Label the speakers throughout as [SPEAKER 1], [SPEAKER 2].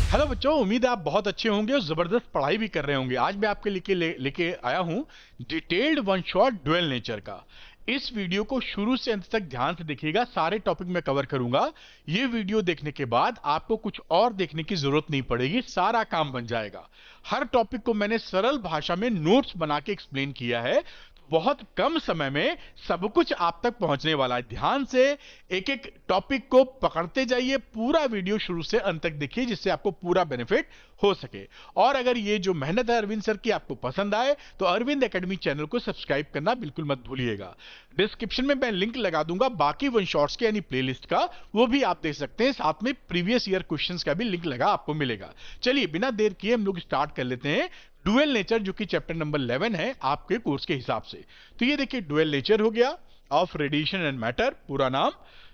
[SPEAKER 1] Hello बच्चों, उम्मीद है आप बहुत अच्छे होंगे और जबरदस्त पढ़ाई भी कर रहे होंगे। आज मैं आपके लेके आया हूं detailed one shot dual nature का। इस वीडियो को शुरू से अंत तक ध्यान से देखिएगा, सारे टॉपिक मैं कवर करूंगा। ये वीडियो देखने के बाद आपको कुछ और देखने की जरूरत नहीं पड़ेगी, सारा काम बन जाएगा। हर टॉपिक को मैंने सरल भाषा में नोट्स बना के एक्सप्लेन किया है। बहुत कम समय में सब कुछ आप तक पहुंचने वाला है। ध्यान से एक एक टॉपिक को पकड़ते जाइए, पूरा वीडियो शुरू से अंत तक देखिए, जिससे आपको पूरा बेनिफिट हो सके। और अगर ये जो मेहनत है अरविंद सर की आपको पसंद आए तो अरविंद एकेडमी चैनल को सब्सक्राइब करना बिल्कुल मत भूलिएगा। डिस्क्रिप्शन में मैं लिंक लगा दूंगा बाकी वन शॉट्स के यानी प्लेलिस्ट का, वो भी आप देख सकते हैं। साथ में प्रीवियस ईयर क्वेश्चंस का भी लिंक लगा आपको मिलेगा। चलिए बिना देर किए हम लोग स्टार्ट कर लेते हैं डुअल नेचर, जो कि चैप्टर नंबर 11 है आपके कोर्स के हिसाब से। तो ये देखिए डुअल नेचर हो गया ऑफ रेडिएशन एंड मैटर, पूरा नाम।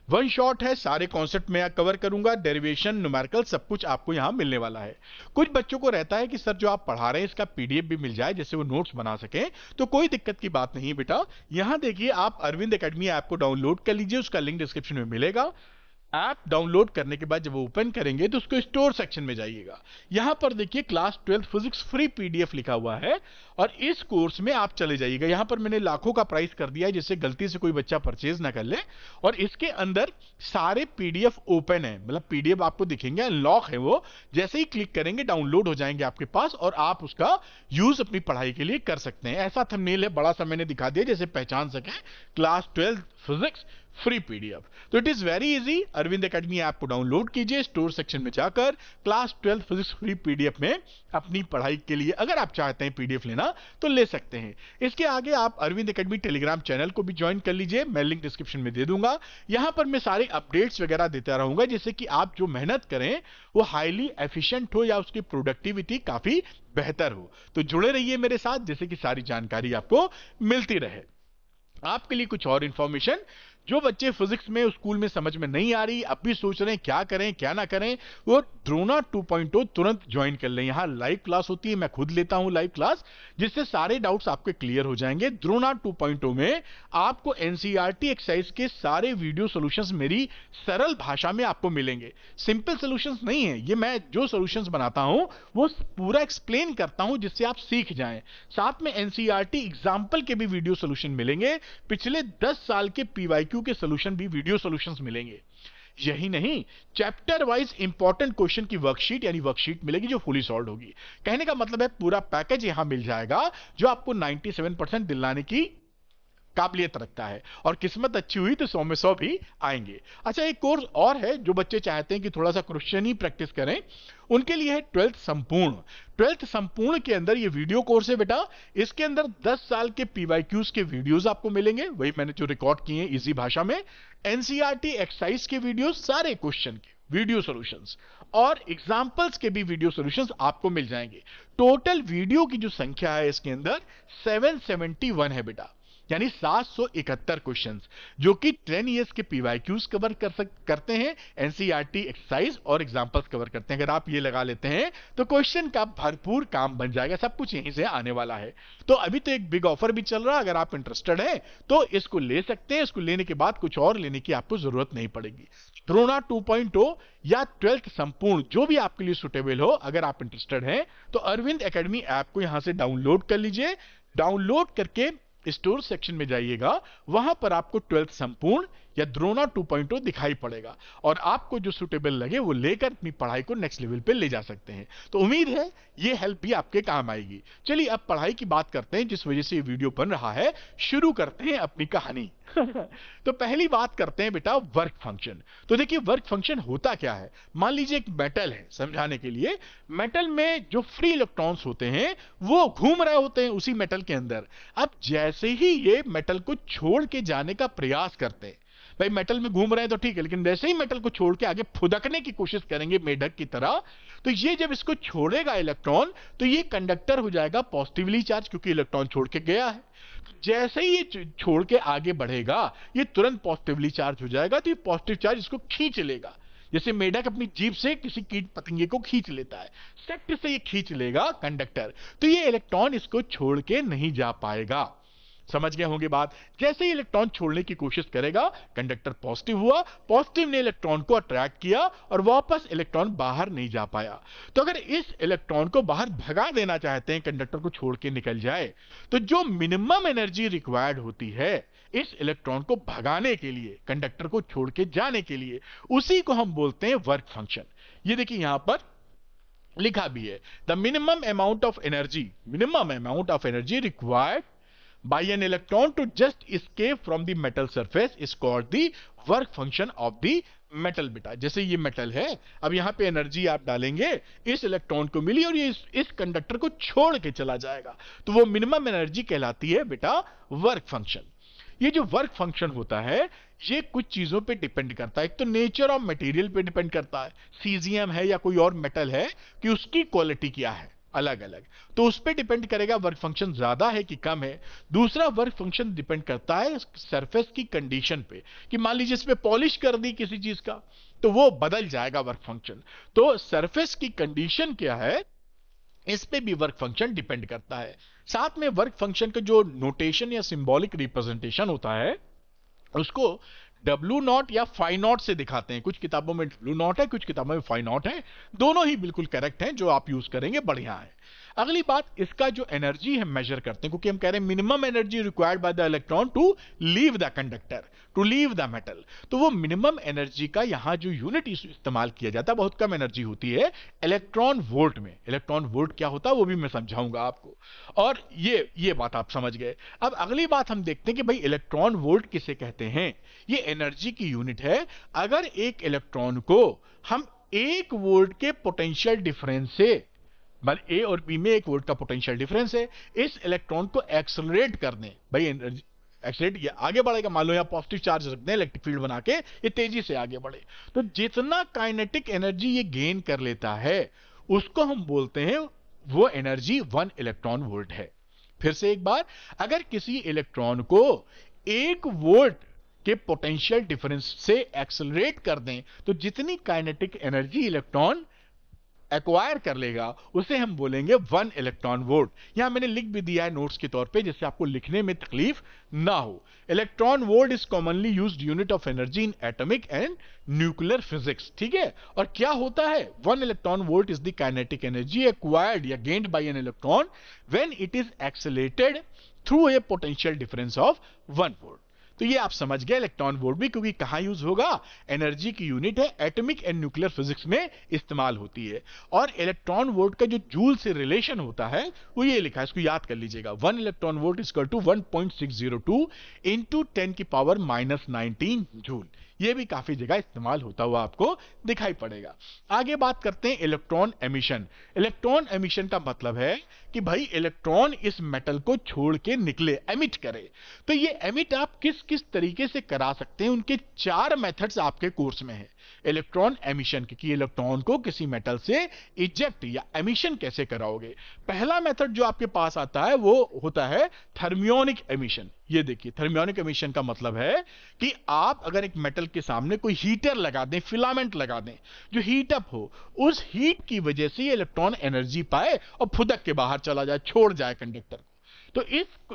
[SPEAKER 1] वन शॉट है, सारे कॉन्सेप्ट मैं कवर करूंगा, डेरिवेशन, न्यूमेरिकल सब कुछ आपको यहां मिलने वाला है। कुछ बच्चों को रहता है कि सर जो आप पढ़ा रहे हैं इसका पीडीएफ भी मिल जाए जिससे वो नोट्स बना सकें, तो कोई दिक्कत की बात नहीं बेटा। यहां देखिए आप अरविंद एकेडमी ऐप को डाउनलोड कर लीजिए, उसका लिंक डिस्क्रिप्शन में मिलेगा। ऐप डाउनलोड करने के बाद जब ओपन करेंगे तो उसको स्टोर सेक्शन में जाइएगा। यहां पर देखिए क्लास 12 फिजिक्स फ्री पीडीएफ लिखा हुआ है और इस कोर्स में आप चले जाइएगा। यहां पर मैंने लाखों का प्राइस कर दिया है जिससे गलती से कोई बच्चा परचेज ना कर ले। और इसके अंदर सारे पीडीएफ ओपन है, मतलब पीडीएफ आपको दिखेंगे, अनलॉक है वो। जैसे ही क्लिक करेंगे डाउनलोड हो जाएंगे आपके पास और आप उसका यूज अपनी पढ़ाई के लिए कर सकते हैं। ऐसा थंबनेल है, बड़ा सा मैंने दिखा दिया जैसे पहचान सके, क्लास 12 फिजिक्स फ्री पीडीएफ। तो it is very easy, Arvind academy app को डाउनलोड कीजिए, स्टोर सेक्शन में जाकर क्लास 12 फिजिक्स फ्री पीडीएफ में अपनी पढ़ाई के लिए अगर आप चाहते हैं पीडीएफ लेना तो ले सकते हैं। इसके आगे आप अरविंद एकेडमी टेलीग्राम चैनल को भी ज्वाइन कर लीजिए, मैं लिंक डिस्क्रिप्शन में दे दूंगा। यहां पर मैं सारे अपडेट्स वगैरह देता रहूंगा जिससे कि आप जो मेहनत करें वो हाईली एफिशिएंट हो या उसकी प्रोडक्टिविटी काफी बेहतर हो। तो जुड़े रहिए मेरे साथ जिससे कि सारी जानकारी आपको मिलती रहे। आपके लिए कुछ और इंफॉर्मेशन, जो बच्चे फिजिक्स में स्कूल में समझ में नहीं आ रही, अब भी सोच रहे हैं क्या करें क्या ना करें, वो द्रोणा 2.0 तुरंत ज्वाइन कर लें। यहां लाइव क्लास होती है, मैं खुद लेता हूं लाइव क्लास, जिससे सारे डाउट्स आपके क्लियर हो जाएंगे। द्रोणा 2.0 में आपको एनसीईआरटी एक्सरसाइज के सारे वीडियो सॉल्यूशंस मेरी सरल भाषा में आपको मिलेंगे। सिंपल सॉल्यूशंस नहीं है ये, मैं जो सॉल्यूशंस बनाता हूं वो पूरा एक्सप्लेन करता हूं जिससे आप सीख जाएं। साथ में एनसीईआरटी एग्जाम्पल के भी वीडियो सॉल्यूशन मिलेंगे, पिछले 10 साल के पीवाईक्यू के सॉल्यूशन भी वीडियो सॉल्यूशंस मिलेंगे। यही नहीं, चैप्टर वाइज इंपॉर्टेंट क्वेश्चन की वर्कशीट यानी वर्कशीट मिलेगी जो फुली सॉल्व होगी। कहने का मतलब है पूरा पैकेज यहां मिल जाएगा जो आपको 97% दिलाने की काबिलियत रखता है। और किस्मत अच्छी हुई तो 100 में 100 भी आएंगे। अच्छा, एक कोर्स और है जो बच्चे चाहते हैं कि थोड़ा सा क्वेश्चन ही प्रैक्टिस करें, उनके लिए है 12th संपूर्ण। 12th संपूर्ण के अंदर ये वीडियो कोर्स है बेटा। इसके अंदर 10 साल के पीवाईक्यूज के वीडियोस आपको मिलेंगे, वही मैंने जो रिकॉर्ड किए हैं इजी भाषा में। एनसीईआरटी एक्सरसाइज के वीडियो, सारे क्वेश्चन के वीडियो सॉल्यूशंस और एग्जांपल्स के भी वीडियो सॉल्यूशंस आपको मिल जाएंगे। टोटल वीडियो की जो संख्या है इसके अंदर 771 है बेटा, यानी 771 क्वेश्चंस, जो कि 10 इयर्स के पीवाईक्यूज कवर करते हैं, एनसीईआरटी एक्सरसाइज और एग्जांपल्स कवर करते हैं। अगर आप ये लगा लेते हैं तो क्वेश्चन का भरपूर काम बन जाएगा, सब कुछ यहीं से आने वाला है। तो अभी तो एक बिग ऑफर भी चल रहा है, अगर आप इंटरेस्टेड हैं तो इसको ले सकते हैं। इसको लेने के बाद कुछ और लेने की आपको जरूरत नहीं पड़ेगी। द्रोणा 2.0 या 12th संपूर्ण जो भी आपके लिए सुटेबल हो, अगर आप इंटरेस्टेड हैं तो अरविंद एकेडमी ऐप को यहां से डाउनलोड कर लीजिए। डाउनलोड करके स्टोर सेक्शन में जाइएगा, वहां पर आपको 12th संपूर्ण या द्रोणा 2.0 दिखाई पड़ेगा और आपको जो सुटेबल लगे वो लेकर अपनी पढ़ाई को नेक्स्ट लेवल पे ले जा सकते हैं। तो उम्मीद है ये हेल्प भी आपके काम आएगी। चलिए अब पढ़ाई की बात करते हैं जिस वजह से ये वीडियो बन रहा है। शुरू करते हैं अपनी कहानी। तो पहली बात करते हैं बेटा वर्क फंक्शन। तो देखिए वर्क फंक्शन होता क्या है। मान लीजिए एक मेटल है, समझाने के लिए, मेटल में जो फ्री इलेक्ट्रॉन्स होते हैं वो घूम रहे होते हैं उसी मेटल के अंदर। अब जैसे ही ये मेटल को छोड़ के जाने का प्रयास करते हैं, भाई मेटल में घूम रहे हैं तो ठीक है, लेकिन जैसे ही मेटल को छोड़ के आगे फुदकने की कोशिश करेंगे मेढक की तरह, तो ये जब इसको छोड़ेगा इलेक्ट्रॉन तो ये कंडक्टर हो जाएगा पॉजिटिवली चार्ज, क्योंकि इलेक्ट्रॉन छोड़ के गया है। जैसे ही ये छोड़ के आगे बढ़ेगा ये तुरंत पॉजिटिवली चार्ज हो जाएगा, तो ये पॉजिटिव चार्ज इसको खींच लेगा, जैसे मेढक अपनी जीभ से किसी कीट पतंगे को खींच लेता है, सेक्ट से ये खींच लेगा कंडक्टर, तो ये इलेक्ट्रॉन इसको छोड़ के नहीं जा पाएगा। समझ गए होंगे बात। जैसे ही इलेक्ट्रॉन छोड़ने की कोशिश करेगा, कंडक्टर पॉजिटिव हुआ, पॉजिटिव ने इलेक्ट्रॉन को अट्रैक्ट किया और वापस इलेक्ट्रॉन बाहर नहीं जा पाया। तो अगर इस इलेक्ट्रॉन को बाहर भगा देना चाहते हैं, कंडक्टर को छोड़ के निकल जाए, तो जो मिनिमम एनर्जी रिक्वायर्ड होती है इस इलेक्ट्रॉन को भगाने के लिए, कंडक्टर को छोड़ के जाने के लिए, उसी को हम बोलते हैं वर्क फंक्शन। ये देखिए यहां पर लिखा भी है, the minimum amount of energy required by an electron to just escape from the metal surface is called the work function of the metal। बेटा जैसे ये मेटल है, अब यहां पे एनर्जी आप डालेंगे, इस इलेक्ट्रॉन को मिली और ये इस कंडक्टर को छोड़ के चला जाएगा, तो वो मिनिमम एनर्जी कहलाती है बेटा वर्क फंक्शन। ये जो वर्क फंक्शन होता है ये कुछ चीजों पे डिपेंड करता है। एक तो नेचर ऑफ मटेरियल पे डिपेंड करता है, सीजियम है या कोई और मेटल है, कि उसकी क्वालिटी क्या है अलग अलग, तो उस पर डिपेंड करेगा वर्क फंक्शन ज्यादा है कि कम है। दूसरा वर्क फंक्शन डिपेंड करता है सरफेस की कंडीशन पे, कि मान लीजिए इस पे पॉलिश कर दी किसी चीज का, तो वो बदल जाएगा वर्क फंक्शन। तो सरफेस की कंडीशन क्या है, इस पे भी वर्क फंक्शन डिपेंड करता है। साथ में वर्क फंक्शन का जो नोटेशन या सिंबॉलिक रिप्रेजेंटेशन होता है उसको डब्ल्यू नॉट या फाई नॉट से दिखाते हैं। कुछ किताबों में डब्ल्यू नॉट है, कुछ किताबों में फाई नॉट है, दोनों ही बिल्कुल करेक्ट हैं, जो आप यूज करेंगे बढ़िया है। अगली बात, इसका जो एनर्जी हम मेजर करते हैं, क्योंकि हम कह रहे हैं minimum energy required by the electron to leave the conductor, to leave the metal, तो वो मिनिमम एनर्जी का यहां जो यूनिट इस्तेमाल किया जाता है, बहुत कम एनर्जी होती है, इलेक्ट्रॉन वोल्ट में। इलेक्ट्रॉन वोल्ट क्या होता है वो भी मैं समझाऊंगा आपको, और ये बात आप समझ गए। अब अगली बात हम देखते हैं कि भाई इलेक्ट्रॉन वोल्ट किसे कहते हैं। ये एनर्जी की यूनिट है। अगर एक इलेक्ट्रॉन को हम 1 वोल्ट के पोटेंशियल डिफरेंस से, ए और बी में 1 वोल्ट का पोटेंशियल डिफरेंस है, इस इलेक्ट्रॉन को एक्सेलरेट कर दें, भाई एनर्जी एक्सेलरेट, ये आगे बढ़ेगा, मान लो यहाँ पॉजिटिव चार्ज रख दें इलेक्ट्रिक फील्ड बना के, ये तेजी से आगे बढ़े, तो जितना काइनेटिक एनर्जी ये गेन कर लेता है उसको हम बोलते हैं वो एनर्जी 1 इलेक्ट्रॉन वोल्ट है। फिर से एक बार, अगर किसी इलेक्ट्रॉन को 1 वोल्ट के पोटेंशियल डिफरेंस से एक्सेलरेट कर दें, तो जितनी काइनेटिक एनर्जी इलेक्ट्रॉन एक्वायर कर लेगा उसे हम बोलेंगे 1 इलेक्ट्रॉन वोल्ट। यहां मैंने लिख भी दिया है नोट्स के तौर पे, जिससे आपको लिखने में तकलीफ ना हो। Electron volt is commonly used unit of energy in atomic and nuclear physics, ठीक है। और क्या होता है, 1 electron volt is the kinetic energy acquired या gained by an electron when it is accelerated through a potential difference of 1 volt. तो ये आप समझ गए इलेक्ट्रॉन वोल्ट भी, क्योंकि कहां यूज होगा, एनर्जी की यूनिट है, एटॉमिक एंड न्यूक्लियर फिजिक्स में इस्तेमाल होती है। और इलेक्ट्रॉन वोल्ट का जो जूल से रिलेशन होता है वो ये लिखा है, इसको याद कर लीजिएगा, 1 electron volt is equal to 1.602 into 10 की पावर -19 जूल। ये भी काफी जगह इस्तेमाल होता हुआ आपको दिखाई पड़ेगा। आगे बात करते हैं इलेक्ट्रॉन एमिशन। इलेक्ट्रॉन एमिशन का मतलब है कि भाई इलेक्ट्रॉन इस मेटल को छोड़ के निकले, एमिट करे। तो ये एमिट आप किस किस तरीके से करा सकते हैं, उनके 4 मेथड्स आपके कोर्स में है इलेक्ट्रॉन एमिशन के, कि इलेक्ट्रॉन को किसी मेटल से इजेक्ट या एमिशन कैसे कराओगे। पहला मेथड जो आपके पास आता है वो होता है थर्मियोनिक एमिशन। ये देखिए, थर्मियोनिक एमिशन का मतलब है कि आप अगर एक मेटल के सामने कोई हीटर लगा दें, फिलामेंट लगा दें जो हीट अप हो, उस हीट की वजह से इलेक्ट्रॉन एनर्जी पाए और फुदक के बाहर चला जाए, छोड़ जाए कंडक्टर को। तो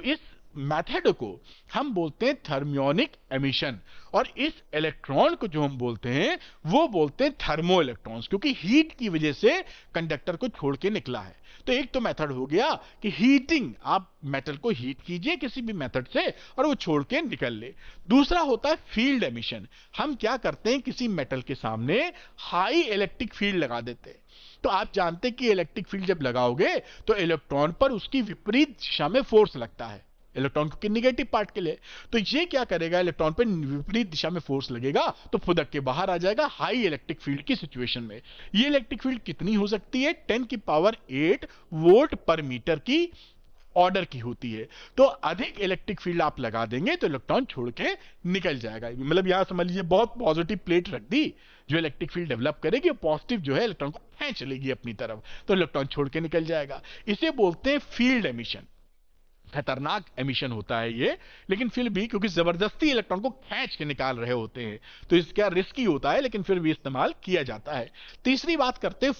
[SPEAKER 1] इस मेथड को हम बोलते हैं थर्मियोनिक एमिशन। और इस इलेक्ट्रॉन को जो हम बोलते हैं वो बोलते हैं थर्मो इलेक्ट्रॉन्स, क्योंकि हीट की वजह से कंडक्टर को छोड़ के निकला है। तो एक तो मेथड हो गया कि हीटिंग, आप मेटल को हीट कीजिए किसी भी मेथड से और वो छोड़ के निकल ले। दूसरा होता है फील्ड एमिशन। हम क्या करते हैं, किसी मेटल के सामने हाई इलेक्ट्रिक फील्ड लगा देते हैं। तो आप जानते हैं कि इलेक्ट्रिक फील्ड जब लगाओगे तो इलेक्ट्रॉन पर उसकी विपरीत दिशा में फोर्स लगता है, इलेक्ट्रॉन के निगेटिव पार्ट के लिए। तो ये क्या करेगा, इलेक्ट्रॉन पर विपरीत दिशा में फोर्स लगेगा तो फुदक के बाहर आ जाएगा हाई इलेक्ट्रिक फील्ड की सिचुएशन में। ये इलेक्ट्रिक फील्ड कितनी हो सकती है, 10 की पावर 8 वोल्ट पर मीटर की ऑर्डर की होती है। तो अधिक इलेक्ट्रिक फील्ड आप लगा देंगे तो इलेक्ट्रॉन छोड़ के निकल जाएगा। मतलब यहां समझ लीजिए बहुत पॉजिटिव प्लेट रख दी जो इलेक्ट्रिक फील्ड डेवलप करेगी, पॉजिटिव जो है इलेक्ट्रॉन को खींच लेगी अपनी तरफ, तो इलेक्ट्रॉन छोड़ के निकल जाएगा। इसे बोलते हैं फील्ड एमिशन। खतरनाक एमिशन होता है ये, लेकिन फिर भी क्योंकि जबरदस्ती इलेक्ट्रॉन को खींच के निकाल रहे होते हैं तो इसका रिस्की होता है, लेकिन फिर भी इस्तेमाल किया जाता है। तीसरी बात करते हैं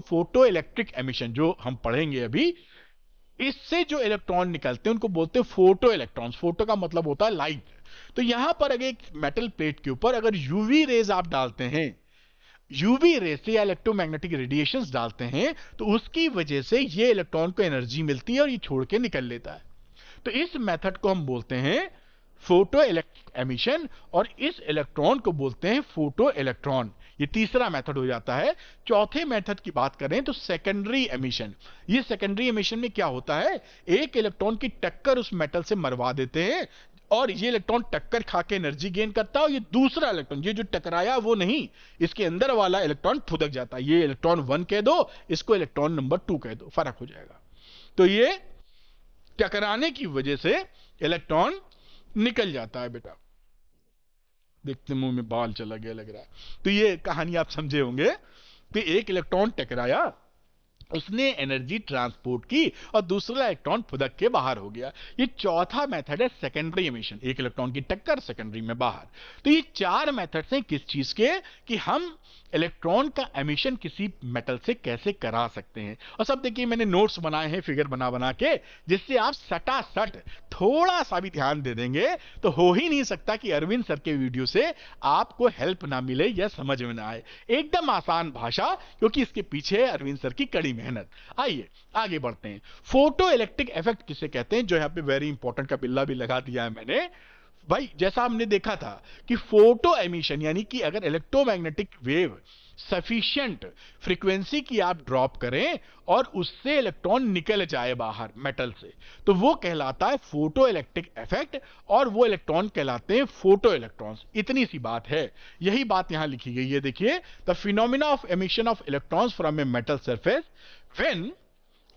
[SPEAKER 1] फोटो इलेक्ट्रिक एमिशन, जो हम पढ़ेंगे अभी। इससे जो इलेक्ट्रॉन निकलते हैं उनको बोलते हैं फोटो इलेक्ट्रॉन्स। फोटो का मतलब होता है लाइट। तो यहां पर अगर एक मेटल प्लेट के ऊपर अगर यूवी रेज आप डालते हैं, यूवी रेज से या इलेक्ट्रोमैग्नेटिक रेडिएशंस डालते हैं, तो उसकी वजह से ये इलेक्ट्रॉन को एनर्जी मिलती है और ये छोड़ के निकल लेता है। तो इस मेथड को हम बोलते हैं फोटो एमिशन, और इस इलेक्ट्रॉन को बोलते हैं फोटो इलेक्ट्रॉन। ये तीसरा मेथड हो जाता है। चौथे मेथड की बात करें तो सेकेंडरी एमिशन। ये सेकेंडरी एमिशन में क्या होता है, एक इलेक्ट्रॉन की टक्कर उस मेटल से मरवा देते हैं और ये इलेक्ट्रॉन टक्कर खा के एनर्जी गेन करता है, और ये दूसरा इलेक्ट्रॉन, ये जो टकराया वो नहीं, इसके अंदर वाला इलेक्ट्रॉन फुदक जाता है। ये इलेक्ट्रॉन 1 कह दो, इसको इलेक्ट्रॉन नंबर 2 कह दो, फर्क हो जाएगा। तो ये टकराने की वजह से इलेक्ट्रॉन निकल जाता है। बेटा देखते मुंह में बाल चला गया लग रहा है। तो ये कहानी आप समझे होंगे कि एक इलेक्ट्रॉन टकराया, उसने एनर्जी ट्रांसपोर्ट की और दूसरा इलेक्ट्रॉन फुदक के बाहर हो गया। ये चौथा मेथड है सेकेंडरी एमिशन, एक इलेक्ट्रॉन की टक्कर सेकेंडरी में बाहर। तो ये 4 मेथड्स हैं किस चीज के, कि हम इलेक्ट्रॉन का एमिशन किसी मेटल से कैसे करा सकते हैं। और सब देखिए मैंने नोट्स बनाए हैं फिगर बना बना के, जिससे आप सटासट थोड़ा सा भी ध्यान दे देंगे तो हो ही नहीं सकता कि अरविंद सर के वीडियो से आपको हेल्प ना मिले या समझ में ना आए। एकदम आसान भाषा, क्योंकि इसके पीछे है अरविंद सर की कड़ी मेहनत। आइए आगे बढ़ते हैं। फोटो इलेक्ट्रिक इफेक्ट किसे कहते हैं, जो यहां पे वेरी इंपॉर्टेंट का बिल्ला भी लगा दिया है मैंने। भाई जैसा हमने देखा था कि फोटो एमिशन यानी कि अगर इलेक्ट्रोमैग्नेटिक वेव सफिशिएंट फ्रीक्वेंसी की आप ड्रॉप करें और उससे इलेक्ट्रॉन निकल जाए बाहर मेटल से, तो वो कहलाता है फोटो इलेक्ट्रिक इफेक्ट, और वो इलेक्ट्रॉन कहलाते हैं फोटो इलेक्ट्रॉन्स। इतनी सी बात है, यही बात यहां लिखी गई है। देखिए, the phenomena of emission of electrons from a metal surface when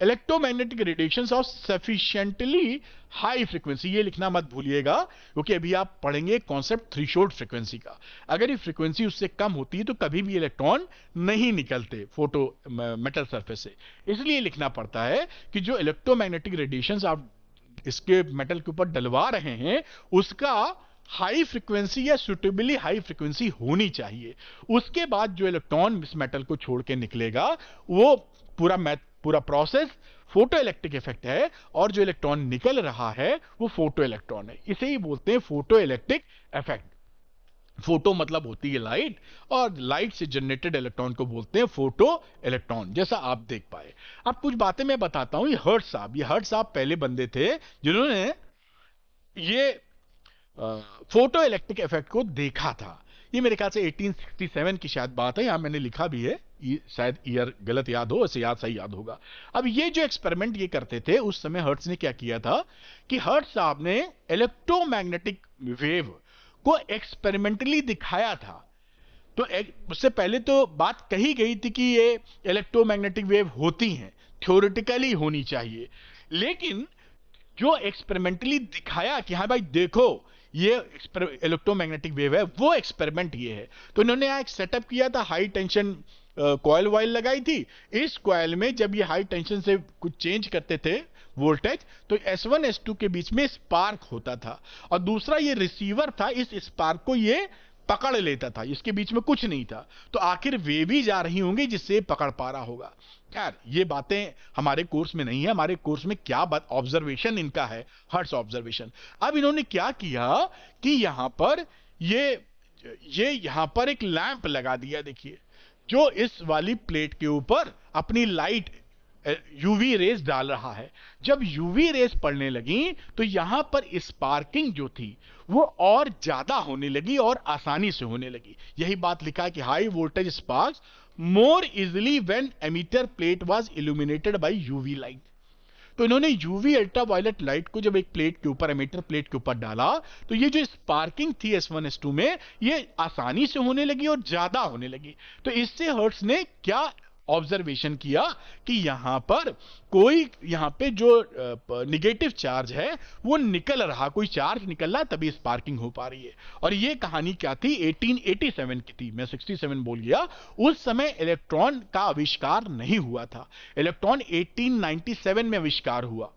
[SPEAKER 1] electromagnetic radiations of sufficiently high frequency. ये लिखना मत भूलिएगा, क्योंकि अभी आप पढ़ेंगे कॉन्सेप्ट थ्रेशोल्ड फ्रीक्वेंसी का। अगर ये फ्रीक्वेंसी उससे कम होती है तो कभी भी इलेक्ट्रॉन नहीं निकलते फोटो मेटल सरफेस से। इसलिए लिखना पड़ता है कि जो इलेक्ट्रोमैग्नेटिक रेडिएशंस आप इसके मेटल के ऊपर डलवा रहे हैं, उसका हाई फ्रीक्वेंसी या सुटेबली हाई फ्रीक्वेंसी होनी चाहिए। उसके बाद जो इलेक्ट्रॉन इस मेटल को छोड़ के निकलेगा, वो पूरा प्रोसेस फोटो इलेक्ट्रिक इफेक्ट है, और जो इलेक्ट्रॉन निकल रहा है वो फोटो इलेक्ट्रॉन है। इसे ही बोलते हैं फोटो इलेक्ट्रिक इफेक्ट। फोटो मतलब होती है लाइट, और लाइट से जनरेटेड इलेक्ट्रॉन को बोलते हैं फोटो इलेक्ट्रॉन, जैसा आप देख पाए। अब कुछ बातें मैं बताता हूं। ये हर्ट्ज साहब पहले बंदे थे जिन्होंने ये फोटो इलेक्ट्रिक इफेक्ट को देखा था। ये मेरे ख्याल से 1867 की शायद बात है, यहां मैंने लिखा भी है, शायद ईयर गलत याद हो, ऐसे सही याद होगा। अब ये जो एक्सपेरिमेंट ये करते थे उस समय हर्ट्ज ने क्या किया था कि हर्ट्ज साहब ने इलेक्ट्रोमैग्नेटिक वेव को एक्सपेरिमेंटली दिखाया था। तो उससे पहले तो बात कही गई थी कि ये इलेक्ट्रोमैग्नेटिक वेव होती हैं, थ्योरेटिकली होनी चाहिए, लेकिन जो एक्सपेरिमेंटली दिखाया कि हाँ भाई देखो ये इलेक्ट्रोमैग्नेटिक वेव है, वो एक्सपेरिमेंट ये है। तो इन्होंने यहाँ एक सेटअप किया था, हाई टेंशन कॉइल वाइल लगाई थी। इस कॉइल में जब ये हाई टेंशन से कुछ चेंज करते थे वोल्टेज, तो S1 S2 के बीच में स्पार्क होता था, और दूसरा ये रिसीवर था, इस स्पार्क को ये पकड़ लेता था, इसके बीच में कुछ नहीं था। तो आखिर वेव ही जा रही होंगी जिससे पकड़ पा रहा होगा। यार ये बातें हमारे कोर्स में नहीं है, हमारे कोर्स में क्या बात ऑब्जर्वेशन इनका है, हर्ट्ज ऑब्जर्वेशन। अब इन्होंने क्या किया कि यहां पर ये यहां पर एक लैंप लगा दिया, देखिए, जो इस वाली प्लेट के ऊपर अपनी लाइट यूवी रेस डाल रहा है। जब यूवी रेस पड़ने लगी तो यहां पर स्पार्किंग जो थी वो और ज्यादा होने लगी और आसानी से होने लगी। यही बात लिखा है कि high voltage sparks more easily when emitter plate was illuminated by UV light. तो इन्होंने यूवी अल्ट्रावायलेट लाइट को जब एक प्लेट के ऊपर, एमिटर प्लेट के ऊपर डाला, तो ये जो स्पार्किंग थी S1 S2 में, ये आसानी से होने लगी और ज्यादा होने लगी। तो इससे हर्ट्ज ने क्या ऑब्जर्वेशन किया कि यहां पे जो निगेटिव चार्ज है वो निकल रहा, कोई चार्ज निकल रहा, तभी स्पार्किंग हो पा रही है। और ये कहानी क्या थी, 1887 की थी, मैं 67 बोल गया। उस समय इलेक्ट्रॉन का आविष्कार नहीं हुआ था, इलेक्ट्रॉन 1897 में आविष्कार हुआ,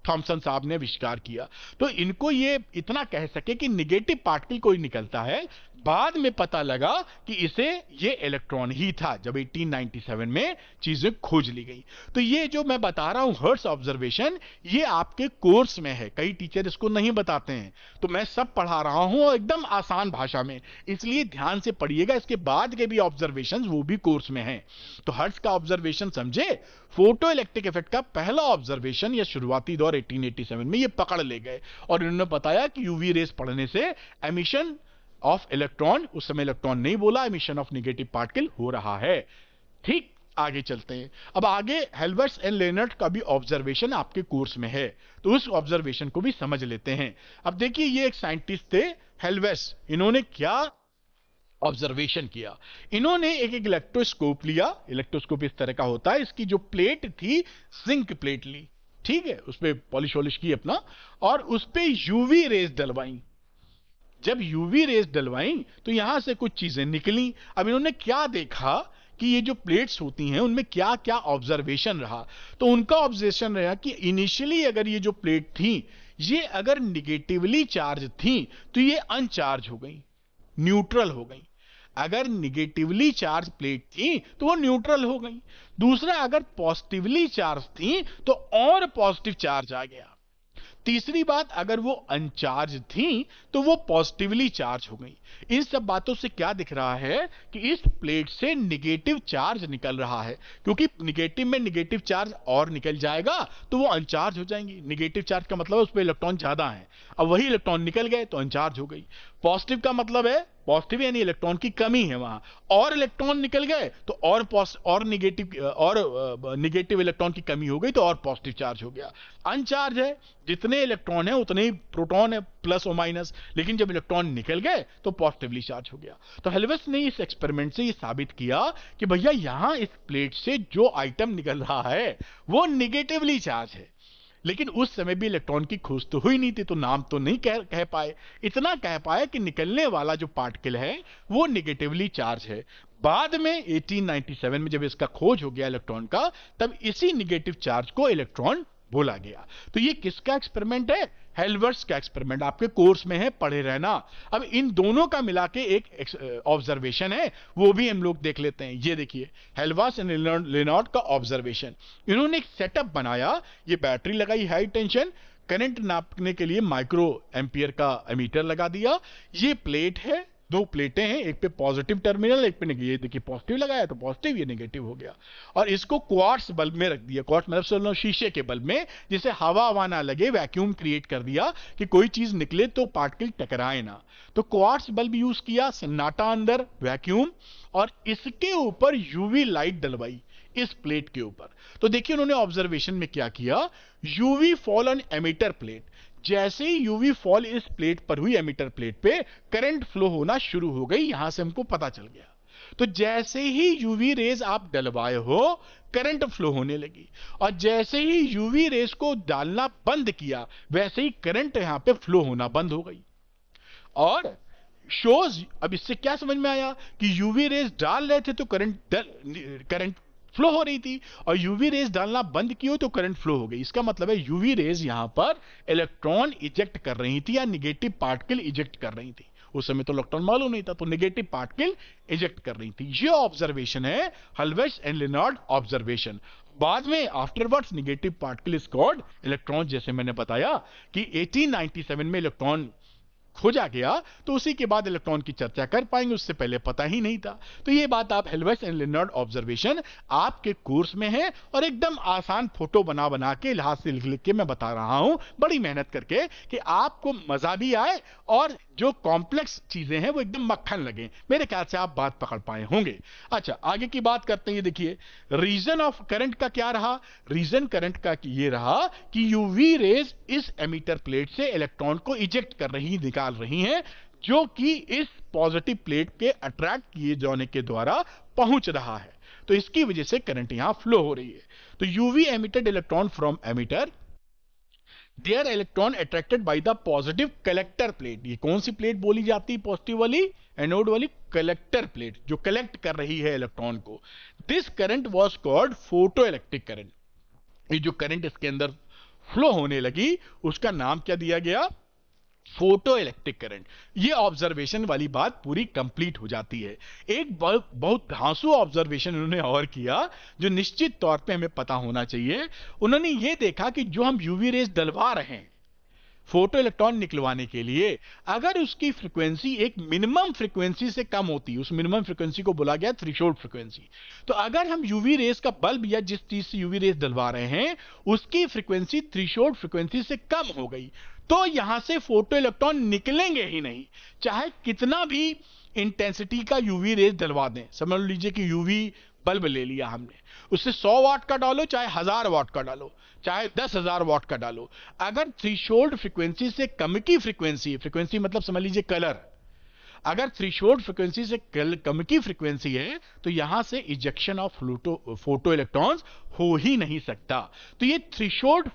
[SPEAKER 1] थॉमसन साहब ने आविष्कार किया। तो इनको ये इतना कह सके कि निगेटिव पार्टिकल कोई निकलता है बाद में पता लगा कि इसे ये इलेक्ट्रॉन ही था जब 1897 में चीजें खोज ली गई। तो ये जो मैं बता रहा हूं हर्ट्ज ऑब्जर्वेशन, ये आपके कोर्स में है, कई टीचर इसको नहीं बताते हैं, तो मैं सब पढ़ा रहा हूं और एकदम आसान भाषा में, इसलिए ध्यान से पढ़िएगा। इसके बाद के भी ऑब्जर्वेशन वो भी कोर्स में है। तो हर्ट्ज का ऑब्जर्वेशन समझे, फोटो इलेक्ट्रिक इफेक्ट का पहला ऑब्जर्वेशन या शुरुआती दौर 1887 में ये पकड़ ले गए और इन्होंने बताया कि यूवी रेस पढ़ने से एमिशन ऑफ इलेक्ट्रॉन, उस समय इलेक्ट्रॉन नहीं बोला, एमिशन ऑफ नेगेटिव पार्टिकल हो रहा है। ठीक, आगे चलते हैं। अब आगे हेल्बर्ट्स एंड लेनर्ट का भी ऑब्जर्वेशन आपके कोर्स में है, तो उस ऑब्जर्वेशन को भी समझ लेते हैं। अब देखिए, ये एक साइंटिस्ट थे हेल्बर्ट्स, इन्होंने क्या ऑब्जर्वेशन किया। इन्होंने एक इलेक्ट्रोस्कोप लिया, इलेक्ट्रोस्कोप इस तरह का होता है, इसकी जो प्लेट थी जिंक प्लेट ली, ठीक है, उस पर पॉलिश वॉलिश की अपना, और उस पर यूवी रेज डलवाई। जब यूवी रेस डलवाई तो यहां से कुछ चीजें निकली। अब इन्होंने क्या देखा कि ये जो प्लेट्स होती हैं उनमें क्या क्या ऑब्जर्वेशन रहा। तो उनका ऑब्जर्वेशन रहा कि इनिशियली अगर ये जो प्लेट थी ये अगर निगेटिवली चार्ज थी तो ये अनचार्ज हो गई, न्यूट्रल हो गई। अगर निगेटिवली चार्ज प्लेट थी तो वो न्यूट्रल हो गई। दूसरा, अगर पॉजिटिवली चार्ज थी तो और पॉजिटिव चार्ज आ गया। तीसरी बात, अगर वो अनचार्ज थी तो वो पॉजिटिवली चार्ज हो गई। इन सब बातों से क्या दिख रहा है कि इस प्लेट से निगेटिव चार्ज निकल रहा है, क्योंकि निगेटिव में निगेटिव चार्ज और निकल जाएगा तो वो अनचार्ज हो जाएंगी। निगेटिव चार्ज का मतलब है उस पर इलेक्ट्रॉन ज्यादा है, अब वही इलेक्ट्रॉन निकल गए तो अनचार्ज हो गई। पॉजिटिव का मतलब है पॉजिटिव यानी इलेक्ट्रॉन की कमी है वहां, और इलेक्ट्रॉन निकल गए तो और निगेटिव इलेक्ट्रॉन की कमी हो गई तो और पॉजिटिव चार्ज हो गया। अनचार्ज है, जितने इलेक्ट्रॉन है उतने ही प्रोटॉन है, प्लस और माइनस, लेकिन जब इलेक्ट्रॉन निकल गए तो पॉजिटिवली चार्ज हो गया। तो हेल्बर्ट्स ने इस एक्सपेरिमेंट से ये साबित किया कि भैया यहां इस प्लेट से जो आइटम निकल रहा है वो निगेटिवली चार्ज है। लेकिन उस समय भी इलेक्ट्रॉन की खोज तो हुई नहीं थी, तो नाम तो नहीं कह पाए, इतना कह पाए कि निकलने वाला जो पार्टिकल है वो निगेटिवली चार्ज है। बाद में 1897 में जब इसका खोज हो गया इलेक्ट्रॉन का, तब इसी निगेटिव चार्ज को इलेक्ट्रॉन बोला गया। तो ये किसका एक्सपेरिमेंट है? हेल्बर्ट्स का एक्सपेरिमेंट, आपके कोर्स में है, पढ़े रहना। अब इन दोनों का मिला के एक ऑब्जर्वेशन है, वो भी हम लोग देख लेते हैं। ये देखिए, हेल्बर्ट्स एंड लेनार्ड का ऑब्जर्वेशन। इन्होंने एक सेटअप बनाया, ये बैटरी लगाई हाई टेंशन, करंट नापने के लिए माइक्रो एम्पियर का एमीटर लगा दिया। ये प्लेट है, दो प्लेटें हैं, एक पे पॉजिटिव टर्मिनल, एक पे नेगेटिव। ये देखिए पॉजिटिव लगाया तो पॉजिटिव, ये नेगेटिव हो गया। और इसको क्वार्ट्ज बल्ब में रख दिया, क्वार्ट्ज मतलब शीशे के बल्ब में, जिसे हवा ना लगे, वैक्यूम क्रिएट कर दिया कि कोई चीज निकले तो पार्टिकल टकराए ना। तो क्वार्ट्ज बल्ब यूज किया, सन्नाटा अंदर, वैक्यूम, और इसके ऊपर यूवी लाइट डलवाई इस प्लेट के ऊपर। तो देखिए उन्होंने ऑब्जर्वेशन में क्या किया, UV fall on emitter plate. जैसे ही यूवी फॉल इस प्लेट पर हुई, एमिटर प्लेट पे, करंट फ्लो होना शुरू हो गई, यहां से हमको पता चल गया। तो जैसे ही यूवी रेज आप डलवाए हो, करंट फ्लो होने लगी, और जैसे ही यूवी रेज को डालना बंद किया, वैसे ही करंट यहां पे फ्लो होना बंद हो गई। और शोज, अब इससे क्या समझ में आया कि यूवी रेज डाल रहे थे तो करंट फ्लो हो रही थी, और यूवी रेज डालना बंद की हो तो करंट फ्लो हो गई। इसका मतलब है यूवी रेज यहां पर इलेक्ट्रॉन इजेक्ट कर रही थी या निगेटिव पार्टिकल इजेक्ट कर रही थी। उस समय तो इलेक्ट्रॉन मालूम नहीं था, तो निगेटिव पार्टिकल इजेक्ट कर रही थी। ये ऑब्जर्वेशन है हेल्बर्ट्स एंड लेनार्ड ऑब्जर्वेशन। बाद में afterwards negative particle is called electron. जैसे मैंने बताया कि 1897 में इलेक्ट्रॉन खोजा गया, तो उसी के बाद इलेक्ट्रॉन की चर्चा कर पाएंगे, उससे पहले पता ही नहीं था। तो ये बात आप हेल्बर्ट्स एंड लेनार्ड ऑब्जर्वेशन आपके कोर्स में है, और एकदम आसान फोटो बना बना के हाथ से लिख लिख के मैं बता रहा हूं, बड़ी मेहनत करके, कि आपको मजा भी आए और जो कॉम्प्लेक्स चीजें हैं वो एकदम मक्खन लगे। मेरे ख्याल से आप बात पकड़ पाए होंगे। अच्छा, आगे की बात करते हैं। ये देखिए, रीजन ऑफ करंट का क्या रहा। रीजन करंट का ये रहा कि यूवी रेज इस एमीटर प्लेट से इलेक्ट्रॉन को इजेक्ट कर रही, निकाल रही हैं, जो कि इस पॉजिटिव प्लेट के अट्रैक्ट किए जाने के द्वारा पहुंच रहा है। तो इसकी वजह से करंट यहां फ्लो हो रही है। तो UV emitted electron from emitter, there electron attracted by the positive collector plate. ये कौन सी प्लेट बोली जाती है? पॉजिटिव वाली, एनोड वाली कलेक्टर प्लेट, जो कलेक्ट कर रही है इलेक्ट्रॉन को। This current was called photo electric current. ये जो करंट इसके अंदर फ्लो होने लगी, उसका नाम क्या दिया गया? फोटो इलेक्ट्रिक करंट, ये ऑब्जर्वेशन वाली बात पूरी कंप्लीट हो जाती है। एक बहुत धांसू ऑब्जर्वेशन उन्होंने और किया जो निश्चित तौर पे हमें पता होना चाहिए। उन्होंने ये देखा कि जो हम यूवी रेज डलवा रहे हैं फोटो इलेक्ट्रॉन निकलवाने के लिए, अगर उसकी फ्रीक्वेंसी एक मिनिमम फ्रीक्वेंसी से कम होती, उस मिनिमम फ्रीक्वेंसी को बोला गया थ्रेशोल्ड फ्रीक्वेंसी। तो अगर हम यूवी रेस का बल्ब या जिस चीज से यूवी रेस डलवा रहे हैं उसकी फ्रीक्वेंसी थ्रेशोल्ड फ्रीक्वेंसी से कम हो गई, तो यहां से फोटो इलेक्ट्रॉन निकलेंगे ही नहीं, चाहे कितना भी इंटेंसिटी का यूवी रेस डलवा दें। समझ लीजिए कि यूवी बल्ब ले लिया हमने, उससे 100 वाट का डालो, चाहे 1000 वाट का डालो, चाहे 10,000 वाट का डालो, अगर थ्रेशोल्ड फ्रीक्वेंसी से कम की फ्रीक्वेंसी मतलब समझ लीजिए कलर, अगर थ्रेशोल्ड फ्रीक्वेंसी से कम की फ्रीक्वेंसी है तो यहां से इजेक्शन ऑफ फोटो इलेक्ट्रॉन्स हो ही नहीं सकता। तो ये थ्रेशोल्ड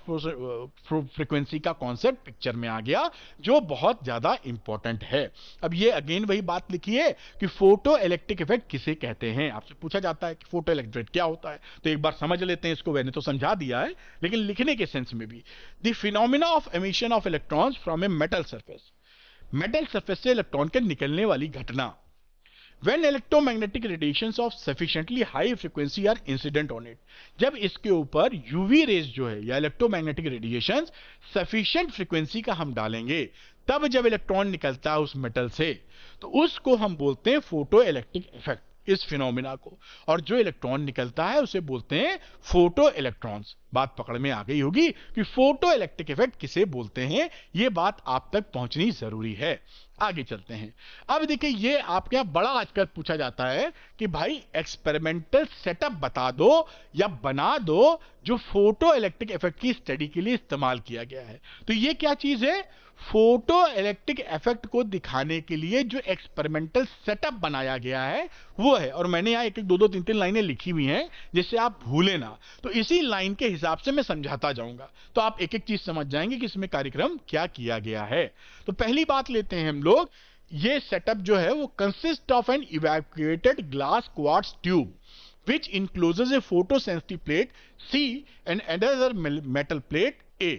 [SPEAKER 1] फ्रीक्वेंसी का कॉन्सेप्ट पिक्चर में आ गया जो बहुत ज्यादा इंपॉर्टेंट है। अब ये अगेन वही बात लिखी है कि फोटो इलेक्ट्रिक इफेक्ट किसे कहते हैं, आपसे पूछा जाता है कि फोटो इलेक्ट्रिक क्या होता है, तो एक बार समझ लेते हैं इसको। मैंने तो समझा दिया है लेकिन लिखने के सेंस में भी, the phenomena of emission of electrons from a metal surface, metal surface से इलेक्ट्रॉन के निकलने वाली घटना। When electromagnetic radiations of sufficiently high frequency are incident on it, जब इसके ऊपर यूवी रेज जो है या इलेक्ट्रोमैग्नेटिक रेडिएशन सफिशिएंट फ्रीक्वेंसी का हम डालेंगे, तब जब इलेक्ट्रॉन निकलता है उस मेटल से, तो उसको हम बोलते हैं फोटो इलेक्ट्रिक इफेक्ट, इस फिनोमिना को। और जो इलेक्ट्रॉन निकलता है उसे बोलते हैं फोटो इलेक्ट्रॉन्स। बात पकड़ में आ गई होगी कि फोटो इलेक्ट्रिक इफेक्ट किसे बोलते हैं, यह बात आप तक पहुंचनी जरूरी है। आगे चलते हैं। अब देखिए, ये आपके यहां बड़ा आजकल पूछा जाता है कि भाई एक्सपेरिमेंटल सेटअप बता दो या बना दो जो फोटो इलेक्ट्रिक इफेक्ट की स्टडी के लिए इस्तेमाल किया गया है। तो ये क्या चीज है? फोटो इलेक्ट्रिक इफेक्ट को दिखाने के लिए जो एक्सपेरिमेंटल सेटअप बनाया गया है वो है। और मैंने यहां एक दो तीन लाइनें लिखी हुई हैं जिससे आप भूले ना, तो इसी लाइन के हिसाब से मैं समझाता जाऊंगा, तो आप एक एक चीज समझ जाएंगे कि इसमें कार्यक्रम क्या किया गया है। तो पहली बात लेते हैं हम लोग, ये सेटअप जो है वो consist of an evacuated glass quartz tube which encloses a photosensitive plate C and another metal plate A।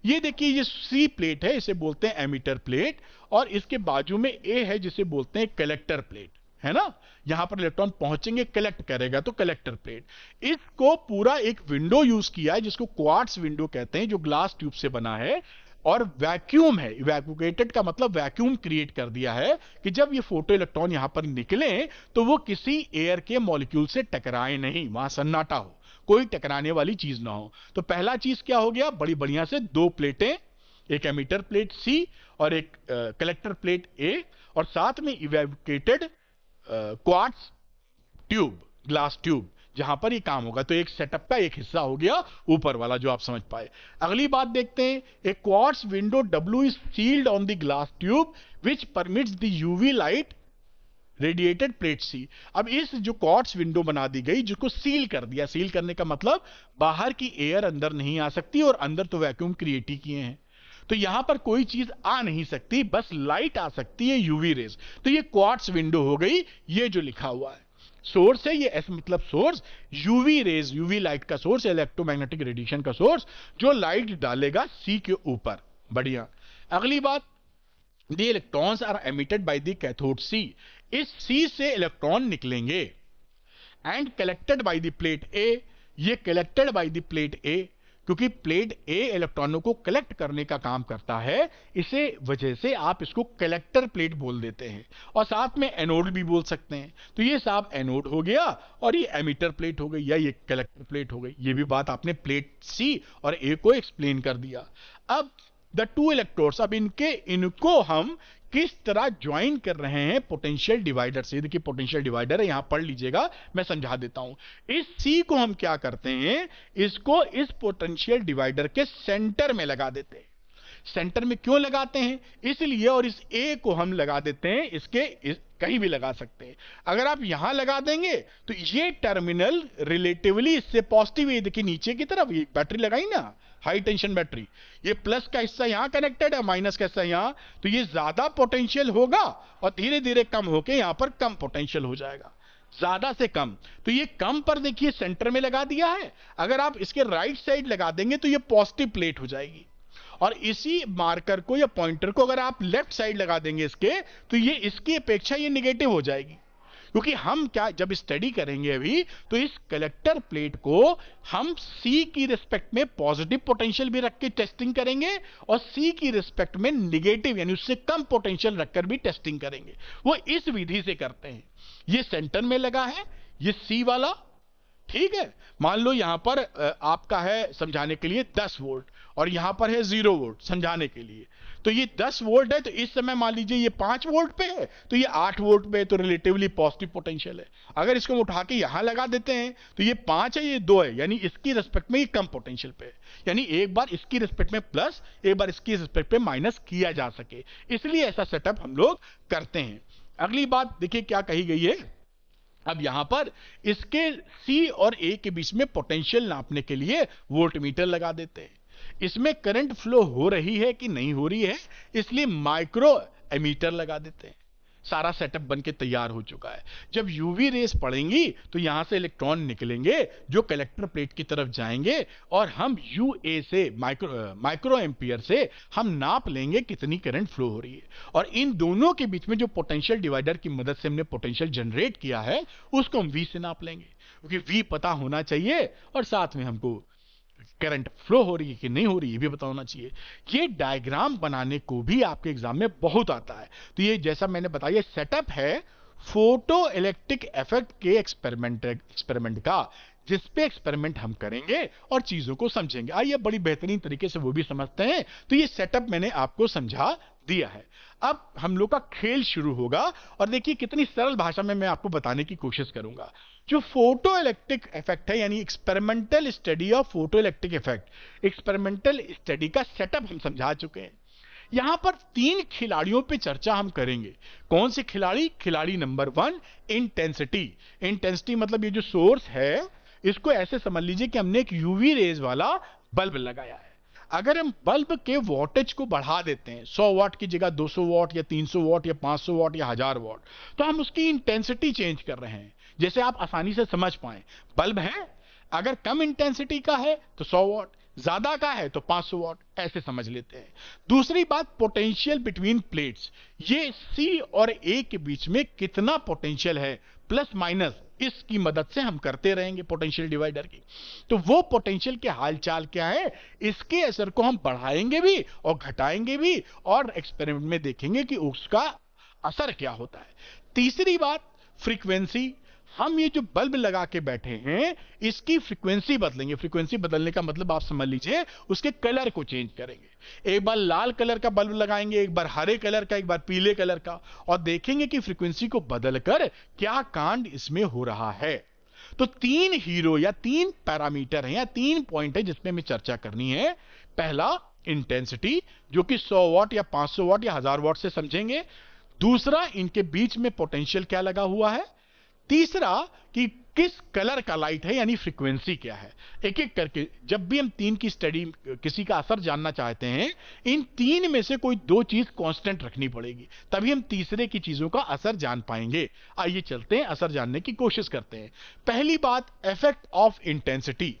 [SPEAKER 1] ये देखिए, ये C प्लेट है, इसे बोलते हैं एमिटर प्लेट, और इसके बाजू में A है जिसे बोलते हैं कलेक्टर प्लेट, है ना। यहां पर इलेक्ट्रॉन पहुंचेंगे, कलेक्ट करेगा, तो कलेक्टर प्लेट। इसको पूरा एक विंडो यूज किया है जिसको क्वार्ट्ज विंडो कहते हैं, जो ग्लास ट्यूब से बना है और वैक्यूम है। इवैक्यूएटेड का मतलब वैक्यूम क्रिएट कर दिया है कि जब ये फोटो इलेक्ट्रॉन यहां पर निकले तो वो किसी एयर के मॉलिक्यूल से टकराए नहीं, वहां सन्नाटा हो, कोई टकराने वाली चीज ना हो। तो पहला चीज क्या हो गया, बड़ी बढ़िया से दो प्लेटें, एक एमिटर प्लेट सी और एक कलेक्टर प्लेट ए, और साथ में evacuated quartz tube, glass tube, जहां पर ये काम होगा। तो एक सेटअप का एक हिस्सा हो गया ऊपर वाला, जो आप समझ पाए। अगली बात देखते हैं, a quartz window W is sealed on the glass tube which permits the UV light radiated plate C. अब इस जो क्वार्ट्ज विंडो बना दी गई जिसको सील कर दिया, सील करने का मतलब बाहर की एयर अंदर नहीं आ सकती, और अंदर तो वैक्यूम क्रिएट ही किए हैं, तो यहां पर कोई चीज आ नहीं सकती, बस लाइट आ सकती है, यूवी रेज। तो ये क्वार्ट्ज विंडो हो गई, ये जो लिखा हुआ है सोर्स है, ये एस मतलब source, UV rays, UV light का सोर्स, इलेक्ट्रोमैग्नेटिक रेडिएशन का सोर्स जो लाइट डालेगा सी के ऊपर। बढ़िया। अगली बात, the electrons are emitted by the cathode C, इस सी से इलेक्ट्रॉन निकलेंगे, and collected by the plate A, ये collected by the plate A, क्योंकि प्लेट ए इलेक्ट्रॉनों को कलेक्ट करने का काम करता है, इसे वजह से आप इसको कलेक्टर प्लेट बोल देते हैं, और साथ में एनोड भी बोल सकते हैं। तो ये साहब एनोड हो गया, और ये एमिटर प्लेट हो गई, या ये कलेक्टर प्लेट हो गई। ये भी बात आपने प्लेट सी और ए को एक्सप्लेन कर दिया। अब द टू इलेक्ट्रोड्स, अब इनको हम किस तरह ज्वाइन कर रहे हैं पोटेंशियल डिवाइडर से। देखिए पोटेंशियल डिवाइडर है, यहां पढ़ लीजिएगा, मैं समझा देता हूं। इस सी को हम क्या करते हैं, इसको इस पोटेंशियल डिवाइडर के सेंटर में लगा देते हैं। सेंटर में क्यों लगाते हैं, इसलिए, और इस ए को हम लगा देते हैं कहीं भी लगा सकते हैं। अगर आप यहां लगा देंगे तो ये टर्मिनल रिलेटिवली इससे पॉजिटिव है, देखिए नीचे की तरफ ये बैटरी लगाई ना, हाई टेंशन बैटरी, ये प्लस का हिस्सा यहां कनेक्टेड है, माइनस का हिस्सा यहां, तो ये ज्यादा पोटेंशियल होगा और धीरे धीरे कम होकर यहां पर कम पोटेंशियल हो जाएगा, ज्यादा से कम। तो ये कम पर देखिए सेंटर में लगा दिया है, अगर आप इसके राइट साइड लगा देंगे तो ये पॉजिटिव प्लेट हो जाएगी, और इसी मार्कर को या पॉइंटर को अगर आप लेफ्ट साइड लगा देंगे इसके, तो ये इसकी अपेक्षा ये निगेटिव हो जाएगी, क्योंकि हम क्या जब स्टडी करेंगे अभी, तो इस कलेक्टर प्लेट को हम C की रिस्पेक्ट में पॉजिटिव पोटेंशियल भी रख के टेस्टिंग करेंगे और C की रिस्पेक्ट में निगेटिव यानी उससे कम पोटेंशियल रखकर भी टेस्टिंग करेंगे। वो इस विधि से करते हैं। ये सेंटर में लगा है, ये C वाला, ठीक है। मान लो यहां पर आपका है समझाने के लिए 10 वोल्ट और यहां पर है 0 वोल्ट समझाने के लिए, तो ये 10 वोल्ट है, तो इस समय मान लीजिए ये 5 वोल्ट पे है, तो ये 8 वोल्ट पे है, तो रिलेटिवली पॉजिटिव पोटेंशियल है। अगर इसको हम उठा के यहां लगा देते हैं तो ये 5 है, ये 2 है, यानी इसकी रिस्पेक्ट में ये कम पोटेंशियल पे है, यानी एक बार इसकी रिस्पेक्ट में प्लस, एक बार इसकी रिस्पेक्ट में माइनस किया जा सके, इसलिए ऐसा सेटअप हम लोग करते हैं। अगली बात देखिए क्या कही गई है। अब यहां पर इसके C और A के बीच में पोटेंशियल नापने के लिए वोल्टमीटर लगा देते हैं। इसमें करंट फ्लो हो रही है कि नहीं हो रही है, इसलिए माइक्रो एमीटर लगा देते हैं। सारा सेटअप बन के तैयार हो चुका है। जब यूवी रेस पड़ेंगी तो यहां से इलेक्ट्रॉन निकलेंगे जो कलेक्टर प्लेट की तरफ जाएंगे और हम यूए से माइक्रो एम्पियर से हम नाप लेंगे कितनी करंट फ्लो हो रही है, और इन दोनों के बीच में जो पोटेंशियल डिवाइडर की मदद से हमने पोटेंशियल जनरेट किया है उसको हम वी से नाप लेंगे, क्योंकि वी पता होना चाहिए और साथ में हमको करंट फ्लो हो रही है कि नहीं हो रही है भी पता होना चाहिए। ये डायग्राम बनाने को भी आपके एग्जाम में बहुत आता है। तो ये जैसा मैंने बताया सेटअप है फोटो इलेक्ट्रिक इफेक्ट के एक्सपेरिमेंट का, जिसपे एक्सपेरिमेंट हम करेंगे और चीजों को समझेंगे। आइए बड़ी बेहतरीन तरीके से वो भी समझते हैं। तो ये सेटअप मैंने आपको समझा दिया है। अब हम लोग का खेल शुरू होगा और देखिए कितनी सरल भाषा में मैं आपको बताने की कोशिश करूंगा। जो फोटो इलेक्ट्रिक इफेक्ट है यानी experimental study of photo electric effect, experimental study का सेटअप हम समझा चुके हैं। यहां पर 3 खिलाड़ियों पे चर्चा हम करेंगे। कौन से खिलाड़ी? खिलाड़ी नंबर 1 इंटेंसिटी। इंटेंसिटी मतलब ये जो सोर्स है इसको ऐसे समझ लीजिए कि हमने एक यूवी रेज वाला बल्ब लगाया है। अगर हम बल्ब के वोल्टेज को बढ़ा देते हैं 100 वाट की जगह 200 वाट या 300 वाट या 500 वाट या 1000 वाट, तो हम उसकी इंटेंसिटी चेंज कर रहे हैं। जैसे आप आसानी से समझ पाए, बल्ब है, अगर कम इंटेंसिटी का है तो 100 वाट, ज्यादा का है तो 500 वाट, ऐसे समझ लेते हैं। दूसरी बात पोटेंशियल बिटवीन प्लेट्स, ये C और A के बीच में कितना पोटेंशियल है प्लस माइनस, इसकी मदद से हम करते रहेंगे पोटेंशियल डिवाइडर की। तो वो पोटेंशियल के हालचाल क्या है, इसके असर को हम बढ़ाएंगे भी और घटाएंगे भी और एक्सपेरिमेंट में देखेंगे कि उसका असर क्या होता है। तीसरी बात फ्रीक्वेंसी, हम ये जो बल्ब लगा के बैठे हैं इसकी फ्रीक्वेंसी बदलेंगे। फ्रीक्वेंसी बदलने का मतलब आप समझ लीजिए उसके कलर को चेंज करेंगे। एक बार लाल कलर का बल्ब लगाएंगे, एक बार हरे कलर का, एक बार पीले कलर का, और देखेंगे कि फ्रीक्वेंसी को बदलकर क्या कांड इसमें हो रहा है। तो 3 हीरो या 3 पैरामीटर हैं या 3 पॉइंट है जिसमें हमें चर्चा करनी है। पहला इंटेंसिटी जो कि 100 वाट या 500 वाट या 1000 वाट से समझेंगे। दूसरा इनके बीच में पोटेंशियल क्या लगा हुआ है। तीसरा कि किस कलर का लाइट है यानी फ्रीक्वेंसी क्या है। एक एक करके जब भी हम 3 की स्टडी किसी का असर जानना चाहते हैं, इन 3 में से कोई 2 चीज कांस्टेंट रखनी पड़ेगी, तभी हम तीसरे की चीजों का असर जान पाएंगे। आइए चलते हैं असर जानने की कोशिश करते हैं। पहली बात इफेक्ट ऑफ इंटेंसिटी।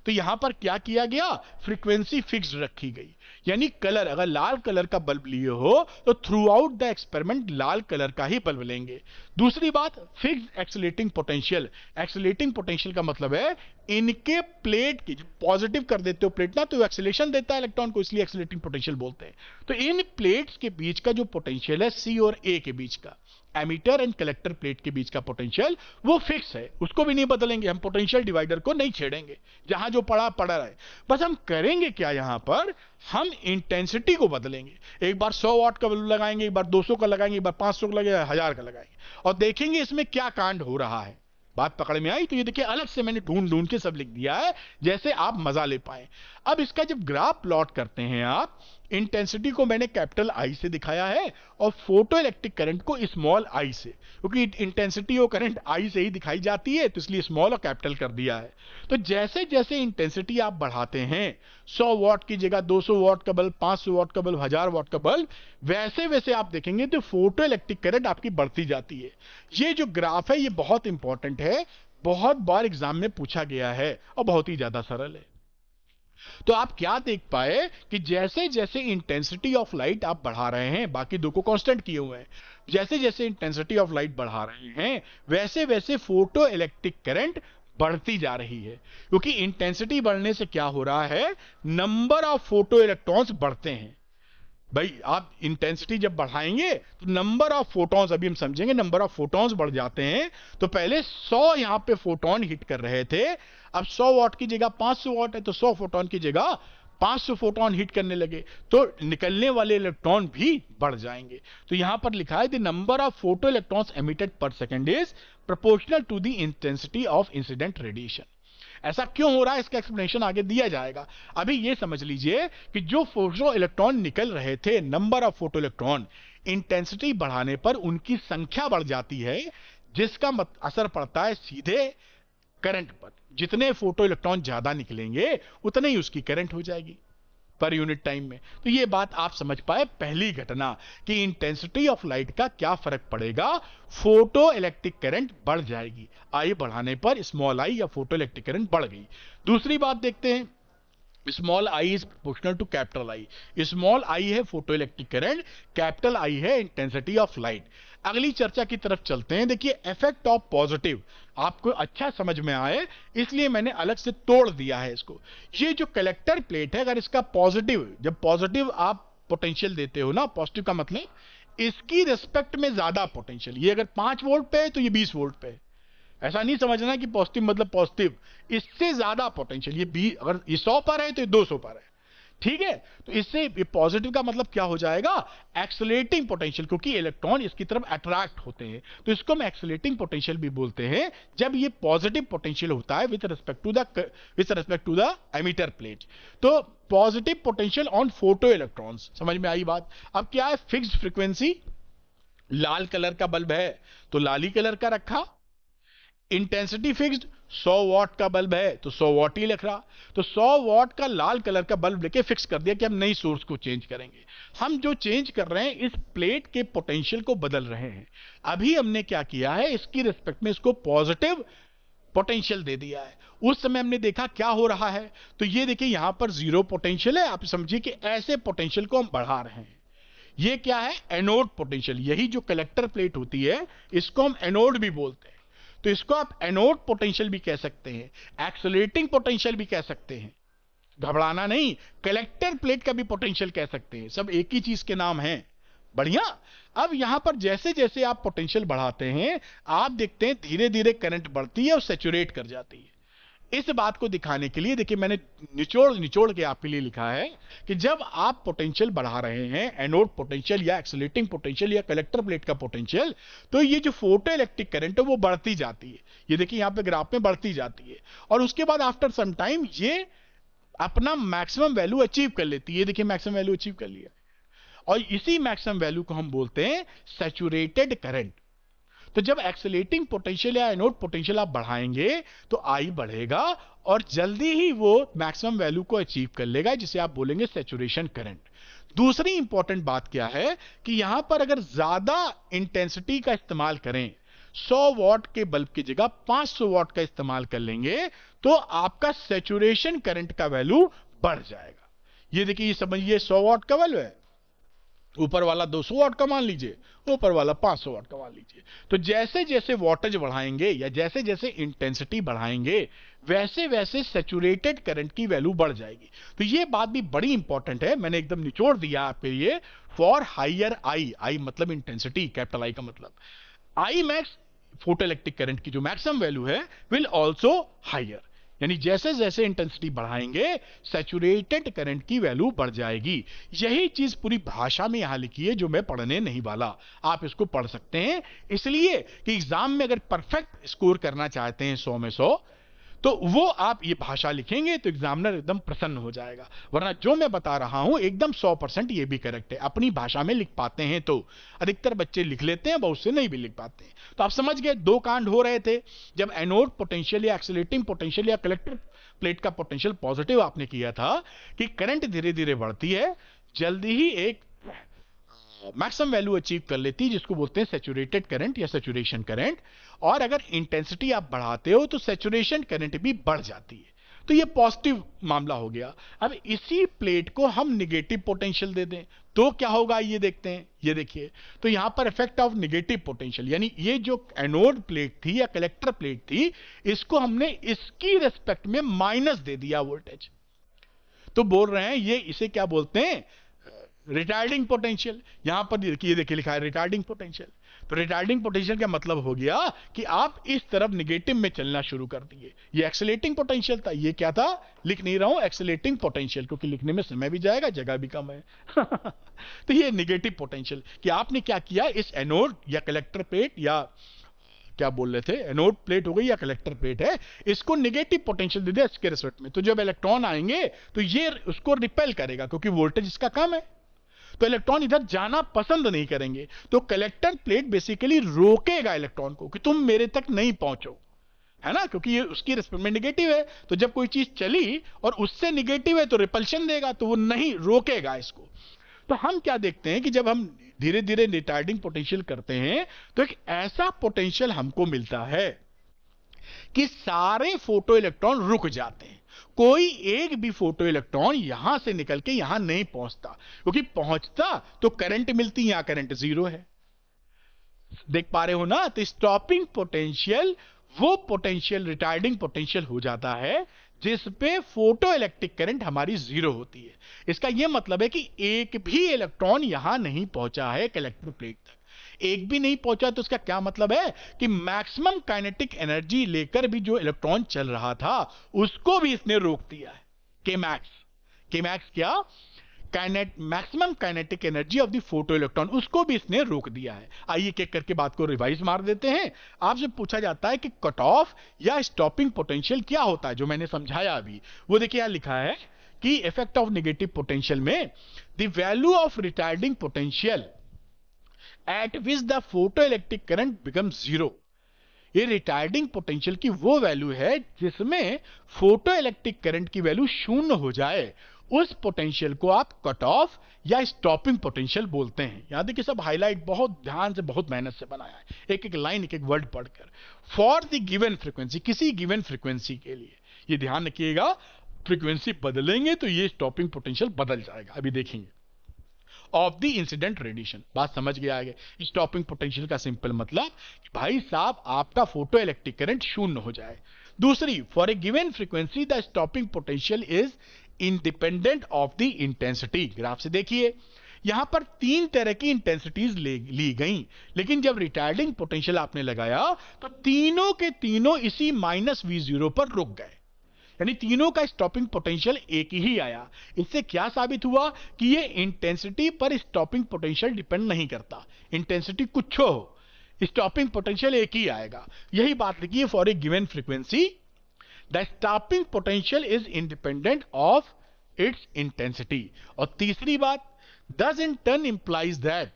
[SPEAKER 1] तो यहां पर क्या किया गया, फ्रीक्वेंसी फिक्स रखी गई, यानी कलर, अगर लाल कलर का बल्ब लिए हो तो through out the experiment Lal colour का ही बल्ब लेंगे। दूसरी बात fix accelerating potential. Accelerating potential का मतलब है इनके प्लेट की पॉजिटिव कर देते हो प्लेट ना, तो एक्सीलरेशन देता है इलेक्ट्रॉन को, इसलिए एक्सीलरेटिंग पोटेंशियल बोलते हैं। तो इन प्लेट्स के बीच का जो पोटेंशियल है C और A के बीच का, एमीटर एंड कलेक्टर प्लेट के बीच का पोटेंशियल, वो फिक्स है, उसको भी नहीं बदलेंगे। हम पोटेंशियल डिवाइडर को नहीं छेड़ेंगे, जहां जो पड़ा रहे। बस हम करेंगे क्या, यहां पर हम इंटेंसिटी को बदलेंगे। एक बार 100 वाट का बल्ब लगाएंगे, एक बार 200 का लगाएंगे, एक बार 500 का लगाएंगे, 1000 का लगाएंगे, और देखेंगे इसमें क्या कांड हो रहा है। बात पकड़ में आई? तो ये देखिए अलग से मैंने ढूंढ के सब लिख दिया है जैसे आप मजा ले पाए। अब इसका जब ग्राफ प्लॉट करते हैं आप, इंटेंसिटी को मैंने कैपिटल I से दिखाया है और फोटो इलेक्ट्रिक करंट को स्मॉल I से, क्योंकि इंटेंसिटी और करंट I से ही दिखाई जाती है, तो इसलिए स्मॉल और कैपिटल कर दिया है। तो जैसे जैसे इंटेंसिटी आप बढ़ाते हैं, 100 वाट की जगह 200 वाट का बल्ब, 500 वाट का बल्ब, 1000 वाट का बल्ब, वैसे वैसे आप देखेंगे तो फोटो इलेक्ट्रिक करंट आपकी बढ़ती जाती है। ये जो ग्राफ है ये बहुत इंपॉर्टेंट है, बहुत बार एग्जाम में पूछा गया है और बहुत ही ज्यादा सरल है। तो आप क्या देख पाए कि जैसे जैसे इंटेंसिटी ऑफ लाइट आप बढ़ा रहे हैं, बाकी दो को कांस्टेंट किए हुए हैं, जैसे जैसे इंटेंसिटी ऑफ लाइट बढ़ा रहे हैं वैसे वैसे फोटो इलेक्ट्रिक करंट बढ़ती जा रही है। क्योंकि इंटेंसिटी बढ़ने से क्या हो रहा है, नंबर ऑफ फोटो इलेक्ट्रॉन्स बढ़ते हैं। भाई आप इंटेंसिटी जब बढ़ाएंगे तो नंबर ऑफ फोटॉन्स, अभी हम समझेंगे, नंबर ऑफ फोटॉन्स बढ़ जाते हैं। तो पहले 100 यहां पे फोटोन हिट कर रहे थे, अब 100 वॉट की जगह 500 वॉट है, तो 100 फोटोन की जगह 500 फोटोन हिट करने लगे, तो निकलने वाले इलेक्ट्रॉन भी बढ़ जाएंगे। तो यहां पर लिखा है the number of photo electrons emitted per second is proportional to the intensity of incident radiation. ऐसा क्यों हो रहा है इसका एक्सप्लेनेशन आगे दिया जाएगा। अभी ये समझ लीजिए कि जो फोटो इलेक्ट्रॉन निकल रहे थे, number of photo electron, intensity बढ़ाने पर उनकी संख्या बढ़ जाती है, जिसका असर पड़ता है सीधे करंट पर। जितने फोटो इलेक्ट्रॉन ज्यादा निकलेंगे उतने ही उसकी करंट हो जाएगी पर यूनिट टाइम में। तो ये बात आप समझ पाए पहली घटना कि इंटेंसिटी ऑफ लाइट का क्या फर्क पड़ेगा, फोटो इलेक्ट्रिक करंट बढ़ जाएगी, आई बढ़ाने पर स्मॉल आई या फोटो इलेक्ट्रिक करंट बढ़ गई। दूसरी बात देखते हैं, small I is proportional to capital I. Small I है photo electric current, capital I है इंटेंसिटी ऑफ लाइट। अगली चर्चा की तरफ चलते हैं। देखिए इफेक्ट ऑफ पॉजिटिव आपको अच्छा समझ में आए इसलिए मैंने अलग से तोड़ दिया है इसको। ये जो कलेक्टर प्लेट है, अगर इसका पॉजिटिव, जब पॉजिटिव आप पोटेंशियल देते हो ना, पॉजिटिव का मतलब इसकी रिस्पेक्ट में ज्यादा पोटेंशियल, ये अगर 5 वोल्ट पे है तो ये 20 वोल्ट पे है। ऐसा नहीं समझना कि पॉजिटिव मतलब पॉजिटिव, इससे ज्यादा पोटेंशियल, ये 20, अगर ये 100 पर है तो ये 200 पर है, ठीक है। तो इससे पॉजिटिव का मतलब क्या हो जाएगा, एक्सेलरेटिंग पोटेंशियल, क्योंकि इलेक्ट्रॉन इसकी तरफ अट्रैक्ट होते हैं, तो इसको हम एक्सेलरेटिंग पोटेंशियल भी बोलते हैं जब ये पॉजिटिव पोटेंशियल होता है with respect to the emitter plate. तो positive potential on photo electrons, समझ में आई बात। अब क्या है, फिक्स्ड फ्रीक्वेंसी, लाल कलर का बल्ब है तो लाल ही कलर का रखा, इंटेंसिटी फिक्स्ड, 100 वॉट का बल्ब है तो 100 वॉट ही लिख रहा, तो 100 वॉट का लाल कलर का बल्ब लेके फिक्स कर दिया कि हम नई सोर्स को चेंज करेंगे। हम जो चेंज कर रहे हैं इस प्लेट के पोटेंशियल को बदल रहे हैं। अभी हमने क्या किया है, इसकी रिस्पेक्ट में इसको पॉजिटिव पोटेंशियल दे दिया है। उस समय हमने देखा क्या हो रहा है, तो ये देखिए यहां पर 0 पोटेंशियल है, आप समझिए कि ऐसे पोटेंशियल को हम बढ़ा रहे हैं। ये क्या है, एनोड पोटेंशियल। यही जो कलेक्टर प्लेट होती है इसको हम एनोड भी बोलते हैं। तो इसको आप एनोड पोटेंशियल भी कह सकते हैं, एक्सेलरेटिंग पोटेंशियल भी कह सकते हैं, घबराना नहीं, कलेक्टर प्लेट का भी पोटेंशियल कह सकते हैं, सब एक ही चीज के नाम हैं। बढ़िया। अब यहां पर जैसे जैसे आप पोटेंशियल बढ़ाते हैं आप देखते हैं धीरे धीरे करंट बढ़ती है और सैचुरेट कर जाती है। इस बात को दिखाने के लिए देखिए मैंने निचोड़ निचोड़ के आपके लिए लिखा है कि जब आप पोटेंशियल बढ़ा रहे हैं, एनोड पोटेंशियल या एक्सेलरेटिंग पोटेंशियल या कलेक्टर प्लेट का पोटेंशियल, तो ये जो फोटो इलेक्ट्रिक करंट है वो बढ़ती जाती है। ये देखिए यहां पे ग्राफ में बढ़ती जाती है और उसके बाद आफ्टर सम टाइम ये अपना मैक्सिमम वैल्यू अचीव कर लेती है। देखिए मैक्सिमम वैल्यू अचीव कर लिया और इसी मैक्सिमम वैल्यू को हम बोलते हैं सैचुरेटेड करंट। तो जब एक्सेलरेटिंग पोटेंशियल या एनोड पोटेंशियल आप बढ़ाएंगे तो आई बढ़ेगा और जल्दी ही वो मैक्सिमम वैल्यू को अचीव कर लेगा, जिसे आप बोलेंगे सैचुरेशन करंट। दूसरी इंपॉर्टेंट बात क्या है कि यहां पर अगर ज्यादा इंटेंसिटी का इस्तेमाल करें, 100 वॉट के बल्ब की जगह 500 वॉट का इस्तेमाल कर लेंगे तो आपका सैचुरेशन करंट का वैल्यू बढ़ जाएगा। ये देखिए, ये समझिए 100 वॉट का बल्ब है, ऊपर वाला 200 वाट का मान लीजिए, ऊपर वाला 500 वाट का मान लीजिए। तो जैसे जैसे वोल्टेज बढ़ाएंगे या जैसे जैसे इंटेंसिटी बढ़ाएंगे वैसे वैसे सैचुरेटेड करंट की वैल्यू बढ़ जाएगी। तो ये बात भी बड़ी इंपॉर्टेंट है, मैंने एकदम निचोड़ दिया आपके लिए। फॉर हायर आई, आई मतलब इंटेंसिटी, कैपिटल आई का मतलब, I max photo electric current की जो मैक्सिमम वैल्यू है विल ऑल्सो हायर, यानी जैसे जैसे इंटेंसिटी बढ़ाएंगे सैचुरेटेड करंट की वैल्यू बढ़ जाएगी। यही चीज पूरी भाषा में यहां लिखी है जो मैं पढ़ने नहीं वाला, आप इसको पढ़ सकते हैं। इसलिए कि एग्जाम में अगर परफेक्ट स्कोर करना चाहते हैं 100 में 100, तो वो आप ये भाषा लिखेंगे तो एग्जामिनर एकदम प्रसन्न हो जाएगा। वरना जो मैं बता रहा हूं एकदम 100% ये भी करेक्ट है, अपनी भाषा में लिख पाते हैं तो। अधिकतर बच्चे लिख लेते हैं, बहुत से नहीं भी लिख पाते हैं। तो आप समझ गए, दो कांड हो रहे थे। जब एनोड पोटेंशियल या एक्सेलरेटिंग पोटेंशियल या कलेक्टर प्लेट का पोटेंशियल पॉजिटिव आपने किया था कि करंट धीरे धीरे बढ़ती है, जल्दी ही एक मैक्सिमम वैल्यू अचीव कर लेती है जिसको बोलते हैं सैचुरेटेड करंट या सैचुरेशन करंट। और अगर इंटेंसिटी आप बढ़ाते हो तो सैचुरेशन करंट भी बढ़ जाती है। तो ये पॉजिटिव मामला हो गया। अब इसी प्लेट को हम निगेटिव पोटेंशियल दे दें तो क्या होगा, ये देखते हैं। ये देखिए, तो यहां पर इफेक्ट ऑफ निगेटिव पोटेंशियल, यानी ये जो एनोड प्लेट थी या कलेक्टर प्लेट थी, इसको हमने इसकी रेस्पेक्ट में माइनस दे दिया वोल्टेज। तो बोल रहे हैं ये, इसे क्या बोलते हैं, रिटार्डिंग पोटेंशियल। यहां पर ये देखिए लिखा है रिटार्डिंग पोटेंशियल। तो रिटार्डिंग पोटेंशियल का मतलब हो गया कि आप इस तरफ निगेटिव में चलना शुरू कर दिए। ये एक्सेलेटिंग पोटेंशियल था, ये क्या था, लिख नहीं रहा हूं, एक्सेलेटिंग पोटेंशियल, क्योंकि लिखने में समय भी जाएगा, जगह भी कम है। तो ये निगेटिव पोटेंशियल कि आपने क्या किया, इस एनोड या कलेक्टर प्लेट, या क्या बोल रहे थे, एनोड प्लेट हो गई या कलेक्टर प्लेट है, इसको निगेटिव पोटेंशियल दे दिया इसके रिस्पेक्ट में। तो जब इलेक्ट्रॉन आएंगे तो ये उसको रिपेल करेगा, क्योंकि वोल्टेज इसका कम है, तो इलेक्ट्रॉन इधर जाना पसंद नहीं करेंगे। तो कलेक्टर प्लेट बेसिकली रोकेगा इलेक्ट्रॉन को कि तुम मेरे तक नहीं पहुंचो, है ना, क्योंकि ये उसकी रिस्पेक्ट में निगेटिव है। तो जब कोई चीज चली और उससे निगेटिव है तो रिपल्शन देगा, तो वो नहीं रोकेगा इसको। तो हम क्या देखते हैं कि जब हम धीरे धीरे रिटार्डिंग पोटेंशियल करते हैं तो एक ऐसा पोटेंशियल हमको मिलता है कि सारे फोटो इलेक्ट्रॉन रुक जाते हैं। कोई एक भी फोटो इलेक्ट्रॉन यहां से निकल के यहां नहीं पहुंचता, क्योंकि पहुंचता तो करंट मिलती, यहां करंट जीरो है। देख पा रहे हो ना, तो स्टॉपिंग पोटेंशियल वो पोटेंशियल रिटार्डिंग पोटेंशियल हो जाता है जिस पे फोटो इलेक्ट्रिक करंट हमारी जीरो होती है। इसका यह मतलब है कि एक भी इलेक्ट्रॉन यहां नहीं पहुंचा है कलेक्टर प्लेट तक, एक भी नहीं पहुंचा। तो इसका क्या मतलब है कि मैक्सिमम काइनेटिक एनर्जी लेकर भी जो इलेक्ट्रॉन चल रहा था उसको भी इसने रोक दिया है। केमैक्स क्या, maximum kinetic energy of the photo electron, उसको भी इसने रोक दिया है। आइए एक एक करके बात को रिवाइज मार देते हैं। आपसे पूछा जाता है कि कट ऑफ या स्टॉपिंग पोटेंशियल क्या होता है, जो मैंने समझाया अभी, वो देखिए यहां लिखा है कि इफेक्ट ऑफ नेगेटिव पोटेंशियल में the value of retarding potential at which the photo electric current become zero. ये रिटार्डिंग पोटेंशियल की वो वैल्यू है जिसमें फोटो इलेक्ट्रिक करंट की वैल्यू शून्य हो जाए, उस पोटेंशियल को आप कट ऑफ या स्टॉपिंग पोटेंशियल बोलते हैं। यहां देखिए सब हाईलाइट बहुत ध्यान से, बहुत मेहनत से बनाया है, एक एक लाइन, एक एक वर्ड पढ़कर। फॉर द गिवन फ्रीक्वेंसी, किसी गिवन फ्रीक्वेंसी के लिए, ये ध्यान रखिएगा, फ्रीक्वेंसी बदलेंगे तो ये स्टॉपिंग पोटेंशियल बदल जाएगा, अभी देखेंगे। ऑफ द इंसिडेंट रेडिएशन, बात समझ गया आगे। स्टॉपिंग पोटेंशियल का सिंपल मतलब कि भाई साहब आपका फोटो इलेक्ट्रिक करंट शून्य हो जाए। दूसरी, for a given frequency the stopping potential is independent of the intensity. Graph से देखिए, यहां पर तीन तरह की इंटेंसिटीज ली गई, लेकिन जब रिटार्डिंग पोटेंशियल आपने लगाया तो तीनों के तीनों इसी -V0 पर रुक गए, यानी तीनों का स्टॉपिंग पोटेंशियल एक ही आया। इससे क्या साबित हुआ कि ये इंटेंसिटी पर स्टॉपिंग पोटेंशियल डिपेंड नहीं करता, इंटेंसिटी कुछ हो, स्टॉपिंग पोटेंशियल एक ही आएगा। यही बात लिखिए, for a given frequency the stopping potential is independent of its intensity. और तीसरी बात, does in turn implies that,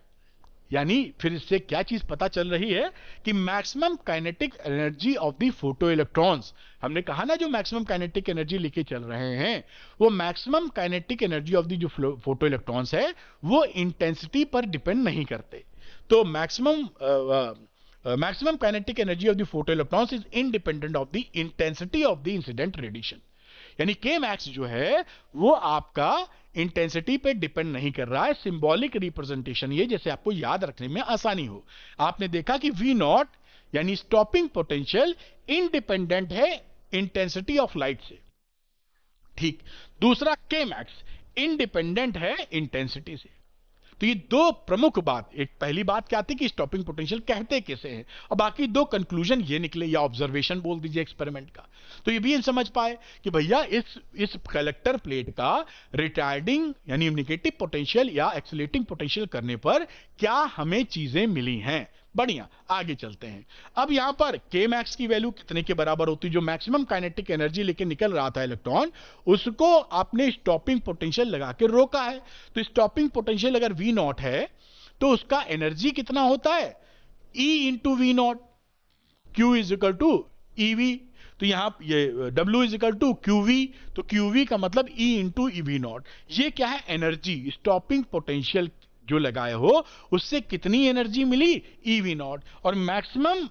[SPEAKER 1] यानी फिर इससे क्या चीज पता चल रही है कि maximum kinetic energy of the photo electrons, हमने कहा ना जो मैक्सिमम काइनेटिक एनर्जी लेके चल रहे हैं, वो maximum kinetic energy of the जो फोटो इलेक्ट्रॉन्स है वो इंटेंसिटी पर डिपेंड नहीं करते। तो maximum kinetic energy of the photo electrons is independent of the intensity of the incident radiation. यानी के मैक्स जो है वो आपका इंटेंसिटी पे डिपेंड नहीं कर रहा है, सिंबॉलिक रिप्रेजेंटेशन ये, जैसे आपको याद रखने में आसानी हो। आपने देखा कि V0 यानी स्टॉपिंग पोटेंशियल इंडिपेंडेंट है इंटेंसिटी ऑफ लाइट से, ठीक। दूसरा के मैक्स इंडिपेंडेंट है इंटेंसिटी से। तो ये दो प्रमुख बात, एक पहली बात क्या थी कि स्टॉपिंग पोटेंशियल कहते कैसे हैं, और बाकी दो कंक्लूजन ये निकले, या ऑब्जर्वेशन बोल दीजिए एक्सपेरिमेंट का। तो ये भी हम समझ पाए कि भैया इस कलेक्टर प्लेट का रिटार्डिंग यानी नेगेटिव पोटेंशियल या एक्सीलरेटिंग पोटेंशियल करने पर क्या हमें चीजें मिली हैं। बढ़िया, आगे चलते हैं। अब यहां पर के मैक्स की वैल्यू कितने के बराबर होती है, जो मैक्सिमम काइनेटिक एनर्जी लेके निकल रहा था इलेक्ट्रॉन, उसको आपने स्टॉपिंग पोटेंशियल लगा के रोका है। तो स्टॉपिंग पोटेंशियल अगर V0 है तो उसका एनर्जी कितना होता है, E into V0, Q is equal to EV। तो यहां ये W is equal to QV, तो QV का मतलब E इंटू V0। ये क्या है, एनर्जी, स्टॉपिंग पोटेंशियल जो लगाए हो उससे कितनी एनर्जी मिली, EV0। और मैक्सिमम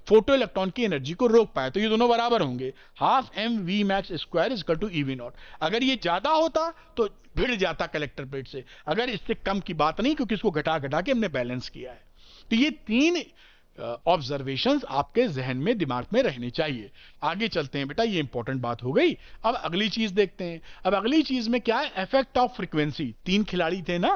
[SPEAKER 1] फोटो इलेक्ट्रॉन की एनर्जी को रोक पाए, तो ये दोनों बराबर होंगे, half m v max square is equal to e v nought. अगर ये ज्यादा होता तो भिड़ जाता कलेक्टर प्लेट से, अगर इससे कम की बात नहीं, क्योंकि इसको घटा घटा के हमने बैलेंस किया है। तो ये तीन ऑब्जर्वेशंस आपके जहन में, दिमाग में रहने चाहिए। आगे चलते हैं बेटा, ये इंपॉर्टेंट बात हो गई। अब अगली चीज देखते हैं। अब अगली चीज में क्या है, इफेक्ट ऑफ फ्रीक्वेंसी। तीन खिलाड़ी थे ना,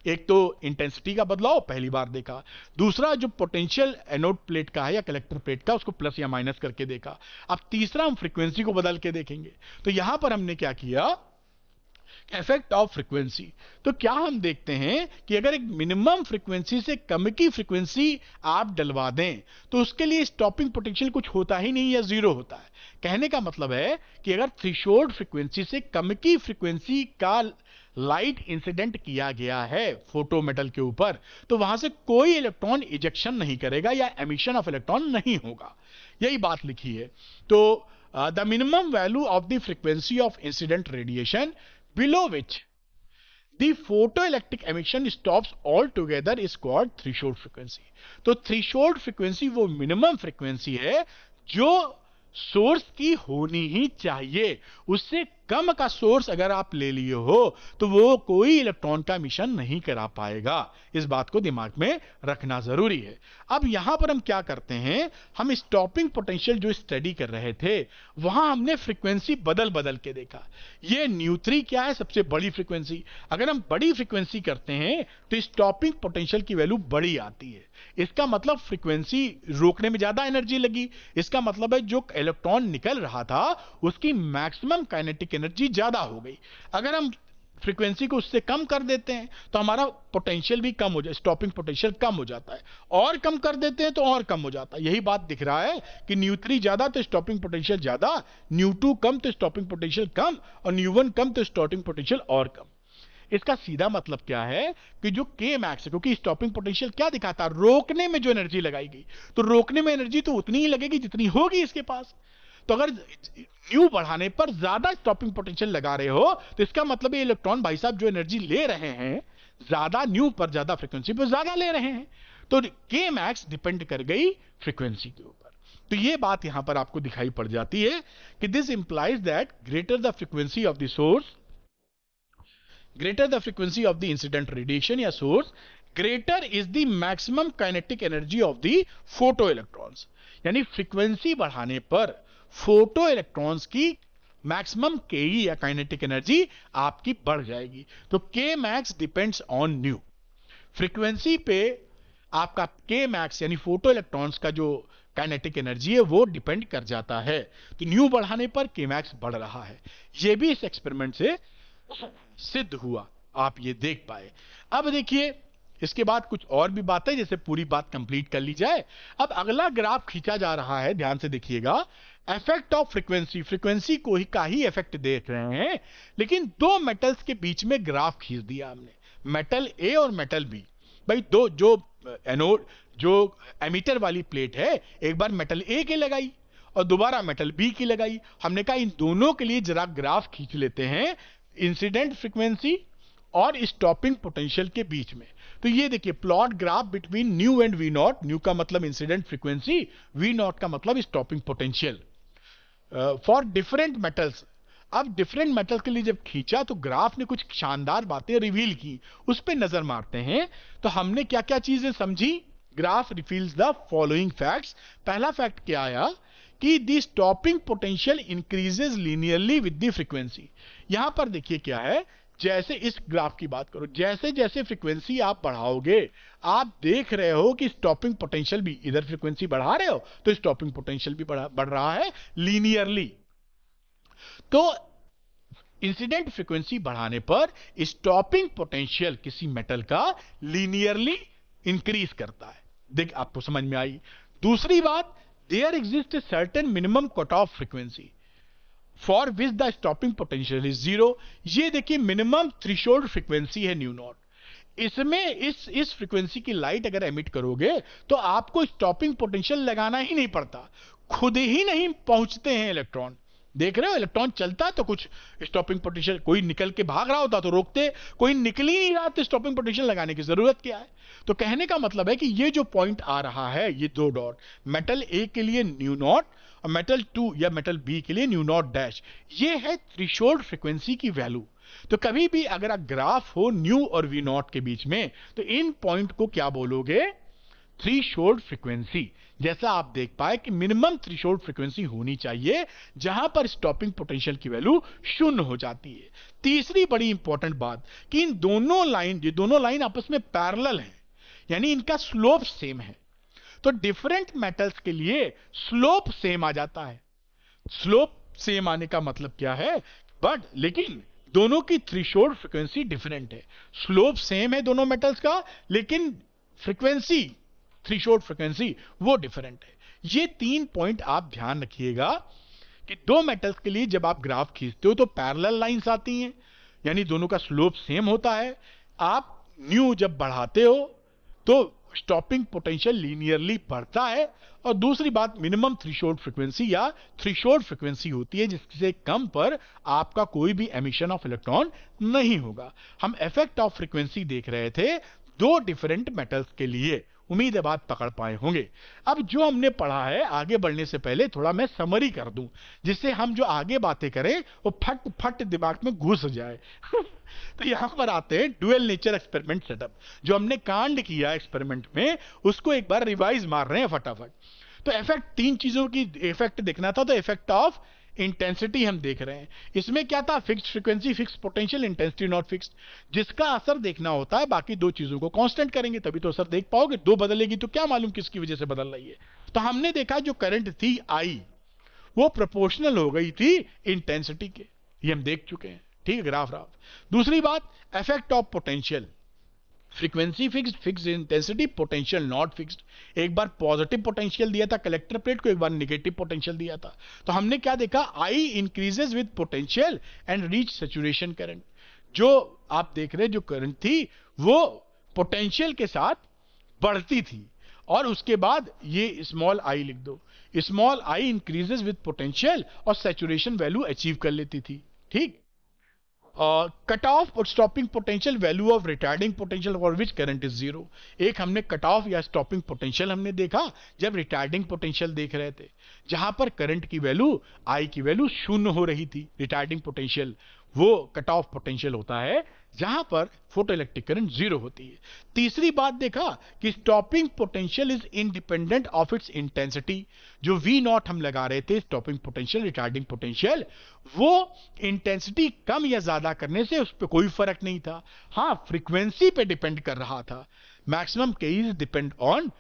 [SPEAKER 1] एक तो इंटेंसिटी का बदलाव पहली बार देखा, दूसरा जो पोटेंशियल एनोड प्लेट का है या कलेक्टर प्लेट का, उसको प्लस या माइनस करके देखा, अब तीसरा हम फ्रीक्वेंसी को बदल के देखेंगे। तो यहां पर हमने क्या किया, इफेक्ट ऑफ फ्रीक्वेंसी। तो क्या हम देखते हैं कि अगर एक मिनिमम फ्रीक्वेंसी से कम की फ्रीक्वेंसी आप डलवा दें तो उसके लिए स्टॉपिंग पोटेंशियल कुछ होता ही नहीं या जीरो होता है। कहने का मतलब है कि अगर थ्रेशोल्ड फ्रीक्वेंसी से कम की फ्रीक्वेंसी का लाइट इंसिडेंट किया गया है फोटो मेटल के ऊपर, तो वहां से कोई इलेक्ट्रॉन इजेक्शन नहीं करेगा या एमिशन ऑफ इलेक्ट्रॉन नहीं होगा, यही बात लिखी है। तो the minimum value of the frequency of incident radiation below which the photoelectric emission stops altogether is called threshold frequency। तो threshold frequency वो मिनिमम फ्रीक्वेंसी है जो सोर्स की होनी ही चाहिए, उससे कम का सोर्स अगर आप ले लिए हो तो वो कोई इलेक्ट्रॉन का मिशन नहीं करा पाएगा। इस बात को दिमाग में रखना जरूरी है। अब यहां पर हम क्या करते हैं, हम स्टॉपिंग पोटेंशियल जो स्टडी कर रहे थे वहां हमने फ्रीक्वेंसी बदल बदल के देखा। ये न्यू3 क्या है, सबसे बड़ी फ्रीक्वेंसी। अगर हम बड़ी फ्रीक्वेंसी करते हैं तो स्टॉपिंग पोटेंशियल की वैल्यू बड़ी आती है। इसका मतलब फ्रीक्वेंसी रोकने में ज्यादा एनर्जी लगी, इसका मतलब है जो इलेक्ट्रॉन निकल रहा था उसकी मैक्सिमम काइनेटिक एनर्जी ज्यादा हो गई। अगर हम फ्रीक्वेंसी को उससे कम कर देते हैं तो हमारा पोटेंशियल भी कम हो जाए, स्टॉपिंग पोटेंशियल कम हो जाता है, और कम कर देते हैं तो और कम हो जाता है। यही बात दिख रहा है कि न्यू3 ज्यादा तो स्टॉपिंग पोटेंशियल ज्यादा, न्यू2 कम तो स्टॉपिंग पोटेंशियल कम, और न्यू1 कम तो स्टॉपिंग पोटेंशियल और कम। इसका सीधा मतलब क्या है कि जो के मैक्स है, क्योंकि स्टॉपिंग पोटेंशियल क्या दिखाता है, रोकने में जो एनर्जी लगाई गई, तो रोकने में एनर्जी तो उतनी ही लगेगी जितनी होगी इसके पास। तो अगर न्यू बढ़ाने पर ज्यादा स्टॉपिंग पोटेंशियल लगा रहे हो तो इसका मतलब ये इलेक्ट्रॉन भाई साहब जो एनर्जी ले रहे हैं ज्यादा, न्यू पर ज्यादा, फ्रीक्वेंसी पर ज्यादा ले रहे हैं। तो के मैक्स डिपेंड कर गई फ्रीक्वेंसी के ऊपर। तो ये बात यहां पर आपको दिखाई पड़ जाती है कि this implies that greater the frequency of the source, greater the frequency of the incident radiation या source, greater is the maximum kinetic energy of the photoelectrons। यानी फ्रीक्वेंसी बढ़ाने पर फोटो इलेक्ट्रॉन्स की मैक्सिमम के या काइनेटिक एनर्जी आपकी बढ़ जाएगी। तो K max depends on new. Frequency पे आपका के मैक्स यानी फोटो इलेक्ट्रॉन्स का जो काइनेटिक एनर्जी है वो डिपेंड कर जाता है। तो न्यू बढ़ाने पर के मैक्स बढ़ रहा है, यह भी इस एक्सपेरिमेंट से सिद्ध हुआ, आप ये देख पाए। अब देखिए इसके बाद कुछ और भी बात है, जैसे पूरी बात कंप्लीट कर ली जाए। अब अगला ग्राफ खींचा जा रहा है, ध्यान से देखिएगा, इफेक्ट ऑफ फ्रीक्वेंसी। फ्रीक्वेंसी को ही का ही इफेक्ट देख रहे हैं, लेकिन दो मेटल्स के बीच में ग्राफ खींच दिया हमने, मेटल ए और मेटल बी। भाई दो जो एनोड जो एमिटर वाली प्लेट है, एक बार मेटल ए की लगाई और दोबारा मेटल बी की लगाई। हमने कहा इन दोनों के लिए जरा ग्राफ खींच लेते हैं, इंसिडेंट फ्रीक्वेंसी और स्टॉपिंग पोटेंशियल के बीच में। तो ये देखिए plot graph between nu and v nought. Nu का मतलब इंसिडेंट फ्रीक्वेंसी, वी नॉट का मतलब stopping potential for different metals. अब डिफरेंट मेटल के लिए जब खींचा तो ग्राफ ने कुछ शानदार बातें रिवील की, उस पर नजर मारते हैं। तो हमने क्या क्या चीजें समझी, graph reveals the following facts. पहला फैक्ट क्या आया कि the stopping potential increases linearly with the frequency. यहां पर देखिए क्या है, जैसे इस ग्राफ की बात करो, जैसे जैसे फ्रीक्वेंसी आप बढ़ाओगे आप देख रहे हो कि स्टॉपिंग पोटेंशियल भी, इधर फ्रीक्वेंसी बढ़ा रहे हो तो स्टॉपिंग पोटेंशियल भी बढ़ रहा है लीनियरली। तो इंसिडेंट फ्रीक्वेंसी बढ़ाने पर स्टॉपिंग पोटेंशियल किसी मेटल का लीनियरली इंक्रीज करता है। देख आपको समझ में आई। दूसरी बात, there exist a certain minimum cut off frequency for which the stopping potential is zero. ये देखिए मिनिमम थ्रेशोल्ड फ्रीक्वेंसी है न्यू नॉट। इसमें इस फ्रीक्वेंसी की लाइट अगर एमिट करोगे तो आपको स्टॉपिंग पोटेंशियल लगाना ही नहीं पड़ता, खुद ही नहीं पहुंचते हैं इलेक्ट्रॉन। देख रहे हो, इलेक्ट्रॉन चलता तो कुछ स्टॉपिंग पोटेंशियल, कोई निकल के भाग रहा होता तो रोकते, कोई निकल ही नहीं रहा तो स्टॉपिंग पोटेंशियल लगाने की जरूरत क्या है। तो कहने का मतलब है कि ये जो पॉइंट आ रहा है, ये दो डॉट, मेटल ए के लिए न्यू नॉट और मेटल 2 या मेटल बी के लिए न्यू नॉट डैश, ये है थ्रेशोल्ड फ्रीक्वेंसी की वैल्यू। तो कभी भी अगर आप ग्राफ हो न्यू और वी नॉट के बीच में, तो इन पॉइंट को क्या बोलोगे, थ्रेशोल्ड फ्रीक्वेंसी। जैसा आप देख पाए कि मिनिमम थ्रेशोल्ड फ्रीक्वेंसी होनी चाहिए जहां पर स्टॉपिंग पोटेंशियल की वैल्यू शून्य हो जाती है। तीसरी बड़ी इंपॉर्टेंट बात कि इन दोनों लाइन, ये दोनों लाइन आपस में पैरेलल हैं, यानी इनका स्लोप सेम है। तो डिफरेंट मेटल्स के लिए स्लोप सेम आ जाता है। स्लोप सेम आने का मतलब क्या है, बट लेकिन दोनों की थ्रेशोल्ड फ्रीक्वेंसी डिफरेंट है। स्लोप सेम है दोनों मेटल्स का, लेकिन फ्रीक्वेंसी, थ्रेशोल्ड फ्रीक्वेंसी वो डिफरेंट है। ये 3 पॉइंट आप ध्यान रखिएगा कि दो मेटल्स के लिए जब आप ग्राफ खींचते हो तो पैरेलल लाइंस आती हैं, यानी दोनों का स्लोप सेम होता है। आप न्यू जब बढ़ाते हो तो स्टॉपिंग पोटेंशियल लीनियरली बढ़ता है। और दूसरी बात, मिनिमम थ्रेशोल्ड फ्रीक्वेंसी या थ्रेशोल्ड फ्रीक्वेंसी होती है जिससे कम पर आपका कोई भी एमिशन ऑफ इलेक्ट्रॉन नहीं होगा। हम इफेक्ट ऑफ फ्रीक्वेंसी देख रहे थे दो डिफरेंट मेटल्स के लिए। उम्मीद है बात पकड़ पाए होंगे। अब जो हमने पढ़ा है, आगे बढ़ने से पहले थोड़ा मैं समरी कर दूं, जिससे हम जो आगे बातें करें वो फट फट दिमाग में घुस जाए। तो यहां पर आते हैं डुअल नेचर एक्सपेरिमेंट सेटअप। जो हमने कांड किया एक्सपेरिमेंट में, उसको एक बार रिवाइज मार रहे हैं फटाफट। तो इफेक्ट, 3 चीजों की इफेक्ट देखना था, तो इफेक्ट ऑफ इंटेंसिटी हम देख रहे हैं। इसमें क्या था, fixed frequency, fixed potential, intensity not fixed. जिसका असर देखना होता है, बाकी 2 चीजों को कांस्टेंट करेंगे तभी तो असर देख पाओगे। 2 बदलेगी तो क्या मालूम किसकी वजह से बदल रही है। तो हमने देखा जो करंट थी आई, वो प्रोपोर्शनल हो गई थी इंटेंसिटी के, ये हम देख चुके हैं, ठीक है, ग्राफ। दूसरी बात, effect of potential, frequency fixed, fixed intensity, potential not fixed. एक बार पॉजिटिव पोटेंशियल दिया था कलेक्टर प्लेट को, एक बार नेगेटिव पोटेंशियल दिया था। तो हमने क्या देखा, I increases with potential and reach saturation current. जो आप देख रहे हैं, जो करंट थी वो पोटेंशियल के साथ बढ़ती थी, और उसके बाद ये स्मॉल आई लिख दो, small I increases with potential और सैचुरेशन वैल्यू अचीव कर लेती थी, ठीक। कट ऑफ और stopping potential, value of retarding potential for which current is zero. एक हमने कट ऑफ या स्टॉपिंग पोटेंशियल हमने देखा जब रिटार्डिंग पोटेंशियल देख रहे थे, जहां पर करंट की वैल्यू, आई की वैल्यू शून्य हो रही थी। रिटार्डिंग पोटेंशियल वो कट ऑफ पोटेंशियल होता है जहां पर फोटो इलेक्ट्रिक करंट जीरो होती है। तीसरी बात देखा कि stopping potential is independent of its intensity. जो वी नॉट हम लगा रहे थे, स्टॉपिंग पोटेंशियल, रिटार्डिंग पोटेंशियल, वो इंटेंसिटी कम या ज्यादा करने से उस पर कोई फर्क नहीं था। हाँ, फ्रीक्वेंसी पे डिपेंड कर रहा था। मैक्सिमम के इज डिपेंड ऑन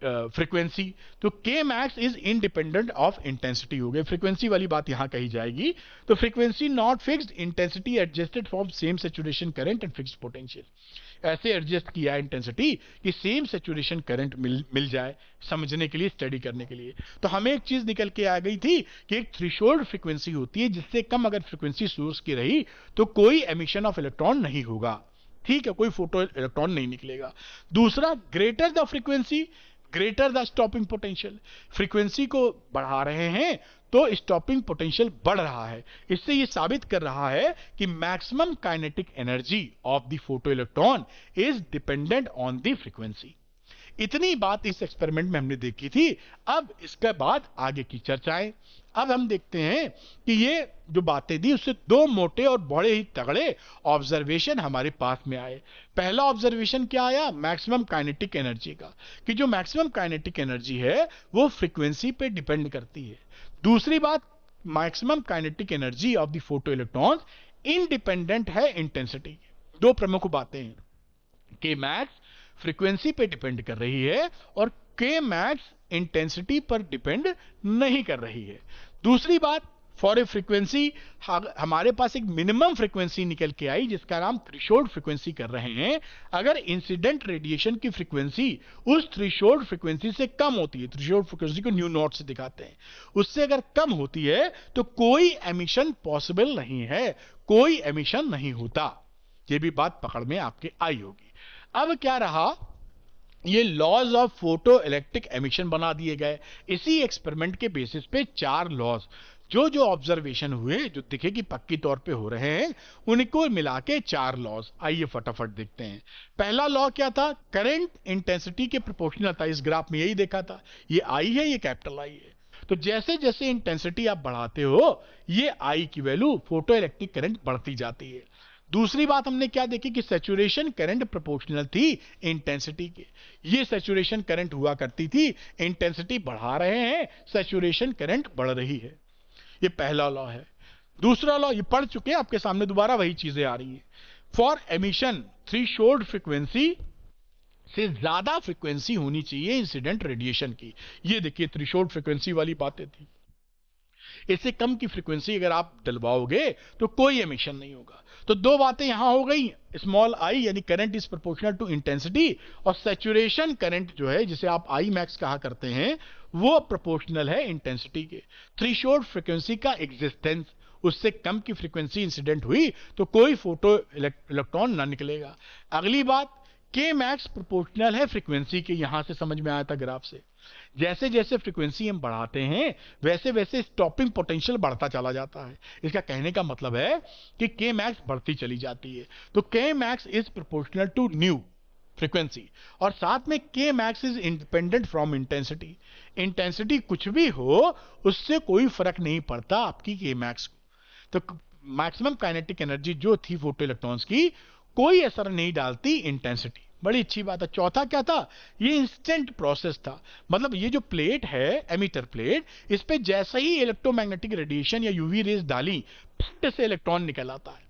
[SPEAKER 1] फ्रीक्वेंसी। तो K max is independent of intensity हो गए, फ्रीक्वेंसी वाली बात यहां कही जाएगी। तो frequency not fixed, intensity adjusted from same saturation current and fixed potential. ऐसे एडजस्ट किया इंटेंसिटी कि सेम सैचुरेशन करंट मिल जाए, समझने के लिए, स्टडी करने के लिए। तो हमें एक चीज निकल के आ गई थी कि एक थ्रेशोल्ड फ्रीक्वेंसी होती है, जिससे कम अगर फ्रीक्वेंसी सोर्स की रही तो कोई एमिशन ऑफ इलेक्ट्रॉन नहीं होगा, ठीक है, कोई फोटो इलेक्ट्रॉन नहीं निकलेगा। दूसरा, greater the frequency greater the stopping potential. Frequency को बढ़ा रहे हैं तो स्टॉपिंग पोटेंशियल बढ़ रहा है। इससे यह साबित कर रहा है कि maximum kinetic energy of the photo electron is dependent on the frequency. इतनी बात इस एक्सपेरिमेंट में हमने देखी थी। अब इसके बाद आगे की चर्चाएं। अब हम देखते हैं कि ये जो बातें दी उससे 2 मोटे और बड़े ही तगड़े ऑब्जर्वेशन हमारे पास में आए। पहला ऑब्जर्वेशन क्या आया, मैक्सिमम काइनेटिक एनर्जी का, कि जो मैक्सिमम काइनेटिक एनर्जी है वो फ्रीक्वेंसी पे डिपेंड करती है। दूसरी बात, maximum kinetic energy of the photo electrons independent है इंटेंसिटी। 2 प्रमुख बातें हैं, के मैक्स फ्रीक्वेंसी पे डिपेंड कर रही है और के मैक्स इंटेंसिटी पर डिपेंड नहीं कर रही है। दूसरी बात, फॉर ए फ्रीक्वेंसी, हमारे पास एक मिनिमम फ्रीक्वेंसी निकल के आई जिसका नाम थ्रेशोल्ड फ्रीक्वेंसी कर रहे हैं। अगर इंसिडेंट रेडिएशन की फ्रीक्वेंसी उस थ्रेशोल्ड फ्रीक्वेंसी से कम होती है, थ्रेशोल्ड फ्रीक्वेंसी को न्यू नॉट से दिखाते हैं, उससे अगर कम होती है तो कोई एमिशन पॉसिबल नहीं है, कोई एमिशन नहीं होता। ये भी बात पकड़ में आपके आई होगी। अब क्या रहा, ये laws of photo electric emission बना दिए गए। इसी एक्सपेरिमेंट के बेसिस पे 4 लॉज, जो जो ऑब्जर्वेशन हुए, जो दिखे कि पक्की तौर पे हो रहे हैं, उनको मिला के 4 लॉज। आइए फटाफट देखते हैं। पहला लॉ क्या था? करंट इंटेंसिटी के प्रोपोर्शनल था। इस ग्राफ में यही देखा था, ये आई है, ये कैपिटल आई है। तो जैसे जैसे इंटेंसिटी आप बढ़ाते हो, ये आई की वैल्यू फोटो इलेक्ट्रिक करंट बढ़ती जाती है। दूसरी बात हमने क्या देखी कि सैचुरेशन करंट प्रोपोर्शनल थी इंटेंसिटी के। ये सैचुरेशन करंट हुआ करती थी, इंटेंसिटी बढ़ा रहे हैं, सैचुरेशन करंट बढ़ रही है। ये पहला लॉ है। दूसरा लॉ ये पढ़ चुके हैं, आपके सामने दोबारा वही चीजें आ रही है। फॉर एमिशन थ्रेशोल्ड फ्रीक्वेंसी से ज्यादा फ्रीक्वेंसी होनी चाहिए इंसिडेंट रेडिएशन की। ये देखिए थ्रेशोल्ड फ्रीक्वेंसी वाली बातें थी। इससे कम की फ्रीक्वेंसी अगर आप डलवाओगे तो कोई एमिशन नहीं होगा। तो दो बातें यहां हो गई, स्मॉल आई यानी current is proportional to intensity, और सैचुरेशन करंट जो है जिसे आप आई मैक्स कहा करते हैं, वो प्रोपोर्शनल है इंटेंसिटी के। थ्रेशोल्ड फ्रीक्वेंसी का एग्जिस्टेंस, उससे कम की फ्रीक्वेंसी इंसिडेंट हुई तो कोई फोटो इलेक्ट्रॉन ना निकलेगा। अगली बात, के मैक्स प्रोपोर्शनल है फ्रीक्वेंसी के। यहां से समझ में आया था ग्राफ से, जैसे जैसे फ्रीक्वेंसी हम बढ़ाते हैं वैसे वैसे स्टॉपिंग पोटेंशियल बढ़ता चला जाता है। इसका कहने का मतलब है कि के मैक्स बढ़ती चली जाती है। तो K max is proportional to nu frequency, और साथ में K max is independent from intensity. Intensity कुछ भी हो, उससे कोई फर्क नहीं पड़ता आपकी के मैक्स को। तो मैक्सिमम काइनेटिक एनर्जी जो थी फोटो इलेक्ट्रॉन्स की, कोई असर नहीं डालती इंटेंसिटी। बड़ी अच्छी बात है। चौथा क्या था? ये इंस्टेंट प्रोसेस था। मतलब ये जो प्लेट है, एमिटर प्लेट, इस पे जैसे ही इलेक्ट्रोमैग्नेटिक रेडिएशन या यूवी रेज डाली, फट से इलेक्ट्रॉन निकल आता है।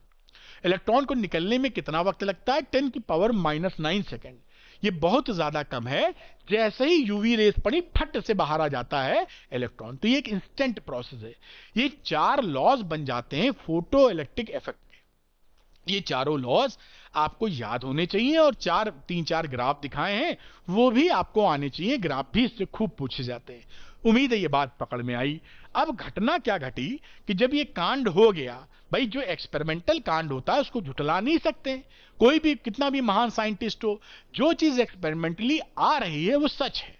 [SPEAKER 1] इलेक्ट्रॉन को निकलने में कितना वक्त लगता है? 10⁻⁹ सेकेंड। ये बहुत ज्यादा कम है। जैसे ही यूवी रेस पड़ी, फट से बाहर आ जाता है इलेक्ट्रॉन। तो ये एक इंस्टेंट प्रोसेस है। ये 4 लॉज बन जाते हैं फोटो इलेक्ट्रिक इफेक्ट के। ये चारों लॉज आपको याद होने चाहिए, और 3-4 ग्राफ दिखाए हैं, वो भी आपको आने चाहिए। ग्राफ भी इससे खूब पूछे जाते हैं। उम्मीद है ये बात पकड़ में आई। अब घटना क्या घटी कि जब ये कांड हो गया, भाई जो एक्सपेरिमेंटल कांड होता है उसको झुटला नहीं सकते। कोई भी कितना भी महान साइंटिस्ट हो, जो चीज एक्सपेरिमेंटली आ रही है वो सच है।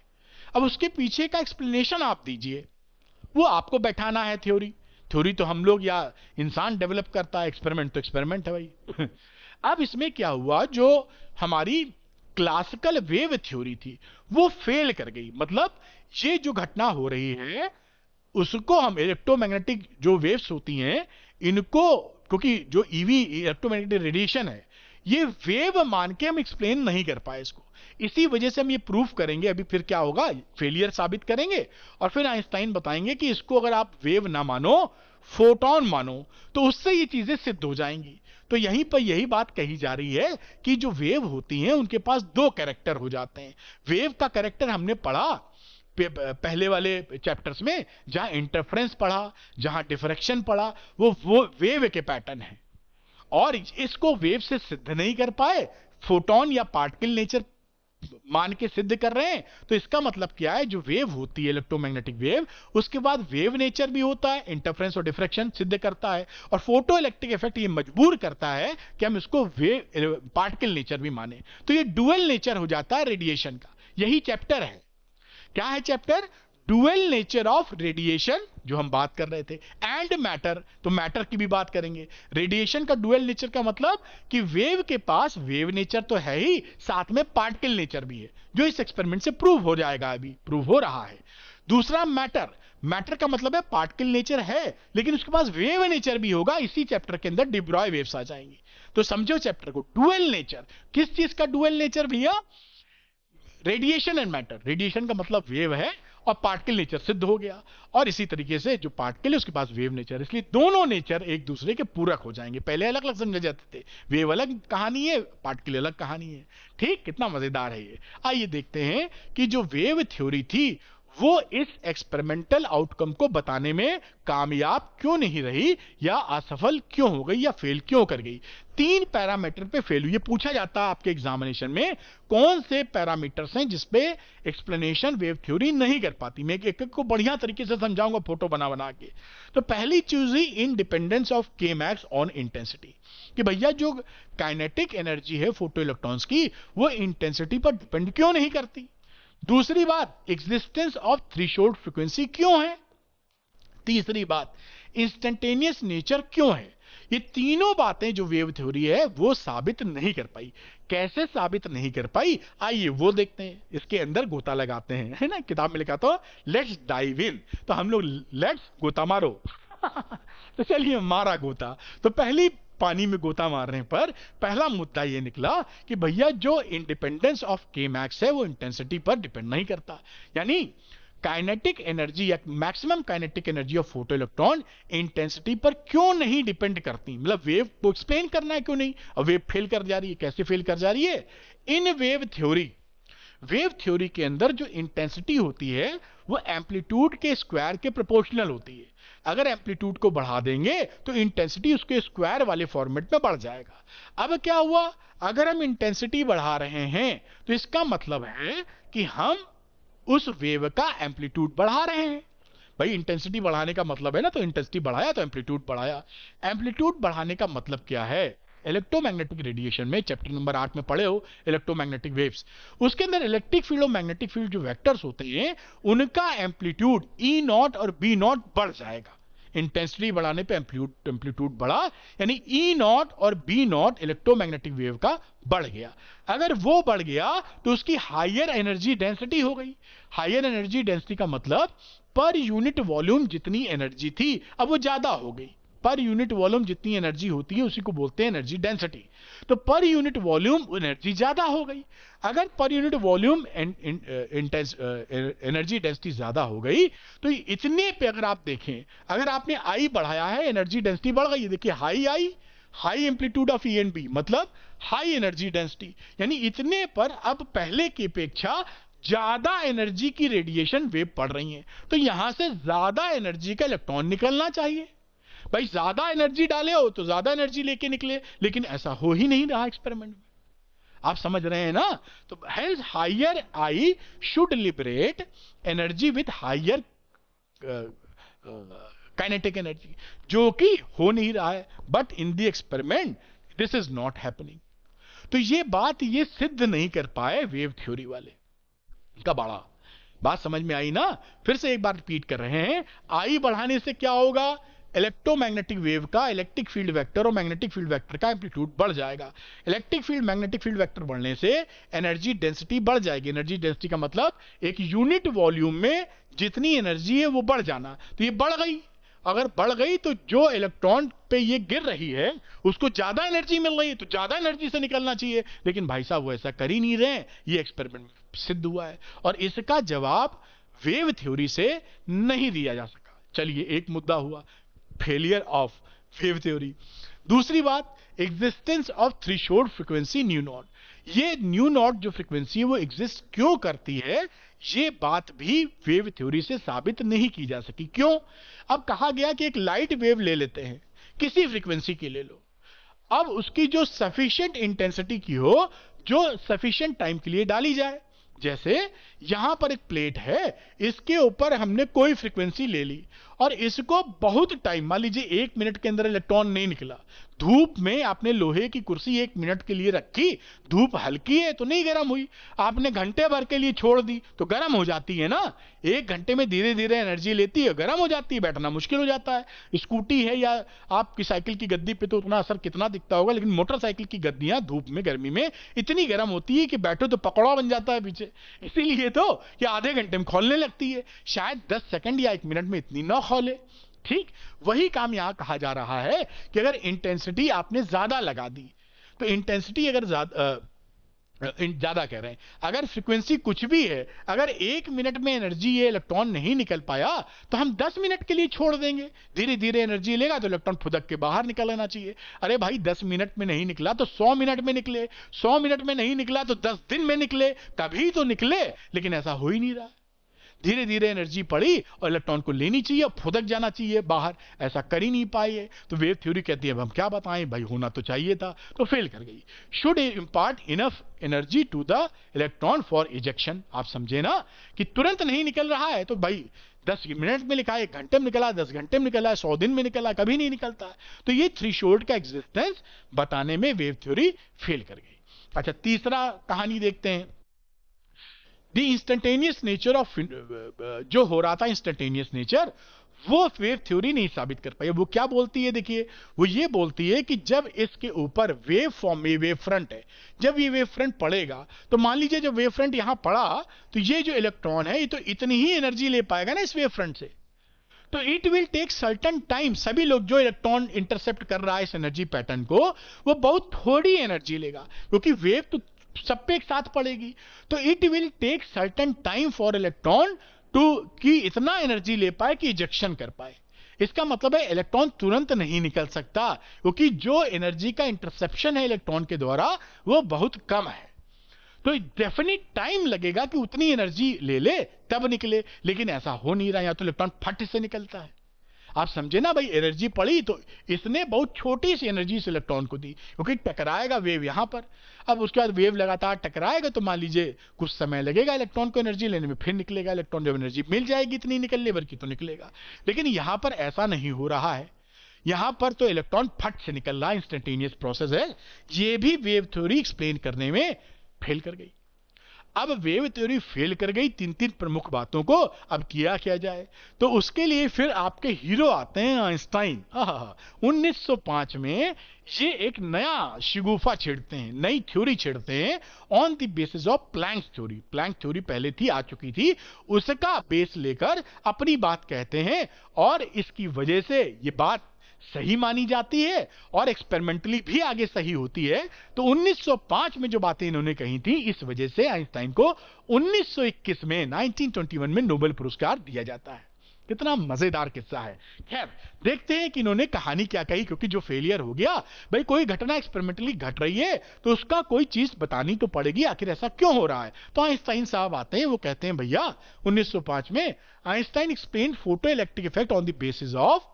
[SPEAKER 1] अब उसके पीछे का एक्सप्लेनेशन आप दीजिए, वो आपको बैठाना है। थ्योरी थ्योरी तो हम लोग या इंसान डेवलप करता है, एक्सपेरिमेंट तो एक्सपेरिमेंट है भाई। अब इसमें क्या हुआ, जो हमारी क्लासिकल वेव थ्योरी थी वो फेल कर गई। मतलब ये जो घटना हो रही है उसको हम इलेक्ट्रोमैग्नेटिक जो वेव्स होती हैं इनको, क्योंकि जो ईवी इलेक्ट्रोमैग्नेटिक रेडिएशन है, ये वेव मान के हम एक्सप्लेन नहीं कर पाए इसको। इसी वजह से हम ये प्रूफ करेंगे। अभी फिर क्या होगा, फेलियर साबित करेंगे, और फिर आइंस्टाइन बताएंगे कि इसको अगर आप वेव ना मानो, फोटोन मानो, तो उससे ये चीजें सिद्ध हो जाएंगी। तो यहीं पर यही बात कही जा रही है कि जो वेव होती हैं उनके पास 2 कैरेक्टर हो जाते हैं। वेव का कैरेक्टर हमने पढ़ा पहले वाले चैप्टर्स में, जहां इंटरफेरेंस पढ़ा, जहां डिफ्रैक्शन पढ़ा, वो वेव के पैटर्न है, और इसको वेव से सिद्ध नहीं कर पाए, फोटोन या पार्टिकल नेचर मान के सिद्ध कर रहे हैं। तो इसका मतलब क्या है, जो वेव होती है इलेक्ट्रोमैग्नेटिक वेव, उसके बाद वेव नेचर भी होता है, इंटरफेरेंस और डिफ्रैक्शन सिद्ध करता है, और फोटो इलेक्ट्रिक इफेक्ट ये मजबूर करता है कि हम इसको वेव पार्टिकल नेचर भी माने। तो ये डुअल नेचर हो जाता है रेडिएशन का। यही चैप्टर है। क्या है chapter? Dual nature of radiation, जो हम बात कर रहे थे, एंड मैटर। तो मैटर की भी बात करेंगे। रेडिएशन का डुअल नेचर का मतलब कि वेव के पास वेव नेचर तो है ही, साथ में पार्टिकल नेचर भी है, जो इस एक्सपेरिमेंट से प्रूव हो जाएगा, अभी प्रूव हो रहा है। दूसरा मैटर, मैटर का मतलब है पार्टिकल नेचर है लेकिन उसके पास वेव नेचर भी होगा। इसी चैप्टर के अंदर डी ब्रॉय वेव्स आ जाएंगी। तो समझो चैप्टर को, डुअल नेचर। किस चीज का डुअल नेचर भैया? Radiation and matter. रेडिएशन का मतलब वेव है और पार्टिकल नेचर सिद्ध हो गया, और इसी तरीके से जो पार्टिकल है उसके पास वेव नेचर। इसलिए दोनों नेचर एक दूसरे के पूरक हो जाएंगे। पहले अलग अलग समझे जाते थे, वेव अलग कहानी है, पार्टिकल अलग कहानी है। ठीक, कितना मजेदार है ये। आइए देखते हैं कि जो वेव थ्योरी थी वो इस एक्सपेरिमेंटल आउटकम को बताने में कामयाब क्यों नहीं रही, या असफल क्यों हो गई, या फेल क्यों कर गई। 3 पैरामीटर पे फेल हुई। ये पूछा जाता है आपके एग्जामिनेशन में, कौन से पैरामीटर्स हैं जिसपे एक्सप्लेनेशन वेव थ्योरी नहीं कर पाती। मैं एक को बढ़िया तरीके से समझाऊंगा फोटो बना बना के। तो पहली चीज ही इंडिपेंडेंस ऑफ के मैक्स ऑन इंटेंसिटी, कि भैया जो काइनेटिक एनर्जी है फोटो इलेक्ट्रॉन्स की, वो इंटेंसिटी पर डिपेंड क्यों नहीं करती। दूसरी बात, एग्जिस्टेंस ऑफ थ्रेशोल्ड फ्रीक्वेंसी क्यों है। तीसरी बात, इंस्टेंटेनियस नेचर क्यों है? ये तीनों बातें जो वेव थ्योरी है वो साबित नहीं कर पाई। कैसे साबित नहीं कर पाई, आइए वो देखते हैं, इसके अंदर गोता लगाते हैं, है ना, किताब में लिखा तो लेट्स डाइव इन, तो हम लोग लेट्स गोता मारो तो चलिए मारा गोता। तो पहली पानी में गोता मारने पर पहला मुद्दा ये निकला कि भैया जो इंडिपेंडेंस ऑफ के मैक्स है वो इंटेंसिटी पर डिपेंड नहीं करता, यानी काइनेटिक एनर्जी या maximum kinetic energy of photo electron intensity पर क्यों नहीं डिपेंड करती, मतलब वेव को एक्सप्लेन करना है क्यों नहीं, और वेव फेल कर जा रही है, कैसे फेल कर जा रही है? इन वेव थ्योरी के अंदर जो इंटेंसिटी होती है वो एम्पलीट्यूड के स्क्वायर के प्रोपोर्शनल होती है। अगर एम्पलीट्यूड को बढ़ा देंगे तो इंटेंसिटी उसके स्क्वायर वाले फॉर्मेट में बढ़ जाएगा। अब क्या हुआ, अगर हम इंटेंसिटी बढ़ा रहे हैं तो इसका मतलब है कि हम उस वेव का एम्पलीट्यूड बढ़ा रहे हैं। भाई इंटेंसिटी बढ़ाने का मतलब है ना, तो इंटेंसिटी बढ़ाया तो एम्पलीट्यूड बढ़ाया। एम्पलीट्यूड बढ़ाने का मतलब क्या है? इलेक्ट्रोमैग्नेटिक रेडिएशन में चैप्टर नंबर 8 में पढ़े हो इलेक्ट्रोमैग्नेटिक वेव्स, उसके अंदर इलेक्ट्रिक फील्ड और मैग्नेटिक फील्ड जो वेक्टर्स होते हैं उनका एम्पलीट्यूड ई नॉट और बी नॉट बढ़ जाएगा। इंटेंसिटी बढ़ाने पे एम्पलीट्यूड बढ़ा, यानी ई नॉट और बी नॉट इलेक्ट्रोमैग्नेटिक वेव का बढ़ गया। अगर वो बढ़ गया तो उसकी हायर एनर्जी डेंसिटी हो गई। हायर एनर्जी डेंसिटी का मतलब पर यूनिट वॉल्यूम जितनी एनर्जी थी अब वो ज्यादा हो गई। पर यूनिट वॉल्यूम जितनी एनर्जी होती है उसी को बोलते हैं एनर्जी डेंसिटी। तो पर यूनिट वॉल्यूम एनर्जी ज्यादा हो गई। अगर per unit volume energy density ज्यादा हो गई तो इतने पे अगर आप देखें, अगर आपने आई बढ़ाया है एनर्जी डेंसिटी बढ़ गई। देखिए high I, high amplitude of E and B मतलब हाई एनर्जी डेंसिटी, यानी इतने पर अब पहले की अपेक्षा ज्यादा एनर्जी की रेडिएशन वेव पड़ रही है। तो यहां से ज्यादा एनर्जी का इलेक्ट्रॉन निकलना चाहिए। भाई ज्यादा एनर्जी डाले हो तो ज्यादा एनर्जी लेके निकले, लेकिन ऐसा हो ही नहीं रहा एक्सपेरिमेंट में। आप समझ रहे हैं ना? तो hence higher I should liberate energy with higher kinetic energy, जो कि हो नहीं रहा है। But in the experiment this is not happening. तो ये बात ये सिद्ध नहीं कर पाए वेव थ्योरी वाले। कबाड़ा बात समझ में आई ना? फिर से एक बार रिपीट कर रहे हैं, आई बढ़ाने से क्या होगा? इलेक्ट्रोमैग्नेटिक वेव का इलेक्ट्रिक फील्ड वेक्टर और मैग्नेटिक फील्ड वेक्टर का एम्पलीट्यूड बढ़ जाएगा। Electric field magnetic field vector बढ़ने से एनर्जी डेंसिटी बढ़ जाएगी। एनर्जी डेंसिटी का मतलब एक यूनिट वॉल्यूम में जितनी एनर्जी है वो बढ़ जाना। तो ये बढ़ गई, अगर बढ़ गई तो जो इलेक्ट्रॉन पे ये गिर रही है उसको ज्यादा एनर्जी मिल रही है, तो ज्यादा एनर्जी से निकलना चाहिए। लेकिन भाई साहब वो ऐसा कर ही नहीं रहे, ये एक्सपेरिमेंट में सिद्ध हुआ है और इसका जवाब वेव थ्योरी से नहीं दिया जा सका। चलिए एक मुद्दा हुआ, फेलियर ऑफ वेव थ्योरी। दूसरी बात, existence of threshold frequency new not. ये न्यू नॉट जो फ्रीक्वेंसी है वो एग्जिस्ट क्यों करती है, ये बात भी वेव थ्योरी से साबित नहीं की जा सकी। क्यों? अब कहा गया कि एक लाइट वेव ले लेते हैं, किसी फ्रीक्वेंसी की ले लो, अब उसकी जो सफिशिएंट इंटेंसिटी की हो, जो सफिशिएंट टाइम के लिए डाली जाए। जैसे यहां पर एक प्लेट है, इसके ऊपर हमने कोई फ्रीक्वेंसी ले ली और इसको बहुत टाइम, मान लीजिए 1 मिनट के अंदर इलेक्ट्रॉन नहीं निकला। धूप में आपने लोहे की कुर्सी 1 मिनट के लिए रखी, धूप हल्की है तो नहीं गर्म हुई, आपने घंटे भर के लिए छोड़ दी तो गर्म हो जाती है ना। 1 घंटे में धीरे धीरे एनर्जी लेती है, गर्म हो जाती है, बैठना मुश्किल हो जाता है। स्कूटी है या आपकी साइकिल की गद्दी पे तो उतना असर कितना दिखता होगा, लेकिन मोटरसाइकिल की गद्दियां धूप में गर्मी में इतनी गर्म होती है कि बैठो तो पकौड़ा बन जाता है पीछे। इसीलिए तो कि आधे घंटे में खोलने लगती है, शायद 10 सेकंड या 1 मिनट में इतनी ना खोले। ठीक वही काम यहां कहा जा रहा है कि अगर इंटेंसिटी आपने ज्यादा लगा दी, तो इंटेंसिटी अगर ज्यादा कह रहे हैं, अगर फ्रीक्वेंसी कुछ भी है, अगर 1 मिनट में एनर्जी ये इलेक्ट्रॉन नहीं निकल पाया तो हम 10 मिनट के लिए छोड़ देंगे, धीरे धीरे एनर्जी लेगा तो इलेक्ट्रॉन फुदक के बाहर निकल आना चाहिए। अरे भाई 10 मिनट में नहीं निकला तो 100 मिनट में निकले, 100 मिनट में नहीं निकला तो 10 दिन में निकले, कभी तो निकले। लेकिन ऐसा हो ही नहीं रहा, धीरे धीरे एनर्जी पड़ी और इलेक्ट्रॉन को लेनी चाहिए और फुदक जाना चाहिए बाहर, ऐसा कर ही नहीं पाए। तो वेव थ्योरी कहती है अब हम क्या बताएं भाई, होना तो चाहिए था, तो फेल कर गई। Should impart enough energy to the electron for ejection. आप समझे ना कि तुरंत नहीं निकल रहा है तो भाई 10 मिनट में लिखा है, 1 घंटे में निकला, 10 घंटे में निकला, 100 दिन में निकला, कभी नहीं निकलता। तो ये थ्रेशोल्ड का एग्जिस्टेंस बताने में वेव थ्योरी फेल कर गई। अच्छा तीसरा कहानी देखते हैं, द इंस्टेंटेनियस नेचर ऑफ, जो हो रहा था इंस्टेंटेनियस नेचर वो वेव थ्योरी नहीं साबित कर पाई। वो क्या बोलती है, देखिए, वो ये बोलती है कि जब इसके ऊपर वेव फॉर्म में वेव फ्रंट है, जब ये वेव फ्रंट पड़ेगा, तो मान लीजिए जब वेव फ्रंट यहां पड़ा, तो ये जो इलेक्ट्रॉन है ये तो इतनी ही एनर्जी ले पाएगा ना इस वेव फ्रंट से, तो it will take certain time. सभी लोग जो इलेक्ट्रॉन इंटरसेप्ट कर रहा है इस एनर्जी पैटर्न को, वो बहुत थोड़ी एनर्जी लेगा, क्योंकि वेव तो सब पे एक साथ पड़ेगी। तो it will take certain time for electron to कि इतना एनर्जी ले पाए कि इजेक्शन कर पाए। इसका मतलब है इलेक्ट्रॉन तुरंत नहीं निकल सकता, क्योंकि जो एनर्जी का इंटरसेप्शन है इलेक्ट्रॉन के द्वारा वो बहुत कम है। तो डेफिनेट टाइम लगेगा कि उतनी एनर्जी ले ले तब निकले, लेकिन ऐसा हो नहीं रहा। या तो इलेक्ट्रॉन फट से निकलता है, आप समझे ना भाई, एनर्जी पड़ी तो इसने बहुत छोटी सी एनर्जी इस इलेक्ट्रॉन को दी, क्योंकि टकराएगा वेव यहां पर। अब उसके बाद वेव लगातार टकराएगा तो मान लीजिए कुछ समय लगेगा इलेक्ट्रॉन को एनर्जी लेने में, फिर निकलेगा इलेक्ट्रॉन। जब एनर्जी मिल जाएगी इतनी निकलने भर की तो निकलेगा, लेकिन यहां पर ऐसा नहीं हो रहा है। यहां पर तो इलेक्ट्रॉन फट से निकल रहा है, इंस्टेंटेनियस प्रोसेस है। ये भी वेव थ्योरी एक्सप्लेन करने में फेल कर गई। अब वेव थ्योरी फेल कर गई, तीन तीन प्रमुख बातों को अब किया जाए, तो उसके लिए फिर आपके हीरो आते हैं आइंस्टाइन। 1905 में ये एक नया शिगुफा छेड़ते हैं, नई थ्योरी छेड़ते हैं on the basis of Planck theory. Planck theory पहले थी, आ चुकी थी, उसका बेस लेकर अपनी बात कहते हैं, और इसकी वजह से ये बात सही मानी जाती है और एक्सपेरिमेंटली भी आगे सही होती है। तो 1905 में जो बातें इन्होंने कही थी, इस वजह से आइंस्टाइन को 1921 में 1921 में नोबेल पुरस्कार दिया जाता है। कितना मजेदार किस्सा है। खैर, देखते हैं कि इन्होंने कहानी क्या कही, क्योंकि जो फेलियर हो गया, भाई कोई घटना एक्सपेरिमेंटली घट रही है तो उसका कोई चीज बतानी तो पड़ेगी, आखिर ऐसा क्यों हो रहा है। तो आइंस्टाइन साहब आते हैं, वो कहते हैं भैया 1905 में Einstein explain photo electric effect on the basis of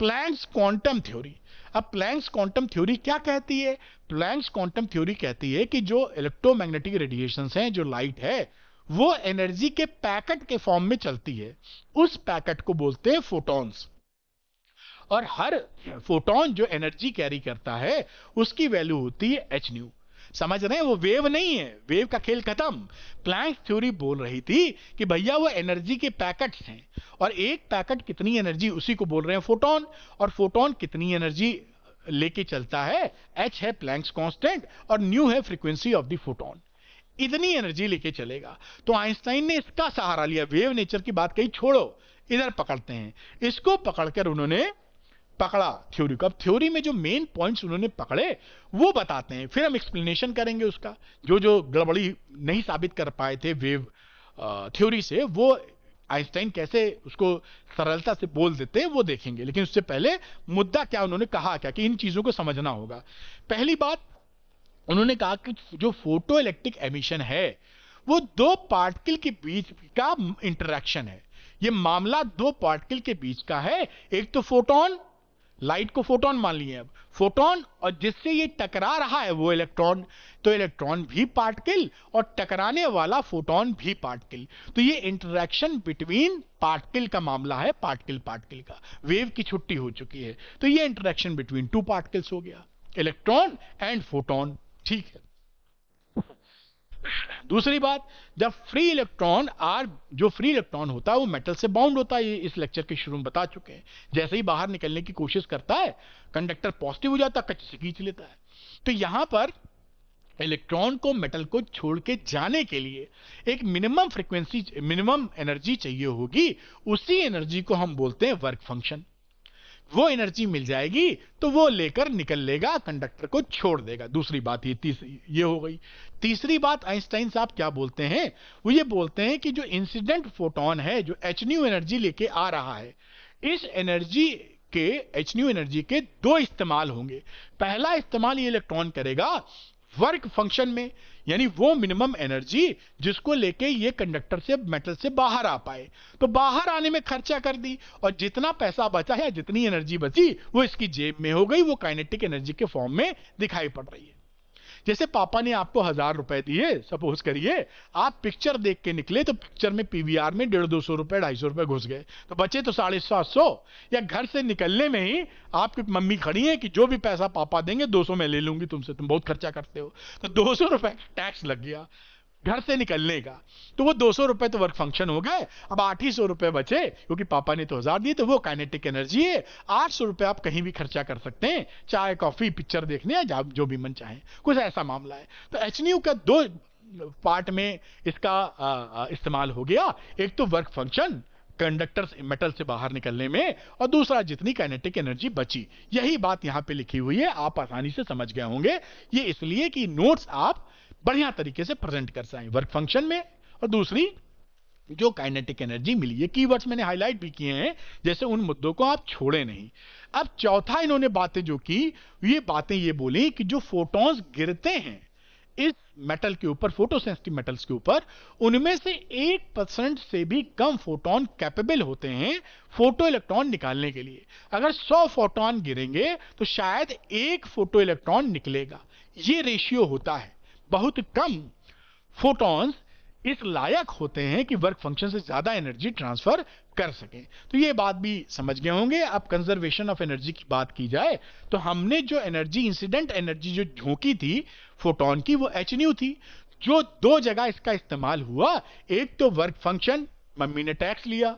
[SPEAKER 1] Planck's quantum theory. अब प्लैंक्स क्वांटम थ्योरी क्या कहती है? प्लैंक्स क्वांटम थ्योरी कहती है कि जो इलेक्ट्रोमैग्नेटिक रेडिएशंस हैं, जो लाइट है, वो एनर्जी के पैकेट के फॉर्म में चलती है। उस पैकेट को बोलते हैं फोटॉन्स, और हर फोटॉन जो एनर्जी कैरी करता है उसकी वैल्यू होती है एच न्यू। समझ रहे हैं? वो वेव नहीं है, वेव का खेल खत्म। प्लैंक थ्योरी बोल रही थी कि भैया वो एनर्जी के पैकेट्स हैं, और एक पैकेट कितनी एनर्जी, उसी को बोल रहे हैं फोटोन। और फोटोन कितनी एनर्जी लेके चलता है? एच है प्लैंक्स कांस्टेंट, और न्यू है फ्रीक्वेंसी ऑफ द फोटोन। इतनी एनर्जी लेके चलेगा। तो आइंस्टाइन ने इसका सहारा लिया, वेव नेचर की बात कही छोड़ो, इधर पकड़ते हैं। इसको पकड़कर उन्होंने पकड़ा थ्योरी को। अब थ्योरी में जो मेन पॉइंट्स उन्होंने पकड़े वो बताते हैं, फिर हम एक्सप्लेनेशन करेंगे उसका। जो जो गड़बड़ी नहीं साबित कर पाए थे वेव थ्योरी से, वो आइंस्टाइन कैसे उसको सरलता से बोल देते हैं वो देखेंगे। लेकिन उससे पहले मुद्दा क्या उन्होंने कहा क्या, कि इन चीजों को समझना होगा। पहली बात, उन्होंने कहा कि जो फोटो इलेक्ट्रिक एमिशन है वो दो पार्टिकल के बीच का इंटरेक्शन है। ये मामला दो पार्टिकल के बीच का है। एक तो फोटोन, लाइट को फोटोन मान लिए, अब फोटोन, और जिससे ये टकरा रहा है वो इलेक्ट्रॉन। तो इलेक्ट्रॉन भी पार्टिकल और टकराने वाला फोटोन भी पार्टिकल। तो ये इंटरेक्शन बिटवीन पार्टिकल का मामला है, पार्टिकल पार्टिकल का। वेव की छुट्टी हो चुकी है, तो ये इंटरेक्शन बिटवीन टू पार्टिकल्स हो गया, इलेक्ट्रॉन एंड फोटोन। ठीक है। दूसरी बात, जब फ्री इलेक्ट्रॉन जो फ्री इलेक्ट्रॉन होता है वो मेटल से बाउंड होता है, ये इस लेक्चर के शुरू में बता चुके हैं। जैसे ही बाहर निकलने की कोशिश करता है, कंडक्टर पॉजिटिव हो जाता है, कच्चे से खींच लेता है। तो यहां पर इलेक्ट्रॉन को मेटल को छोड़ के जाने के लिए एक मिनिमम फ्रीक्वेंसी, मिनिमम एनर्जी चाहिए होगी। उसी एनर्जी को हम बोलते हैं वर्क फंक्शन। वो एनर्जी मिल जाएगी तो वो लेकर निकल लेगा, कंडक्टर को छोड़ देगा। दूसरी बात ये हो गई। तीसरी बात, आइंस्टाइन साहब क्या बोलते हैं? वो ये बोलते हैं कि जो इंसिडेंट फोटोन है, जो एच न्यू एनर्जी लेके आ रहा है, इस एनर्जी के, एच न्यू एनर्जी के दो इस्तेमाल होंगे। पहला इस्तेमाल ये इलेक्ट्रॉन करेगा वर्क फंक्शन में, यानी वो मिनिमम एनर्जी जिसको लेके ये कंडक्टर से, मेटल से बाहर आ पाए। तो बाहर आने में खर्चा कर दी, और जितना पैसा बचा है, जितनी एनर्जी बची, वो इसकी जेब में हो गई, वो काइनेटिक एनर्जी के फॉर्म में दिखाई पड़ रही है। जैसे पापा ने आपको 1000 रुपए दिए, सपोज करिए, आप पिक्चर देख के निकले, तो पिक्चर में पीवीआर में 150 रुपए, 250 रुपए घुस गए, तो बचे तो 750। या घर से निकलने में ही आपकी मम्मी खड़ी है कि जो भी पैसा पापा देंगे 200 मैं ले लूंगी तुमसे, तुम बहुत खर्चा करते हो, तो 200 रुपए टैक्स लग गया। घर से निकलने का, तो वो 200 रुपए तो वर्क फंक्शन हो गए। अब 800 रुपए बचे क्योंकि पापा ने तो 1000 दिए, तो वो काइनेटिक एनर्जी है। 800 रुपए आप कहीं भी खर्चा कर सकते हैं, चाय कॉफी पिक्चर देखने या जो भी मन चाहे, कुछ ऐसा मामला है। तो एचन्यू का दो पार्ट में इसका इस्तेमाल हो गया, एक तो वर्क फंक्शन कंडक्टर मेटल से बाहर निकलने में, और दूसरा जितनी काइनेटिक एनर्जी बची। यही बात यहां पे लिखी हुई है, आप आसानी से समझ गए होंगे। ये इसलिए कि नोट्स आप बढ़िया तरीके से प्रेजेंट कर सकें, वर्क फंक्शन में और दूसरी जो काइनेटिक एनर्जी मिली। ये कीवर्ड्स मैंने हाईलाइट भी किए हैं, जैसे उन मुद्दों को आप छोड़े नहीं। अब चौथा इन्होंने बातें जो की, ये बातें ये बोली कि जो फोटॉन्स गिरते हैं इस मेटल के ऊपर, फोटोसेंसिटिव मेटल्स के ऊपर, उनमें से 1% से भी कम फोटोन कैपेबल होते हैं फोटो इलेक्ट्रॉन निकालने के लिए। अगर 100 फोटोन गिरेंगे तो शायद 1 फोटो इलेक्ट्रॉन निकलेगा। ये रेशियो होता है। बहुत कम फोटॉन्स इस लायक होते हैं कि वर्क फंक्शन से ज्यादा एनर्जी ट्रांसफर कर सकें। तो ये बात भी समझ गए होंगे। अब कंजर्वेशन ऑफ एनर्जी की बात की जाए तो हमने जो एनर्जी, इंसिडेंट एनर्जी जो झोंकी थी फोटोन की, वो एचन्यू थी। जो दो जगह इसका इस्तेमाल हुआ, एक तो वर्क फंक्शन, मम्मी ने टैक्स लिया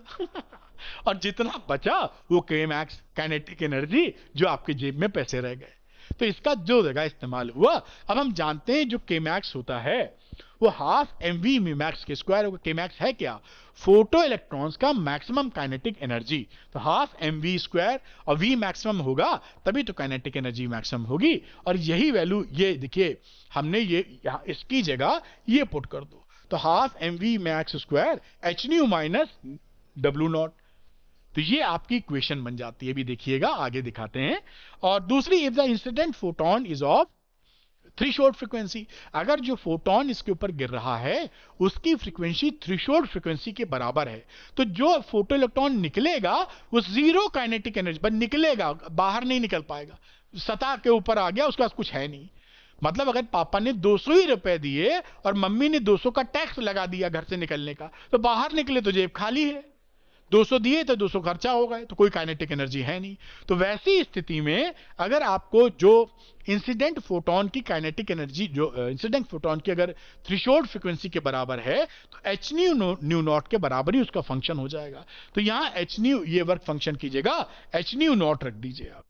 [SPEAKER 1] और जितना बचा वो के मैक्स काइनेटिक एनर्जी, जो आपके जेब में पैसे रह गए। तो इसका जो जगह इस्तेमाल हुआ। अब हम जानते हैं जो के मैक्स होता है वो हाफ mv मैक्स के स्क्वायर होगा। के मैक्स है क्या? फोटो इलेक्ट्रॉन्स का मैक्सिमम काइनेटिक एनर्जी। तो हाफ mv स्क्वायर, और v मैक्सिमम होगा तभी तो काइनेटिक एनर्जी मैक्सिमम होगी। और यही वैल्यू, ये देखिए हमने ये यहां इसकी जगह ये पुट कर दो, तो half mv max square hν minus w not. तो ये आपकी इक्वेशन बन जाती है। भी देखिएगा, आगे दिखाते हैं। और दूसरी, if the incident photon is of threshold frequency, अगर जो फोटोन इसके ऊपर गिर रहा है उसकी फ्रीक्वेंसी थ्रेशोल्ड फ्रीक्वेंसी के बराबर है, तो जो फोटो इलेक्ट्रॉन निकलेगा वो जीरो काइनेटिक एनर्जी बस निकलेगा, बाहर नहीं निकल पाएगा। सतह के ऊपर आ गया, उसके पास कुछ है नहीं। मतलब अगर पापा ने 200 ही रुपए दिए और मम्मी ने 200 का टैक्स लगा दिया घर से निकलने का, तो बाहर निकले तो जेब खाली है। 200 दिए तो 200 खर्चा हो गए, तो कोई काइनेटिक एनर्जी है नहीं। तो वैसी स्थिति में अगर आपको जो इंसिडेंट फोटोन की काइनेटिक एनर्जी, जो इंसिडेंट फोटोन की अगर थ्रेशोल्ड फ्रीक्वेंसी के बराबर है, तो एच न्यू नॉट के बराबर ही उसका फंक्शन हो जाएगा। तो यहां एच न्यू, ये वर्क फंक्शन की जगह एच न्यू नॉट रख दीजिए आप।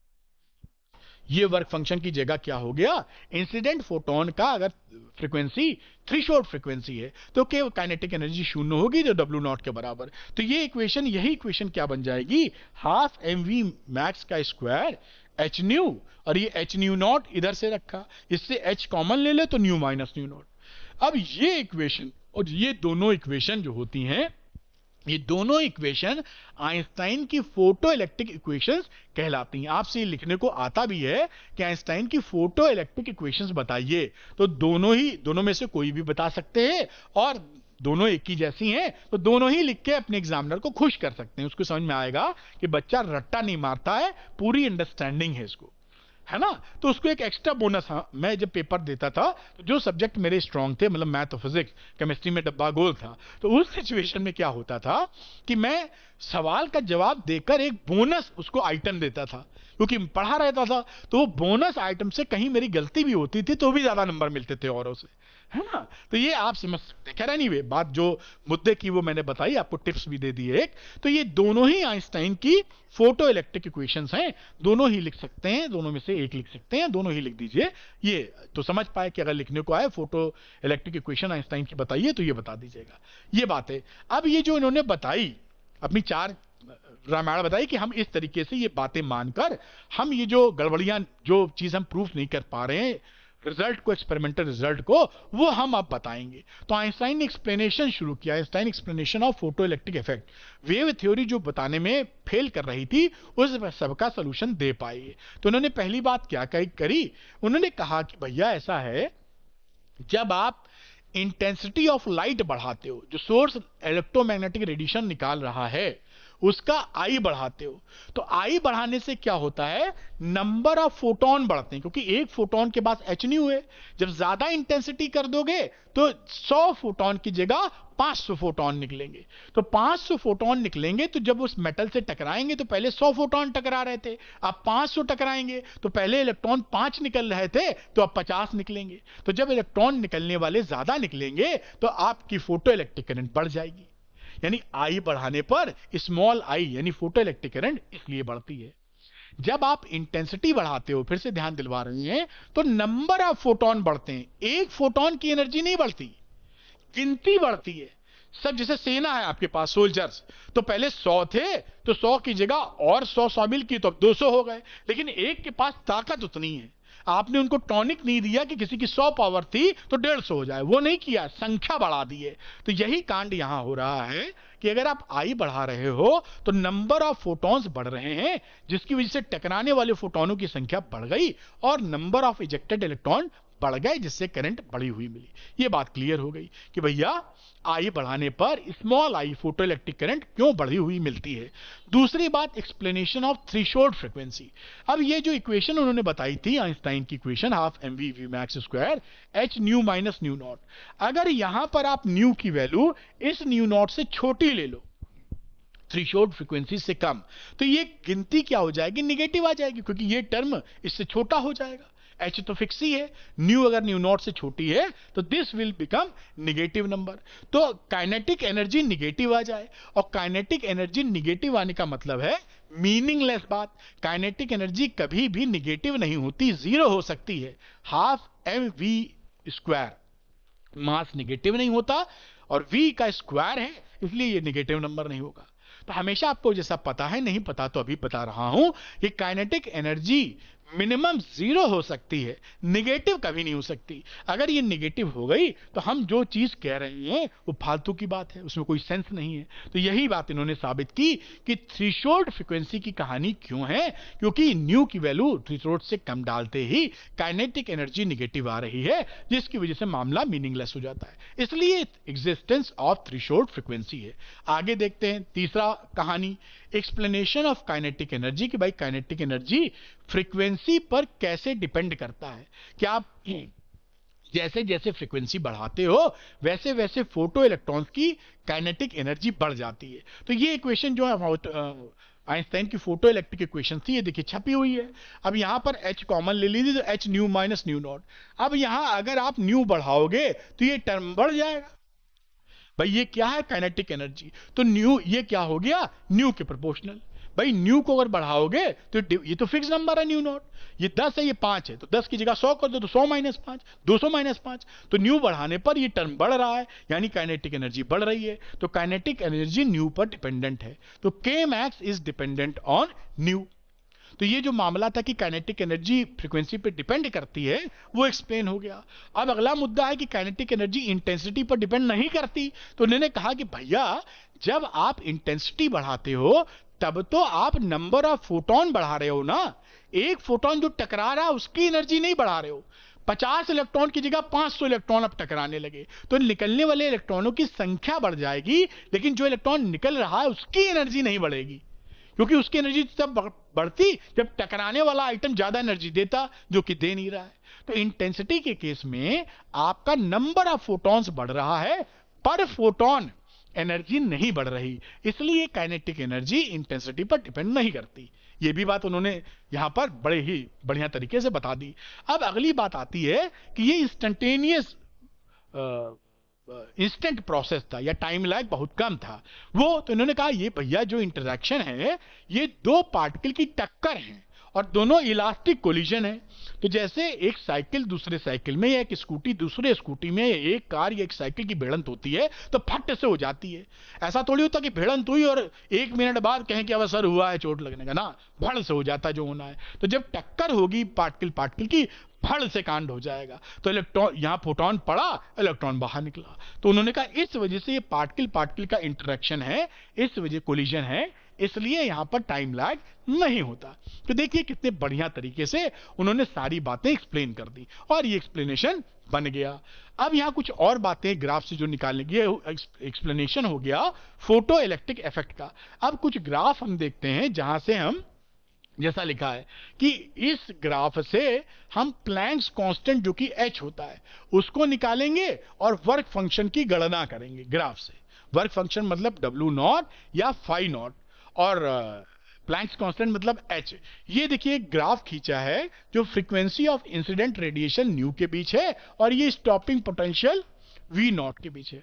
[SPEAKER 1] ये वर्क फंक्शन की जगह क्या हो गया? इंसिडेंट फोटोन का अगर फ्रीक्वेंसी थ्रेशोल्ड फ्रीक्वेंसी है तो क्या काइनेटिक एनर्जी शून्य होगी, जो W नॉट के बराबर। तो ये इक्वेशन, यही इक्वेशन क्या बन जाएगी? हाफ mv मैक्स का स्क्वायर h न्यू, और ये h न्यू नॉट इधर से रखा, इससे h कॉमन ले ले तो न्यू माइनस न्यू नॉट। अब ये इक्वेशन और ये दोनों इक्वेशन जो होती हैं, ये दोनों इक्वेशन आइंस्टाइन की फोटो इलेक्ट्रिक इक्वेशंस कहलाती हैं। आपसे ये लिखने को आता भी है कि आइंस्टाइन की फोटो इलेक्ट्रिक इक्वेशंस बताइए, तो दोनों में से कोई भी बता सकते हैं, और दोनों एक ही जैसी हैं, तो दोनों ही लिख के अपने एग्जामिनर को खुश कर सकते हैं। उसको समझ में आएगा कि बच्चा रट्टा नहीं मारता है, पूरी अंडरस्टैंडिंग है इसको, है ना। तो उसको एक एक्स्ट्रा बोनस। हाँ, मैं जब पेपर देता था तो जो सब्जेक्ट मेरे स्ट्रांग थे, मतलब मैथ और फिजिक्स, केमिस्ट्री में डब्बा गोल था, तो उस सिचुएशन में क्या होता था कि मैं सवाल का जवाब देकर एक बोनस उसको आइटम देता था, क्योंकि पढ़ा रहता था। तो वो बोनस आइटम से कहीं मेरी गलती भी होती थी तो भी ज्यादा नंबर मिलते थे औरों से, है ना। तो ये आप समझ सकते हैं। खैर एनीवे, बात जो मुद्दे की वो मैंने बताई, आपको टिप्स भी दे दिए एक। तो ये दोनों ही आइंस्टाइन की फोटो इलेक्ट्रिक इक्वेशंस हैं, दोनों ही लिख सकते हैं, दोनों में से एक लिख सकते हैं, दोनों ही लिख दीजिए। ये तो समझ पाए कि अगर लिखने को आए फोटो इलेक्ट्रिक इक्वेशन आइंस्टाइन की बताइए तो ये बता दीजिएगा। ये बात है। अब ये जो इन्होंने बताई, अपनी 4 रामायण बताई कि हम इस तरीके से ये बातें मानकर हम ये जो गड़बड़ियां, जो चीज हम प्रूफ नहीं कर पा रहे हैं रिजल्ट को, एक्सपेरिमेंटल रिजल्ट को, वो हम अब बताएंगे। तो आइंस्टाइन ने एक्सप्लेनेशन शुरू किया, Einstein explanation of photo electric effect. Wave theory जो बताने में फेल कर रही थी, उस सबका सलूशन दे पाई। तो उन्होंने पहली बात क्या करी, उन्होंने कहा कि भैया ऐसा है, जब आप इंटेंसिटी ऑफ लाइट बढ़ाते हो, जो सोर्स इलेक्ट्रोमैग्नेटिक रेडिएशन निकाल रहा है उसका आई बढ़ाते हो। तो आई बढ़ाने से क्या होता है, नंबर ऑफ फोटोन बढ़ते हैं, क्योंकि एक फोटोन के पास एच न्यू है। जब ज्यादा इंटेंसिटी कर दोगे तो 100 फोटोन की जगह 500 फोटोन निकलेंगे। तो 500 फोटोन निकलेंगे तो जब उस मेटल से टकराएंगे तो पहले 100 फोटोन टकरा रहे थे, अब 500 टकराएंगे तो पहले इलेक्ट्रॉन 5 निकल रहे थे तो अब 50 निकलेंगे। तो जब इलेक्ट्रॉन निकलने वाले ज्यादा निकलेंगे तो आपकी फोटो इलेक्ट्रिक करंट बढ़ जाएगी। यानी आई बढ़ाने पर स्मॉल आई यानी फोटो इलेक्ट्रिक करंट इसलिए बढ़ती है। जब आप इंटेंसिटी बढ़ाते हो, फिर से ध्यान दिलवा रहे हैं, तो नंबर ऑफ फोटोन बढ़ते हैं, एक फोटोन की एनर्जी नहीं बढ़ती, गिनती बढ़ती है। सब जैसे सेना है आपके पास, सोल्जर्स, तो पहले 100 थे तो 100 की जगह और 100 शामिल की तो अब 200 हो गए, लेकिन एक के पास ताकत उतनी है। आपने उनको टॉनिक नहीं दिया कि किसी की 100 पावर थी तो 150 हो जाए, वो नहीं किया, संख्या बढ़ा दी है। तो यही कांड यहां हो रहा है कि अगर आप आई बढ़ा रहे हो तो नंबर ऑफ फोटॉन्स बढ़ रहे हैं, जिसकी वजह से टकराने वाले फोटोनों की संख्या बढ़ गई और नंबर ऑफ इजेक्टेड इलेक्ट्रॉन बढ़ गए, जिससे करंट बढ़ी हुई मिली। ये बात क्लियर हो गई कि भैया आई बढ़ाने पर small I photo electric current क्यों बढ़ी हुई मिलती है। दूसरी बात, एक्सप्लेनेशन ऑफ थ्रेशोल्ड फ्रीक्वेंसी। अब ये जो इक्वेशन उन्होंने बताई थी, आइंस्टाइन की equation, half m v v max square h nu minus nu naught, अगर यहां पर आप न्यू की वैल्यू इस न्यू नॉट से छोटी ले लो, थ्रेशोल्ड फ्रीक्वेंसी से कम, तो ये गिनती क्या हो जाएगी, निगेटिव आ जाएगी, क्योंकि ये टर्म इससे छोटा हो जाएगा। एच तो फिक्स ही है, न्यू अगर न्यू नॉट से छोटी है तो this will become negative number. तो काइनेटिक एनर्जी निगेटिव आ जाए, और काइनेटिक एनर्जी निगेटिव आने का मतलब है मीनिंगलेस बात। काइनेटिक एनर्जी कभी भी निगेटिव नहीं होती, जीरो हो सकती है। Half m v square, mass negative नहीं होता और v का स्क्वायर है, इसलिए ये निगेटिव नंबर नहीं होगा। तो हमेशा आपको जैसा पता है, नहीं पता तो अभी बता रहा हूं, कि काइनेटिक एनर्जी मिनिमम जीरो हो सकती है, निगेटिव कभी नहीं हो सकती। अगर ये निगेटिव हो गई तो हम जो चीज कह रहे हैं वो फालतू की बात है, उसमें कोई सेंस नहीं है। तो यही बात इन्होंने साबित की कि थ्रेशोल्ड फ्रीक्वेंसी की कहानी क्यों है, क्योंकि न्यू की वैल्यू थ्रेशोल्ड से कम डालते ही काइनेटिक एनर्जी निगेटिव आ रही है, जिसकी वजह से मामला मीनिंगलेस हो जाता है। इसलिए एग्जिस्टेंस ऑफ थ्रेशोल्ड फ्रीक्वेंसी है। आगे देखते हैं तीसरा कहानी, एक्सप्लेनेशन ऑफ काइनेटिक एनर्जी, कि भाई काइनेटिक एनर्जी फ्रीक्वेंसी पर कैसे डिपेंड करता है। क्या आप जैसे जैसे फ्रीक्वेंसी बढ़ाते हो वैसे वैसे फोटो इलेक्ट्रॉन्स की काइनेटिक एनर्जी बढ़ जाती है। तो ये इक्वेशन जो है आइंस्टाइन की फोटो इलेक्ट्रिक इक्वेशन थी, ये देखिए छपी हुई है। अब यहां पर H कॉमन ले लीजिए तो H nu minus nu not. अब यहां अगर आप न्यू बढ़ाओगे तो ये टर्म बढ़ जाएगा। भाई ये क्या है, काइनेटिक एनर्जी, तो न्यू ये क्या हो गया, न्यू के प्रोपोर्शनल। भाई न्यू को अगर बढ़ाओगे तो ये तो फिक्स नंबर है न्यू नॉट, ये 10 है ये 5 है, तो 10 की जगह 100 कर दो तो 100 माइनस 5, 200 माइनस 5। तो न्यू बढ़ाने पर ये टर्म बढ़ रहा है, यानी काइनेटिक एनर्जी बढ़ रही है। तो काइनेटिक एनर्जी न्यू पर डिपेंडेंट है, तो K max is dependent on new. तो ये जो मामला था कि काइनेटिक एनर्जी फ्रीक्वेंसी पे डिपेंड करती है, वो एक्सप्लेन हो गया। अब अगला मुद्दा है कि काइनेटिक एनर्जी इंटेंसिटी पर डिपेंड नहीं करती। तो उन्होंने कहा कि भैया जब आप इंटेंसिटी बढ़ाते हो तब तो आप नंबर ऑफ फोटोन बढ़ा रहे हो ना, एक फोटोन जो टकरा रहा है उसकी एनर्जी नहीं बढ़ा रहे हो। 50 इलेक्ट्रॉन की जगह 500 इलेक्ट्रॉन अब टकराने लगे, तो निकलने वाले इलेक्ट्रॉनों की संख्या बढ़ जाएगी, लेकिन जो इलेक्ट्रॉन निकल रहा है उसकी एनर्जी नहीं बढ़ेगी, क्योंकि उसकी एनर्जी तब बढ़ती जब टकराने वाला आइटम ज्यादा एनर्जी देता, जो कि दे नहीं रहा है। तो इंटेंसिटी के केस में आपका नंबर ऑफ फोटॉन्स बढ़ रहा है, पर फोटोन एनर्जी नहीं बढ़ रही, इसलिए काइनेटिक एनर्जी इंटेंसिटी पर डिपेंड नहीं करती। यह भी बात उन्होंने यहां पर बड़े ही बढ़िया तरीके से बता दी। अब अगली बात आती है कि ये इंस्टेंटेनियस इंस्टेंट प्रोसेस था या टाइम लैग बहुत कम था वो। तो इन्होंने कहा ये भैया जो इंटरेक्शन है ये दो पार्टिकल की टक्कर है और दोनों इलास्टिक कोलिजन है। तो जैसे एक साइकिल दूसरे साइकिल में या एक स्कूटी दूसरे स्कूटी में, एक कार या एक साइकिल की भिड़ंत होती है तो फट से हो जाती है। ऐसा थोड़ी होता कि भिड़ंत हुई और 1 मिनट बाद कहें कि अवसर हुआ है चोट लगने का, ना, भड़ से हो जाता जो होना है। तो जब टक्कर होगी पार्टिकल पार्टिकल की, फड़ से कांड हो जाएगा। तो इलेक्ट्रॉन यहां फोटोन पड़ा, इलेक्ट्रॉन बाहर निकला। तो उन्होंने कहा इस वजह से ये पार्टिकल पार्टिकल का इंटरेक्शन है, इस वजह कोलिजन है, इसलिए यहां पर टाइम लैग नहीं होता। तो देखिए कितने बढ़िया तरीके से उन्होंने सारी बातें एक्सप्लेन कर दी और ये एक्सप्लेनेशन बन गया। अब यहां कुछ और बातें ग्राफ से जो निकालने की एक्सप्लेनेशन हो गया फोटो इलेक्ट्रिक इफेक्ट का। अब कुछ ग्राफ हम देखते हैं जहां से हम, जैसा लिखा है कि इस ग्राफ से हम प्लैंक्स कांस्टेंट जो कि h होता है उसको निकालेंगे और वर्क फंक्शन की गणना करेंगे ग्राफ से। वर्क फंक्शन मतलब W नॉट या फाई नॉट और प्लैंक्स कांस्टेंट मतलब h। ये देखिए ग्राफ खींचा है जो frequency of incident radiation new के बीच है और ये स्टॉपिंग पोटेंशियल V नॉट के बीच है।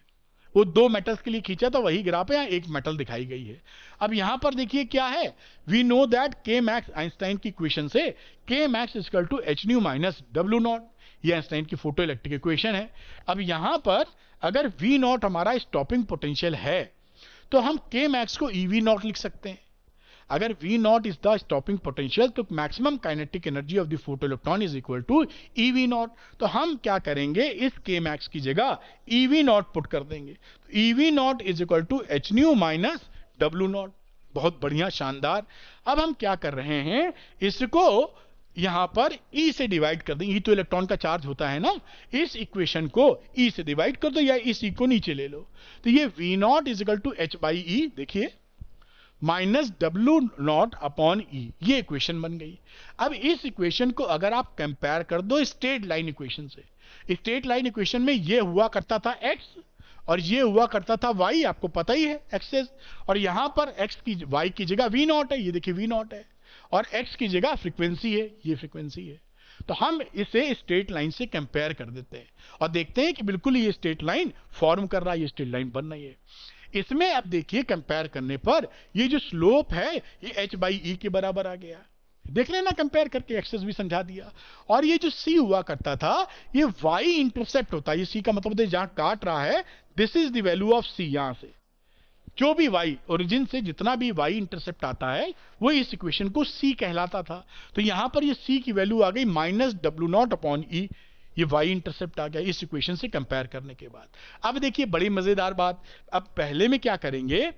[SPEAKER 1] वो दो मेटल्स के लिए खींचा था वही ग्राफ है, यहाँ एक मेटल दिखाई गई है। अब यहां पर देखिए क्या है, we know that K max Einstein की इक्वेशन से K max equal to h nu minus W naught, ये आइंस्टाइन की फोटो इलेक्ट्रिक इक्वेशन है। अब यहां पर अगर वी नॉट हमारा स्टॉपिंग पोटेंशियल है तो हम के मैक्स को ई वी नॉट लिख सकते हैं। अगर V not is the stopping potential तो maximum kinetic energy of the photoelectron is equal to EV not. तो हम क्या करेंगे, इस K मैक्स की जगह EV नॉट पुट कर देंगे। तो EV naught is equal to h nu minus W naught. बहुत बढ़िया, शानदार। अब हम क्या कर रहे हैं, इसको यहां पर E से डिवाइड कर देंगे। E तो इलेक्ट्रॉन का चार्ज होता है ना, इस इक्वेशन को E से डिवाइड कर दो या इस E को नीचे ले लो। तो ये V not is equal to H by E, देखिए minus W not upon E, ये इक्वेशन बन गई। अब इस इक्वेशन को अगर आप कंपेयर कर दो स्ट्रेट लाइन इक्वेशन से, स्ट्रेट लाइन इक्वेशन में ये हुआ करता था x और ये हुआ करता था y, आपको पता ही है एक्सेस, और यहां पर x की y की जगह v नॉट है, ये देखिए v नॉट है, और x की जगह फ्रीक्वेंसी है, ये फ्रीक्वेंसी है। तो हम इसे स्ट्रेट लाइन से कंपेयर कर देते हैं और देखते हैं कि बिल्कुल ये स्ट्रेट लाइन फॉर्म कर रहा है, ये स्ट्रेट लाइन बन रही है। इसमें अब देखिए कंपेयर करने पर ये जो स्लोप है ये h बाई ई के बराबर आ गया। देख लेना कंपेयर करके, एक्सेस भी समझा दिया। और ये जो c हुआ करता था ये y इंटरसेप्ट होता है, ये c का मतलब है जहां काट रहा है, this is the value of c। यहां से जो भी y ओरिजिन से जितना भी y इंटरसेप्ट आता है वो इस इक्वेशन को c कहलाता था। तो यहां पर ये c की वैल्यू आ गई minus W not upon E, ये y इंटरसेप्ट आ गया इस इक्वेशन से कंपेयर करने के बाद। अब देखिए बड़ी मजेदार बात, अब पहले में क्या करेंगे,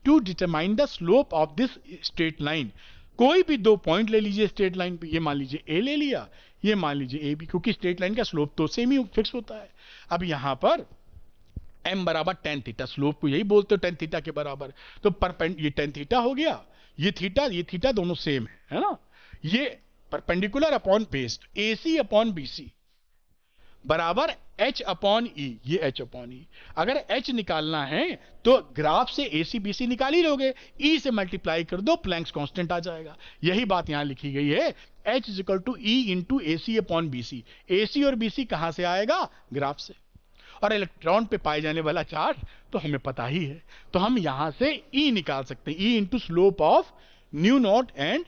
[SPEAKER 1] to determine the slope of this straight line, कोई भी दो पॉइंट ले लीजिए स्ट्रेट लाइन पे, ये मान लीजिए a ले लिया, ये मान लीजिए a भी, क्योंकि स्ट्रेट लाइन का स्लोप तो सेम ही फिक्स होता है। अब यहां पर m बराबर टेन थीटा, स्लोप को यही बोलते हो टेन थीटा के बराबर, तो ये टेन थीटा हो गया, ये थीटा दोनों सेम है ना, ये perpendicular upon base, AC upon BC बराबर h अपॉन ई, ये h अपॉन ई। अगर h निकालना है तो ग्राफ से AC BC निकाल ही लोगे, E से मल्टीप्लाई कर दो, प्लैंक्स कांस्टेंट आ जाएगा। यही बात यहां लिखी गई है, h is equal to E into AC upon BC। AC और BC कहां से आएगा, ग्राफ से, और इलेक्ट्रॉन पे पाए जाने वाला चार्ज तो हमें पता ही है, तो हम यहां से E निकाल सकते हैं, E into slope of new not and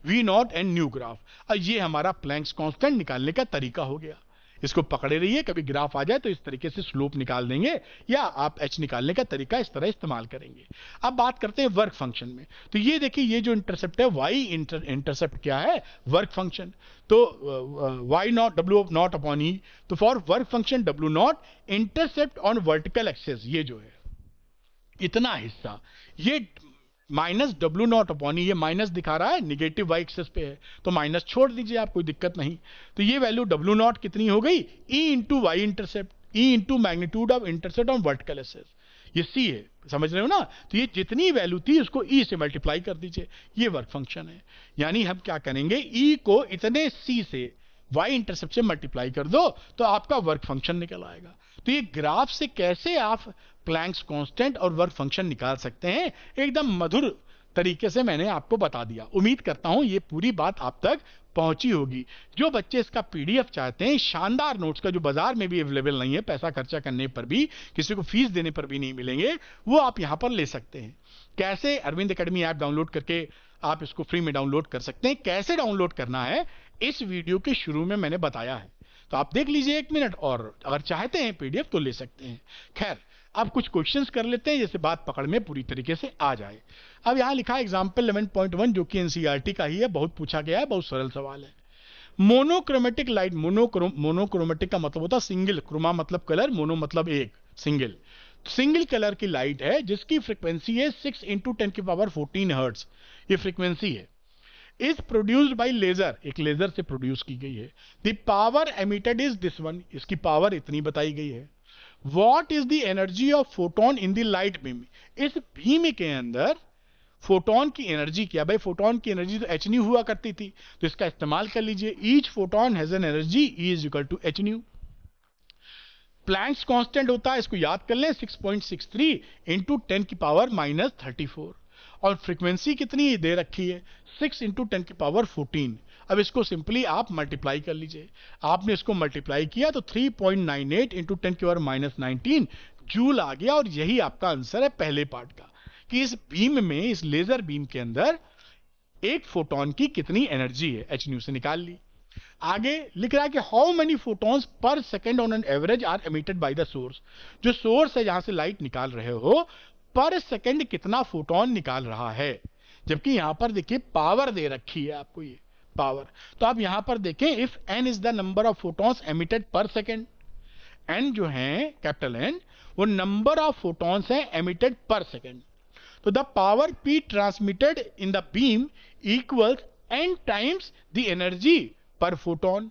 [SPEAKER 1] V not and new graph. और ये हमारा प्लैंक्स कांस्टेंट निकालने का तरीका हो गया। इसको पकड़े रहिए, कभी ग्राफ आ जाए तो इस तरीके से स्लोप निकाल देंगे या आप h निकालने का तरीका इस तरह इस्तेमाल करेंगे। अब बात करते हैं वर्क फंक्शन में। तो ये देखिए ये जो इंटरसेप्ट है y इंटरसेप्ट क्या है, वर्क फंक्शन। तो y not W not upon E, तो for work function W not intercept on vertical axis, ये जो है इतना हिस्सा, ये माइनस डब्ल्यू नॉट अपॉन, ये माइनस दिखा रहा है, निगेटिव वाई एक्सेस पे है तो माइनस छोड़ दीजिए आप, कोई दिक्कत नहीं। तो ये वैल्यू डब्ल्यू नॉट कितनी हो गई, E into Y intercept, E into magnitude of intercept on vertical axis, ये C है, समझ रहे हो ना। तो ये जितनी वैल्यू थी उसको E से मल्टीप्लाई कर दीजिए, ये वर्क फंक्शन है। यानी हम क्या करेंगे, E को इतने C से y इंटरसेप्ट से मल्टीप्लाई कर दो तो आपका वर्क फंक्शन निकल आएगा। तो ये ग्राफ से कैसे आप प्लैंक्स कांस्टेंट और वर्क फंक्शन निकाल सकते हैं, एकदम मधुर तरीके से मैंने आपको बता दिया। उम्मीद करता हूं ये पूरी बात आप तक पहुंची होगी। जो बच्चे इसका PDF चाहते हैं, शानदार नोट्स का जो बाजार में भी अवेलेबल नहीं है, पैसा खर्चा करने पर भी, किसी को फीस देने पर भी नहीं मिलेंगे, वो आप यहां पर ले सकते हैं। कैसे, अरविंद एकेडमी ऐप डाउनलोड करके आप इसको फ्री में डाउनलोड कर सकते हैं। कैसे डाउनलोड करना है इस वीडियो के शुरू में मैंने बताया है, तो आप देख लीजिए 1 मिनट, और अगर चाहते हैं PDF तो ले सकते हैं। खैर अब कुछ क्वेश्चंस कर लेते हैं जैसे बात पकड़ में पूरी तरीके से आ जाए। अब यहां लिखा है एग्जांपल 11.1 जो कि NCERT का ही है, बहुत पूछा गया है, बहुत सरल सवाल है। मोनोक्रोमेटिक लाइट, मोनोक्रोमेटिक का मतलब होता है सिंगल, क्रोमा मतलब कलर, मोनो मतलब एक, सिंगल। सिंगल कलर की लाइट है जिसकी फ्रीक्वेंसी है 6 इंटू 10 की पावर 14 हर्ट्ज, ये फ्रीक्वेंसी है। इज प्रोड्यूस्ड बाय लेजर, एक लेजर से प्रोड्यूस की गई है। The power emitted is this one, इसकी पावर इतनी बताई गई है। What is the energy of photon in the light beam, इस बीम के अंदर फोटोन की एनर्जी क्या? भाई फोटोन की एनर्जी तो एच न्यू हुआ करती थी, तो इसका इस्तेमाल कर लीजिए। Each photon has an energy E is equal to h nu. Planck's constant होता है, इसको याद कर लें, 6.63 इंटू 10 की पावर माइनस 34, और फ्रीक्वेंसी कितनी दे रखी है 6 इंटू 10 की पावर 14। अब इसको सिंपली आप मल्टीप्लाई कर लीजिए। आपने इसको मल्टीप्लाई किया तो 3.98 इंटू 10 की पावर माइनस 19 जूल आ गया, और यही आपका आंसर है पहले पार्ट का, कि इस बीम में, इस लेजर बीम के अंदर एक फोटोन की कितनी एनर्जी है, एच न्यू से निकाल ली। आगे लिख रहा है कि how many photons per second on an average are emitted by the source, जो सोर्स है जहां से लाइट निकाल रहे हो, पर सेकेंड कितना फोटोन निकाल रहा है। जबकि यहां पर देखिए पावर दे रखी है आपको, ये पावर, तो आप यहां पर देखें, if N is the number of photons emitted per second, N जो है कैपिटल एन, वो नंबर ऑफ फोटॉन्स है एमिटेड पर सेकेंड, तो the power P transmitted in the beam equals N times the energy per photon,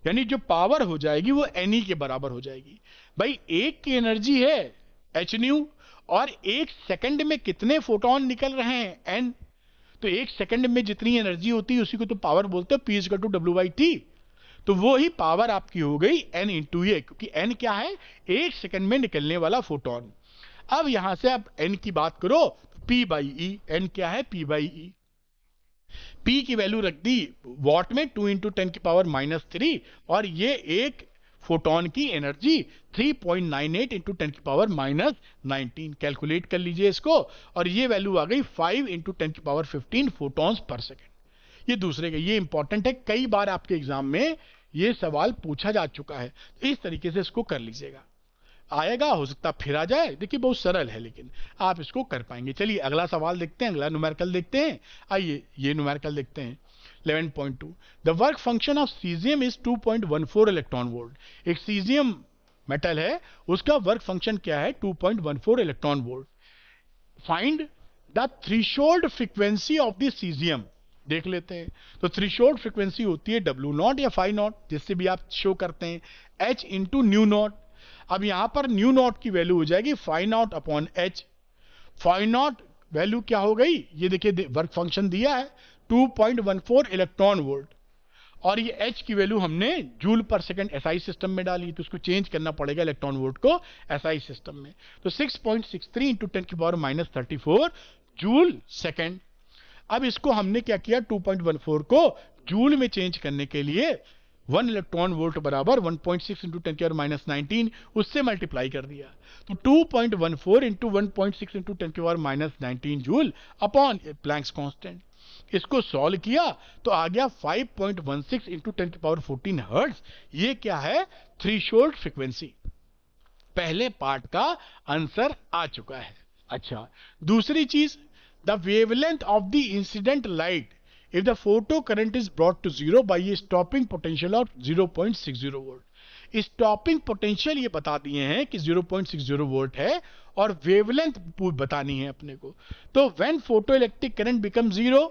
[SPEAKER 1] यानी जो power हो जाएगी वो एन के बराबर हो जाएगी। भाई एक की एनर्जी है एच न्यू, और एक सेकंड में कितने फोटोन निकल रहे हैं एन, तो एक सेकंड में जितनी एनर्जी होती है उसी को तो पावर बोलते हैं, P is equal to W by T. तो वो ही पावर आपकी हो गई एन इंटू ए, क्योंकि एन क्या है, एक सेकंड में निकलने वाला फोटोन। अब यहां से आप एन की बात करो, पी बाई ई, एन क्या है, पी बाई ई। पी की वैल्यू रख दी वॉट में, 2 इंटू 10 की पावर माइनस 3, और ये एक फोटोन की एनर्जी 3.98 इंटू 10 की पावर माइनस 19। कैलकुलेट कर लीजिए इसको, और ये वैल्यू आ गई 5 इंटू 10 की पावर 15 फोटॉन्स पर सेकेंड। ये दूसरे का, ये इंपॉर्टेंट है, कई बार आपके एग्जाम में ये सवाल पूछा जा चुका है, तो इस तरीके से इसको कर लीजिएगा। आएगा, हो सकता फिर आ जाए, देखिए बहुत सरल है लेकिन आप इसको कर पाएंगे। चलिए अगला सवाल देखते हैं, अगला न्यूमेरिकल देखते हैं। आइए ये न्यूमेरिकल देखते हैं 11.2। The work function of caesium is 2.14 electron volt. एक सीजियम मेटल है, उसका वर्क फंक्शन क्या है, 2.14 electron volt. Find the threshold frequency of the caesium, देख लेते हैं। तो थ्रेशोल्ड फ्रीक्वेंसी होती है W0 या फाई नॉट, जिससे भी आप शो करते हैं, H इंटू न्यू नॉट। अब यहां पर न्यू नॉट की वैल्यू हो जाएगी phi naught upon h. Phi naught value क्या हो गई, ये देखिए वर्क फंक्शन दिया है 2.14 इलेक्ट्रॉन वोल्ट, और ये एच की वैल्यू हमने जूल पर सेकंड एसआई सिस्टम में डाली, तो उसको चेंज करना पड़ेगा इलेक्ट्रॉन वोल्ट को एसआई सिस्टम में। तो 6.63 इंटू 10 की पावर माइनस 34 जूल सेकेंड। अब इसको हमने क्या किया, 2.14 को जूल में चेंज करने के लिए 1 इलेक्ट्रॉन वोल्ट बराबर 1.6 इंटू 10 की पावर माइनस 19, उससे मल्टीप्लाई कर दिया। तो 2.14 इंटू 1.6 इंटू 10 की power minus 19 joule upon Planck's constant. इसको सॉल्व किया तो आ गया 5.16 इंटू 10 की पावर 14 हर्ट्ज। ये क्या है, थ्रेशोल्ड फ्रीक्वेंसी। पहले पार्ट का आंसर आ चुका है। अच्छा, दूसरी चीज, the wavelength of the incident light if the photo current is brought to zero by a stopping potential of 0.60 volt. Stopping potential ये बता दिए हैं कि 0.60 वोल्ट है, और वेवलेंथ बतानी है अपने को। तो when photo electric current become zero,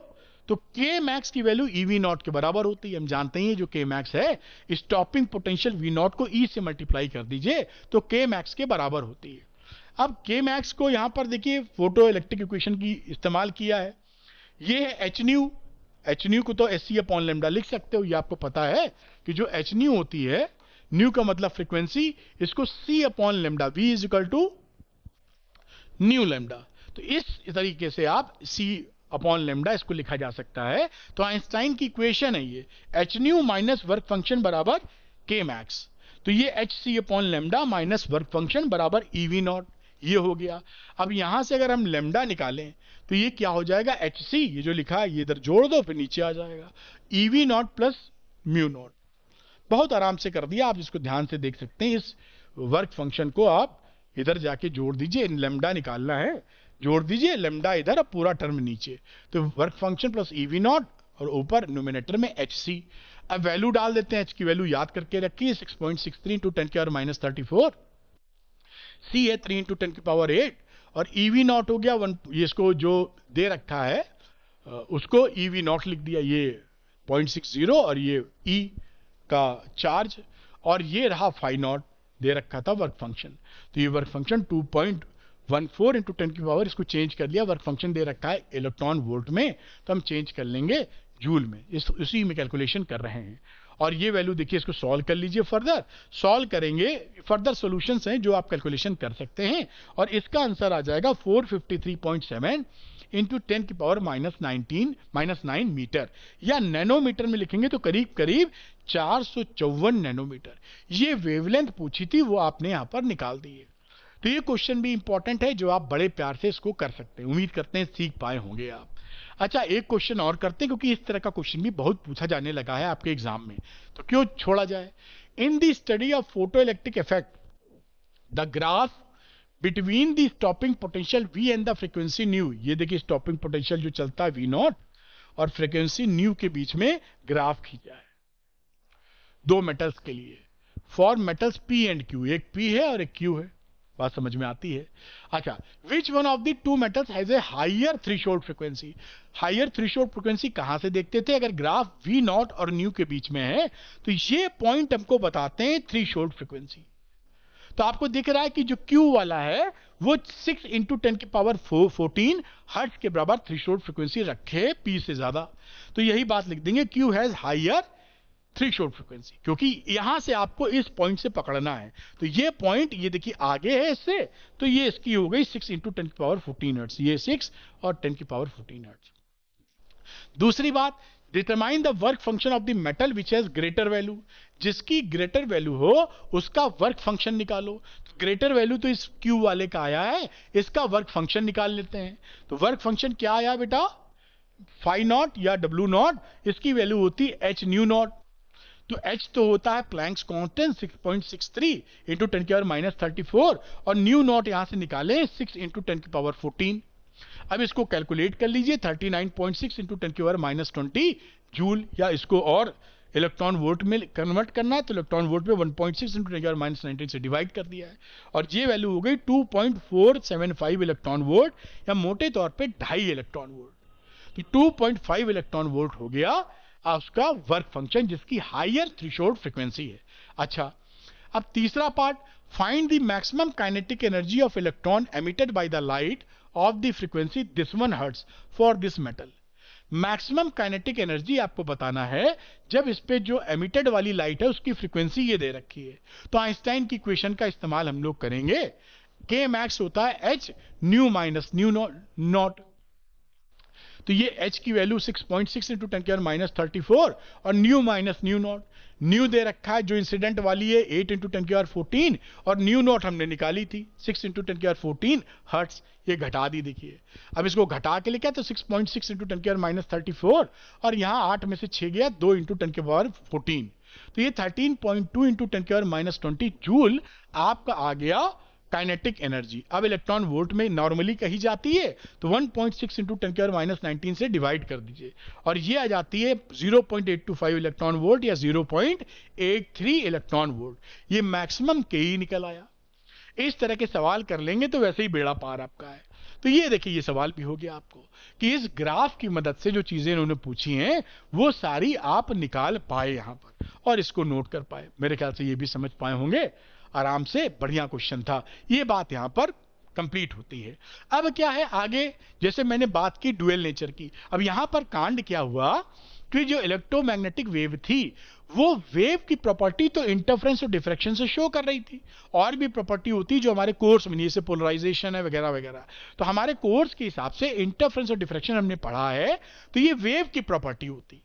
[SPEAKER 1] तो के मैक्स की वैल्यू ईवी नॉट के बराबर होती है। हम जानते हैं जो के मैक्स है, स्टॉपिंग पोटेंशियल वी नॉट को ई से मल्टीप्लाई कर दीजिए तो के मैक्स के बराबर होती है। अब के मैक्स को यहां पर देखिए फोटो इलेक्ट्रिक इक्वेशन की इस्तेमाल किया है, ये है एच न्यू। एच न्यू को तो एस सी अपॉन लेमडा लिख सकते हो, ये आपको पता है कि जो एच न्यू होती है, न्यू का मतलब फ्रीक्वेंसी, इसको C upon lambda, V is equal to nu lambda. तो इस तरीके से आप सी अपॉन लेमडा इसको लिखा जा सकता है। तो आइंस्टाइन की इक्वेशन है ये, h nu minus work function बराबर के मैक्स। तो ये h c upon lambda minus work function बराबर ईवी नॉट, ये हो गया। अब यहां से अगर हम लेमडा निकालें तो ये क्या हो जाएगा, एच सी, ये जो लिखा है ये इधर जोड़ दो, फिर नीचे आ जाएगा EV not plus mu naught. बहुत आराम से कर दिया, आप इसको ध्यान से देख सकते हैं। इस वर्क फंक्शन को आप इधर जाके जोड़ दीजिए, लेमडा निकालना है, जोड़ दीजिए लेमडा इधर, अब पूरा टर्म नीचे, तो work function plus EV not, और ऊपर न्यूमिनेटर में एच सी। अब वैल्यू डाल देते हैं, एच की वैल्यू याद करके रखिए, 6.63 इंटू 10 की पावर माइनस 34। सी है 3 × 10⁸ और ईवी नॉट हो गया 1, ये इसको जो दे रखा है उसको ईवी नॉट लिख दिया, ये 0.60 और ये ई का चार्ज, और ये रहा फाई नॉट दे रखा था वर्क फंक्शन। तो ये वर्क फंक्शन 2.14 × 10⁻, इसको चेंज कर लिया, वर्क फंक्शन दे रखा है इलेक्ट्रॉन वोल्ट में, तो हम चेंज कर लेंगे जूल में, इसी में कैलकुलेशन कर रहे हैं। और ये वैल्यू देखिए, इसको सॉल्व कर लीजिए, फर्दर सॉल्व करेंगे, फर्दर सॉल्यूशंस हैं जो आप कैलकुलेशन कर सकते हैं, और इसका आंसर आ जाएगा 453.7 × 10⁻⁹ मीटर, या नैनोमीटर में लिखेंगे तो करीब करीब 454 नैनोमीटर। ये वेवलेंथ पूछी थी, वो आपने यहां पर निकाल दी है। तो ये क्वेश्चन भी इंपॉर्टेंट है जो आप बड़े प्यार से इसको कर सकते हैं, उम्मीद करते हैं सीख पाए होंगे आप। अच्छा, एक क्वेश्चन और करते हैं, क्योंकि इस तरह का क्वेश्चन भी बहुत पूछा जाने लगा है आपके एग्जाम में, तो क्यों छोड़ा जाए। In the study of photo electric effect, the graph between the stopping potential V and the frequency new, ये देखिए स्टॉपिंग पोटेंशियल जो चलता है V0 और फ्रीक्वेंसी न्यू के बीच में ग्राफ खींचा है दो मेटल्स के लिए, for metals P and Q, एक P है और एक Q है, बात समझ में आती है। अच्छा, which one of the two metals has a higher threshold frequency, higher threshold frequency कहां से देखते थे, अगर ग्राफ V0 और न्यू के बीच में है तो ये पॉइंट हमको बताते हैं थ्रेशोल्ड फ्रीक्वेंसी। तो आपको दिख रहा है कि जो Q वाला है वो 6 × 10⁻14 हर्ट्ज के बराबर थ्रेशोल्ड फ्रीक्वेंसी रखे P से ज्यादा, तो यही बात लिख देंगे, Q has higher threshold frequency, क्योंकि यहां से आपको इस पॉइंट से पकड़ना है। तो ये पॉइंट ये देखिए आगे है इससे, तो ये इसकी हो गई 6 × 10⁻14 हर्ट्ज, ये 6 और 10⁻14 हर्ट्ज। दूसरी बात, determine the work function of the metal which has greater value, जिसकी ग्रेटर वैल्यू हो उसका वर्क फंक्शन निकालो। तो ग्रेटर वैल्यू तो इस Q वाले का आया है, इसका वर्क फंक्शन निकाल लेते हैं। तो वर्क फंक्शन क्या आया बेटा, फाई नॉट या W0, इसकी वैल्यू होती है h न्यू नॉट, तो h तो होता है प्लैंक्स कांस्टेंट 6.63 × 10⁻34 और न्यू नॉट यहां से निकाले 6 × 10⁻14। अब इसको कैलकुलेट कर लीजिए, 39.6 × 10⁻20 जूल, या इसको और इलेक्ट्रॉन वोल्ट में कन्वर्ट करना है तो इलेक्ट्रॉन वोल्ट में 1.6 × 10⁻19 से डिवाइड कर दिया है, और ये वैल्यू हो गई 2.475 इलेक्ट्रॉन वोल्ट, या मोटे तौर पे 2.5 इलेक्ट्रॉन वोल्ट। तो 2.5 इलेक्ट्रॉन वोल्ट हो गया उसका वर्क फंक्शन, जिसकी हायर थ्रेशोल्ड फ्रीक्वेंसी है। अच्छा, अब तीसरा part, find the maximum kinetic energy of electron emitted by the light of the frequency this 1 hertz for this metal. Maximum kinetic energy आपको बताना है जब इस पे जो एमिटेड वाली लाइट है उसकी फ्रीक्वेंसी ये दे रखी है, तो आइंस्टाइन की इक्वेशन का इस्तेमाल हम लोग करेंगे। K मैक्स होता है h nu minus nu not, तो ये h की वैल्यू 6.6 × 10⁻34 और nu minus nu not, nu दे रखा है जो इंसिडेंट वाली है 8 × 10⁻14 और न्यू नॉट हमने निकाली थी 6 × 10⁻14 हर्ट्ज, ये घटा दी देखिए। अब इसको घटा के लिखा तो 6.6 × 10⁻34 और यहां 8 में से 6 गया 2 × 10⁻14, तो ये 13.2 × 10⁻20 जूल आपका आ गया काइनेटिक एनर्जी। अब इलेक्ट्रॉन वोल्ट में नॉर्मली कही जाती है तो 1.6 × 10⁻19 से डिवाइड कर दीजिए और ये आ जाती है 0.825 इलेक्ट्रॉन वोल्ट या 0.83 इलेक्ट्रॉन वोल्ट। ये मैक्सिमम के ही निकल आया। इस तरह के सवाल कर लेंगे तो वैसे ही बेड़ा पार आपका है। तो ये देखिए, ये सवाल भी हो गया आपको कि इस ग्राफ की मदद से जो चीजें उन्होंने पूछी हैं वो सारी आप निकाल पाए यहां पर और इसको नोट कर पाए। मेरे ख्याल से ये भी समझ पाए होंगे आराम से, बढ़िया क्वेश्चन था। ये बात यहां पर कंप्लीट होती है। अब क्या है आगे, जैसे मैंने बात की ड्यूअल नेचर की, अब यहां पर कांड क्या हुआ कि जो इलेक्ट्रोमैग्नेटिक वेव थी वो वेव की प्रॉपर्टी तो इंटरफेरेंस और डिफ्रैक्शन से शो कर रही थी, और भी प्रॉपर्टी होती जो हमारे कोर्स में, जैसे पोलराइजेशन है वगैरह वगैरह, तो हमारे कोर्स के हिसाब से इंटरफेरेंस और डिफ्रैक्शन हमने पढ़ा है तो ये वेव की प्रॉपर्टी होती,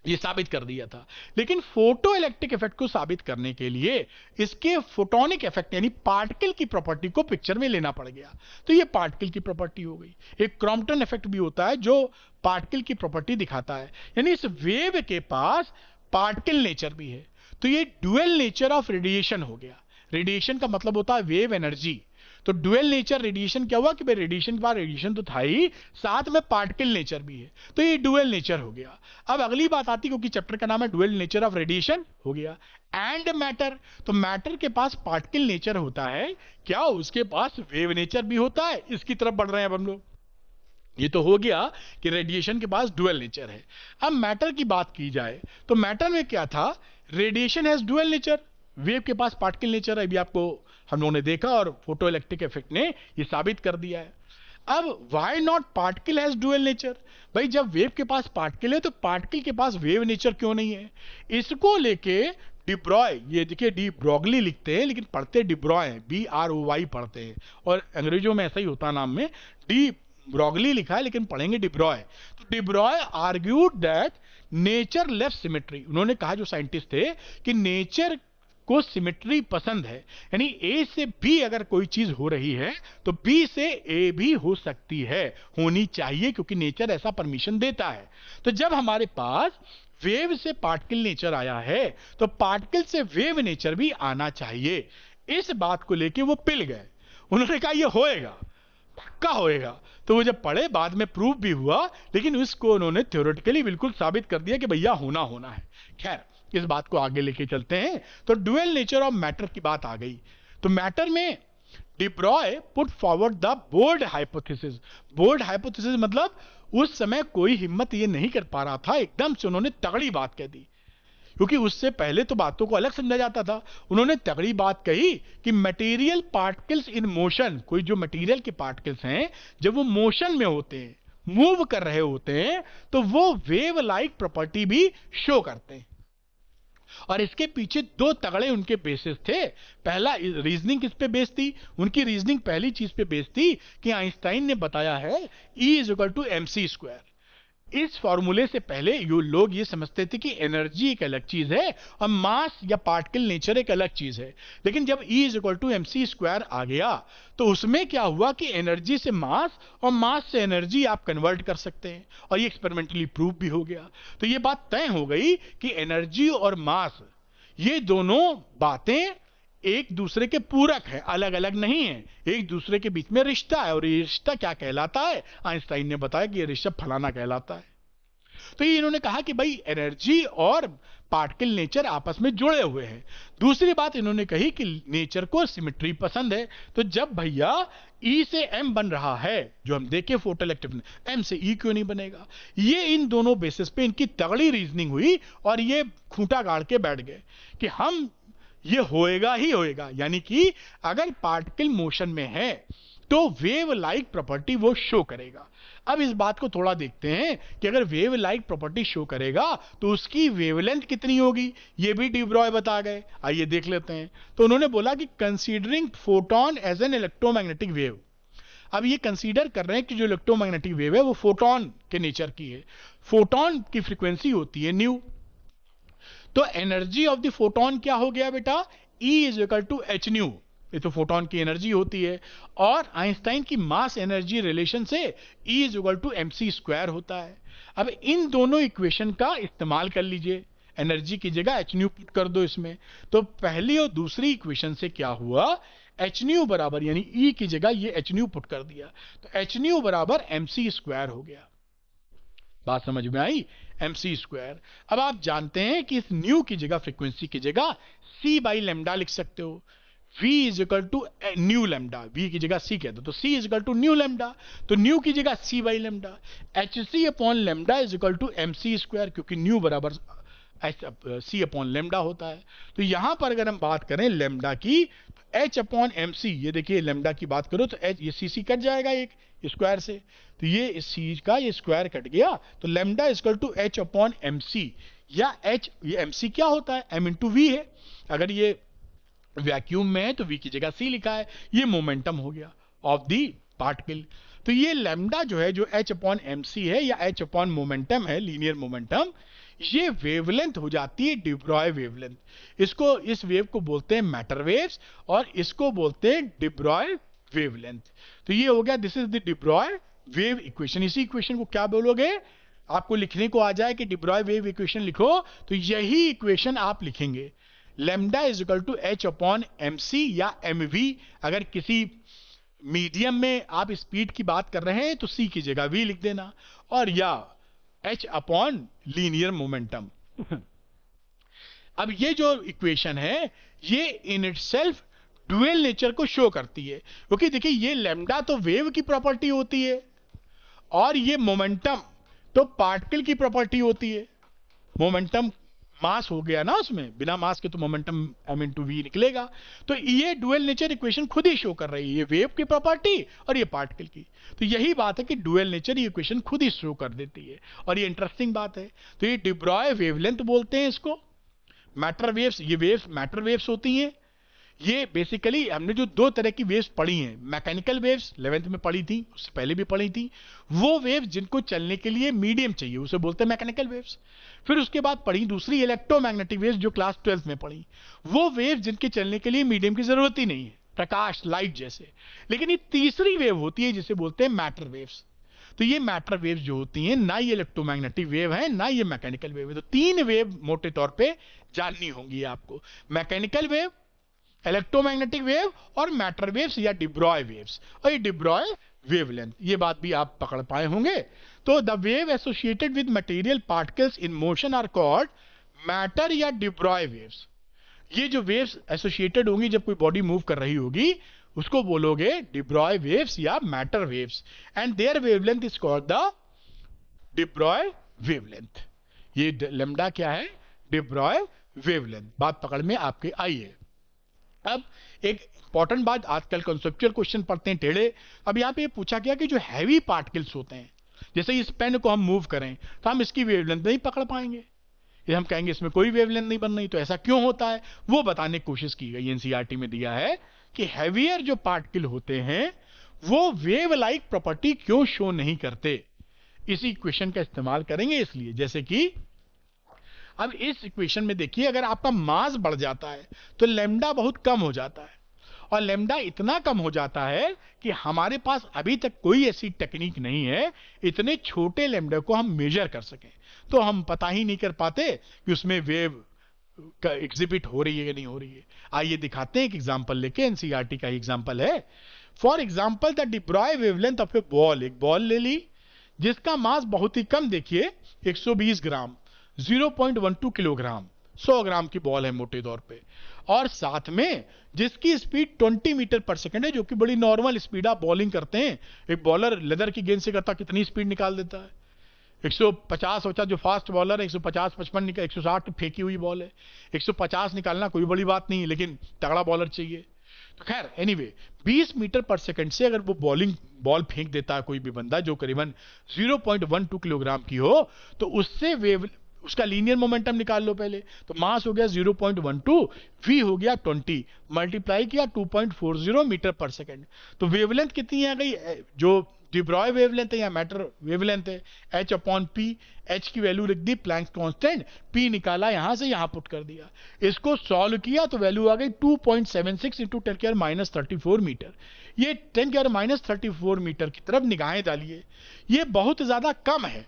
[SPEAKER 1] ये साबित कर दिया था। लेकिन फोटो इलेक्ट्रिक इफेक्ट को साबित करने के लिए इसके फोटोनिक इफेक्ट यानी पार्टिकल की प्रॉपर्टी को पिक्चर में लेना पड़ गया, तो ये पार्टिकल की प्रॉपर्टी हो गई। एक क्रॉम्पटन इफेक्ट भी होता है जो पार्टिकल की प्रॉपर्टी दिखाता है, यानी इस वेव के पास पार्टिकल नेचर भी है। तो ये ड्यूअल नेचर ऑफ रेडिएशन हो गया। रेडिएशन का मतलब होता है वेव एनर्जी, तो डुअल नेचर रेडिएशन क्या हुआ कि भाई रेडिएशन के बाद रेडिएशन तो था ही, साथ में पार्टिकल नेचर भी है, तो ये डुअल नेचर हो गया। अब अगली बात आती, क्योंकि चैप्टर का नाम है डुअल नेचर ऑफ रेडिएशन, हो गया। एंड मैटर, तो मैटर के पास पार्टिकल नेचर होता है, क्या उसके पास वेव नेचर भी होता है? इसकी तरफ बढ़ रहे हैं अब हम लोग। ये तो हो गया कि रेडिएशन के पास डुअल नेचर है। अब मैटर की बात की जाए तो मैटर में क्या था, radiation has dual nature, wave के पास पार्टिकल नेचर है। अभी आपको हम लोगों ने देखा और फोटो इलेक्ट्रिक इफेक्ट ने ये साबित कर दिया है। अब why not particle has dual nature, भाई जब वेव के पास पार्टिकल है तो पार्टिकल के पास वेव नेचर क्यों नहीं है? इसको लेके डी ब्रॉय, ये देखिए डी ब्रॉगली लिखते हैं लेकिन पढ़ते डी ब्रॉय है, BROY पढ़ते हैं, और अंग्रेजों में ऐसा ही होता है नाम में, डी ब्रॉगली लिखा है लेकिन पढ़ेंगे डी ब्रॉय। तो D Broglie argued that nature left symmetry, उन्होंने कहा जो साइंटिस्ट थे कि नेचर को सिमेट्री पसंद है, यानी ए से बी अगर कोई चीज हो रही है तो बी से ए भी हो सकती है, होनी चाहिए, क्योंकि नेचर ऐसा परमिशन देता है। तो जब हमारे पास वेव से पार्टिकल नेचर आया है तो पार्टिकल से वेव नेचर भी आना चाहिए। इस बात को लेके वो पिल गए, उन्होंने कहा ये होएगा, पक्का होएगा। तो वो जब पढ़े बाद में प्रूफ भी हुआ, लेकिन उसको उन्होंने थ्योरेटिकली बिल्कुल साबित कर दिया कि भैया होना होना है। खैर इस बात को आगे लेके चलते हैं। तो डुअल नेचर ऑफ मैटर की बात आ गई। तो मैटर में de Broglie put forward the bold hypothesis. Bold hypothesis मतलब उस समय कोई हिम्मत ये नहीं कर पा रहा था, एकदम से उन्होंने तगड़ी बात कह दी, क्योंकि उससे पहले तो बातों को अलग समझा जाता था। उन्होंने तगड़ी बात कही कि मटेरियल पार्टिकल्स इन मोशन, कोई जो मटेरियल के पार्टिकल्स हैं जब वो मोशन में होते हैं, मूव कर रहे होते हैं, तो वो वेव लाइक प्रॉपर्टी भी शो करते हैं। और इसके पीछे दो तगड़े उनके बेसिस थे। पहला रीजनिंग किस पे बेस थी? उनकी रीजनिंग पहली चीज पे बेस थी कि आइंस्टाइन ने बताया है E=mc²। इस फॉर्मूले से पहले ये लोग ये समझते थे कि एनर्जी एक अलग चीज है और मास या पार्टिकल नेचर एक अलग चीज है। लेकिन जब E=mc² आ गया तो उसमें क्या हुआ कि एनर्जी से मास और मास से एनर्जी आप कन्वर्ट कर सकते हैं, और ये एक्सपेरिमेंटली प्रूव भी हो गया। तो ये बात तय हो गई कि एनर्जी और मास ये दोनों बातें एक दूसरे के पूरक है, अलग अलग नहीं है, एक दूसरे के बीच में रिश्ता है। और ये रिश्ता क्या कहलाता है? आइंस्टाइन ने बताया कि ये रिश्ता फलाना कहलाता है। तो ये इन्होंने कहा कि भाई एनर्जी और पार्टिकल नेचर आपस में जुड़े हुए हैं। दूसरी बात इन्होंने कही कि नेचर को सिमेट्री पसंद है। तो जब भैया E से M बन रहा है, जो हम देखे फोटो इलेक्ट्रिक, M से E क्यों नहीं बनेगा? ये इन दोनों बेसिस पे इनकी तगड़ी रीजनिंग हुई और ये खूंटा गाड़ के बैठ गए कि हम ये होएगा ही होएगा, यानी कि अगर पार्टिकल मोशन में है तो वेव लाइक प्रॉपर्टी वो शो करेगा। अब इस बात को थोड़ा देखते हैं कि अगर वेव लाइक प्रॉपर्टी शो करेगा तो उसकी वेवलेंथ कितनी होगी, ये भी डी ब्रॉय बता गए। आइए देख लेते हैं। तो उन्होंने बोला कि considering photon as an electromagnetic wave. अब ये कंसीडर कर रहे हैं कि जो इलेक्ट्रोमैग्नेटिक वेव है वो फोटोन के नेचर की है। फोटोन की फ्रीक्वेंसी होती है न्यू। तो एनर्जी ऑफ द फोटोन क्या हो गया बेटा? E=hν। ये तो फोटोन की एनर्जी होती है, और आइंस्टाइन की मास एनर्जी रिलेशन से E=mc² होता है। अब इन दोनों इक्वेशन का इस्तेमाल कर लीजिए, एनर्जी की जगह hν पुट कर दो इसमें। तो पहली और दूसरी इक्वेशन से क्या हुआ? hν बराबर, यानी E की जगह ये hν पुट कर दिया तो hν बराबर mc² हो गया। बात समझ में आई? mc²। अब आप जानते हैं कि इस न्यू की जगह, फ्रीक्वेंसी की जगह c/λ लिख सकते हो। V=ν लैम्डा, V की जगह C कह दो तो C=ν लैम्डा, तो न्यू की जगह c/λ। hc/λ=mc², क्योंकि न्यू बराबर c/λ होता है। तो यहां पर अगर हम बात करें लैम्डा की, h/mc, ये देखिए लैम्डा की बात करो तो h, ये c कट जाएगा एक स्क्वायर से, तो ये इस c का ये स्क्वायर कट गया, तो λ=h/mc, या h, ये mc क्या होता है? m/v है। अगर ये वैक्यूम में है तो v की जगह c लिखा है, ये मोमेंटम हो गया ऑफ दी पार्टिकल। तो ये लैम्डा जो है, जो h/mc है या h/ मोमेंटम है, लीनियर मोमेंटम, ये वेवलेंथ हो जाती है डी ब्रॉय वेवलेंथ। इसको, इस वेव को बोलते हैं मैटर वेव्स और इसको बोलते हैं डी ब्रॉय वेवलेंथ। तो ये हो गया, this is the de Broglie wave equation. इसी इक्वेशन को क्या बोलोगे? आपको लिखने को आ जाए कि डी ब्रॉय वेव इक्वेशन लिखो तो यही इक्वेशन आप लिखेंगे, λ=h/mc या mv। अगर किसी मीडियम में आप स्पीड की बात कर रहे हैं तो सी की जगह वी लिख देना, और या एच अपॉन लीनियर मोमेंटम। अब ये जो इक्वेशन है ये इन इटसेल्फ ड्यूअल नेचर को शो करती है, क्योंकि देखिए ये लैम्डा तो वेव की प्रॉपर्टी होती है और ये मोमेंटम तो पार्टिकल की प्रॉपर्टी होती है। मोमेंटम मास हो गया ना, उसमें बिना मास के तो मोमेंटम m इंटू वी निकलेगा। तो ये डुअल नेचर इक्वेशन खुद ही शो कर रही है, ये वेव की प्रॉपर्टी और ये पार्टिकल की। तो यही बात है कि डुअल नेचर ये इक्वेशन खुद ही शो कर देती है, और ये इंटरेस्टिंग बात है। तो ये डी ब्रॉय वेवलेंथ बोलते हैं इसको। मैटर वेव्स, ये वेव्स मैटर वेव्स होती हैं। ये बेसिकली हमने जो दो तरह की वेव्स पढ़ी हैं, मैकेनिकल वेव्स 11th में पढ़ी थी, उससे पहले भी पढ़ी थी, वो वेव्स जिनको चलने के लिए मीडियम चाहिए उसे बोलते हैं मैकेनिकल वेव्स। फिर उसके बाद पढ़ी दूसरी इलेक्ट्रोमैग्नेटिक वेव्स जो क्लास 12th में पढ़ी, वो वेव्स जिनके चलने के लिए मीडियम की जरूरत ही नहीं है, प्रकाश लाइट जैसे। लेकिन ये तीसरी वेव होती है जिसे बोलते हैं मैटर वेव्स। तो ये मैटर वेव्स जो होती हैं, ना ये इलेक्ट्रोमैग्नेटिक वेव है ना ये मैकेनिकल वेव है। तो तीन वेव मोटे तौर पे जाननी होंगी आपको, मैकेनिकल वेव, इलेक्ट्रोमैग्नेटिक वेव और मैटर वेव्स या डी ब्रॉय वेव्स, और ये डी ब्रॉय वेवलेंथ, ये बात भी आप पकड़ पाए होंगे। तो the wave associated with material particles in motion are called matter या डी ब्रॉय वेव्स। ये जो वेव्स एसोसिएटेड होंगी जब कोई बॉडी मूव कर रही होगी उसको बोलोगे डी ब्रॉय वेव्स या matter waves, and their wavelength is called the de Broglie wavelength. ये लैम्डा क्या है? De Broglie wavelength. बात पकड़ में आपके आई है। अब एक इंपॉर्टेंट बात, आजकल कॉन्सेप्चुअल क्वेश्चन पढ़ते हैं टेढ़े। अब यहाँ पे ये पूछा गया कि जो हैवी पार्टिकल्स होते हैं, जैसे इस पेन को हम मूव करें तो हम इसकी वेवलेंथ नहीं पकड़ पाएंगे, ये हम कहेंगे इसमें कोई वेवलेंथ नहीं बन रही। तो ऐसा क्यों होता है वो बताने की कोशिश की गई। एनसीईआरटी में दिया है कि हैवियर जो पार्टिकल होते हैं वो वेव लाइक प्रॉपर्टी क्यों शो नहीं करते। इसी इक्वेशन का इस्तेमाल करेंगे इसलिए, जैसे कि अब इस इक्वेशन में देखिए, अगर आपका मास बढ़ जाता है तो लैम्डा बहुत कम हो जाता है, और लैम्डा इतना कम हो जाता है कि हमारे पास अभी तक कोई ऐसी टेक्निक नहीं है इतने छोटे लैम्डा को हम मेजर कर सकें। तो हम पता ही नहीं कर पाते कि उसमें वेव का एग्जिबिट हो रही है या नहीं हो रही है। आइए दिखाते हैं एक एग्जांपल लेके, एनसीईआरटी का ही एग्जांपल है। For example the de Broglie wavelength of A ball, एक बॉल ले ली जिसका मास बहुत ही कम, देखिए 120 ग्राम, 0.12 किलोग्राम, 100 ग्राम की बॉल है मोटे तौर पे, और साथ में जिसकी स्पीड 20 मीटर पर सेकंड है, जो कि बड़ी नॉर्मल स्पीड। आप बॉलिंग करते हैं, एक बॉलर लेदर की गेंद से करता कितनी स्पीड निकाल देता है? 150 होता, जो फास्ट बॉलर है 150-55 निकाल, 160 फेंकी हुई बॉल है, 150 निकालना कोई बड़ी बात नहीं है, लेकिन तगड़ा बॉलर चाहिए। तो खैर एनीवे 20 मीटर पर सेकंड से अगर वो बॉल फेंक देता है कोई भी बंदा जो करीबन 0.12 किलोग्राम की हो, तो उससे वेव, उसका लीनियर मोमेंटम निकाल लो पहले। तो मास हो गया 0.12, वी हो गया 20, मल्टीप्लाई किया 2.40 मीटर पर सेकंड। तो वेवलेंथ कितनी आ गई? जो डी ब्रॉय वेवलेंथ है या मैटर वेवलेंथ है, h अपॉन पी। h की वैल्यू लिख दी प्लैंक्स कांस्टेंट, p निकाला यहां से यहां पुट कर दिया, इसको सॉल्व किया तो वैल्यू आ गई 2.76 इंटू 10⁻34 मीटर। ये 10⁻34 मीटर की तरफ निगाहें डालिए, ये बहुत ज्यादा कम है।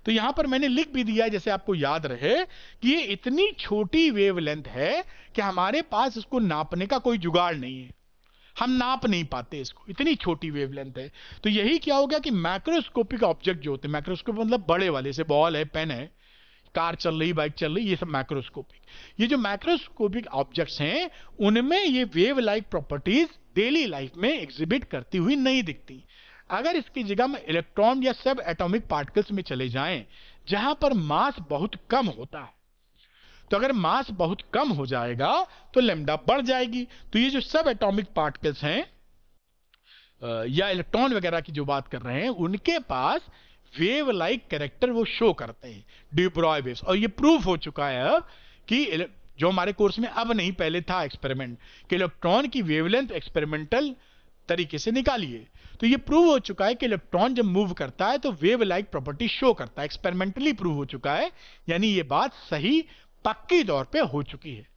[SPEAKER 1] तो यहां पर मैंने लिख भी दिया है, जैसे आपको याद रहे कि ये इतनी छोटी वेवलेंथ है कि हमारे पास इसको नापने का कोई जुगाड़ नहीं है, हम नाप नहीं पाते इसको, इतनी छोटी वेवलेंथ है। तो यही क्या हो गया कि मैक्रोस्कोपिक ऑब्जेक्ट जो होते हैं, मैक्रोस्कोप मतलब बड़े वाले, से बॉल है, पेन है, कार चल रही, बाइक चल रही, ये सब मैक्रोस्कोपिक। ये जो मैक्रोस्कोपिक ऑब्जेक्ट्स हैं उनमें ये wave like properties daily life में एग्जिबिट करती हुई नहीं दिखती। अगर इसकी जगह में इलेक्ट्रॉन या सब एटॉमिक पार्टिकल्स में चले जाएं जहां पर मास बहुत कम होता है, तो अगर मास बहुत कम हो जाएगा तो लैम्डा बढ़ जाएगी। तो ये जो सब एटॉमिक पार्टिकल्स हैं या इलेक्ट्रॉन वगैरह की जो बात कर रहे हैं, उनके पास वेव लाइक कैरेक्टर वो शो करते हैं, डी ब्रॉय वेव्स। और ये प्रूफ हो चुका है कि जो हमारे कोर्स में अब नहीं, पहले था एक्सपेरिमेंट कि इलेक्ट्रॉन की वेवलेंथ एक्सपेरिमेंटल तरीके से निकालिए। तो ये प्रूव हो चुका है कि इलेक्ट्रॉन जब मूव करता है तो वेव लाइक प्रॉपर्टी शो करता है, एक्सपेरिमेंटली प्रूव हो चुका है, यानी ये बात सही पक्की तौर पे हो चुकी है।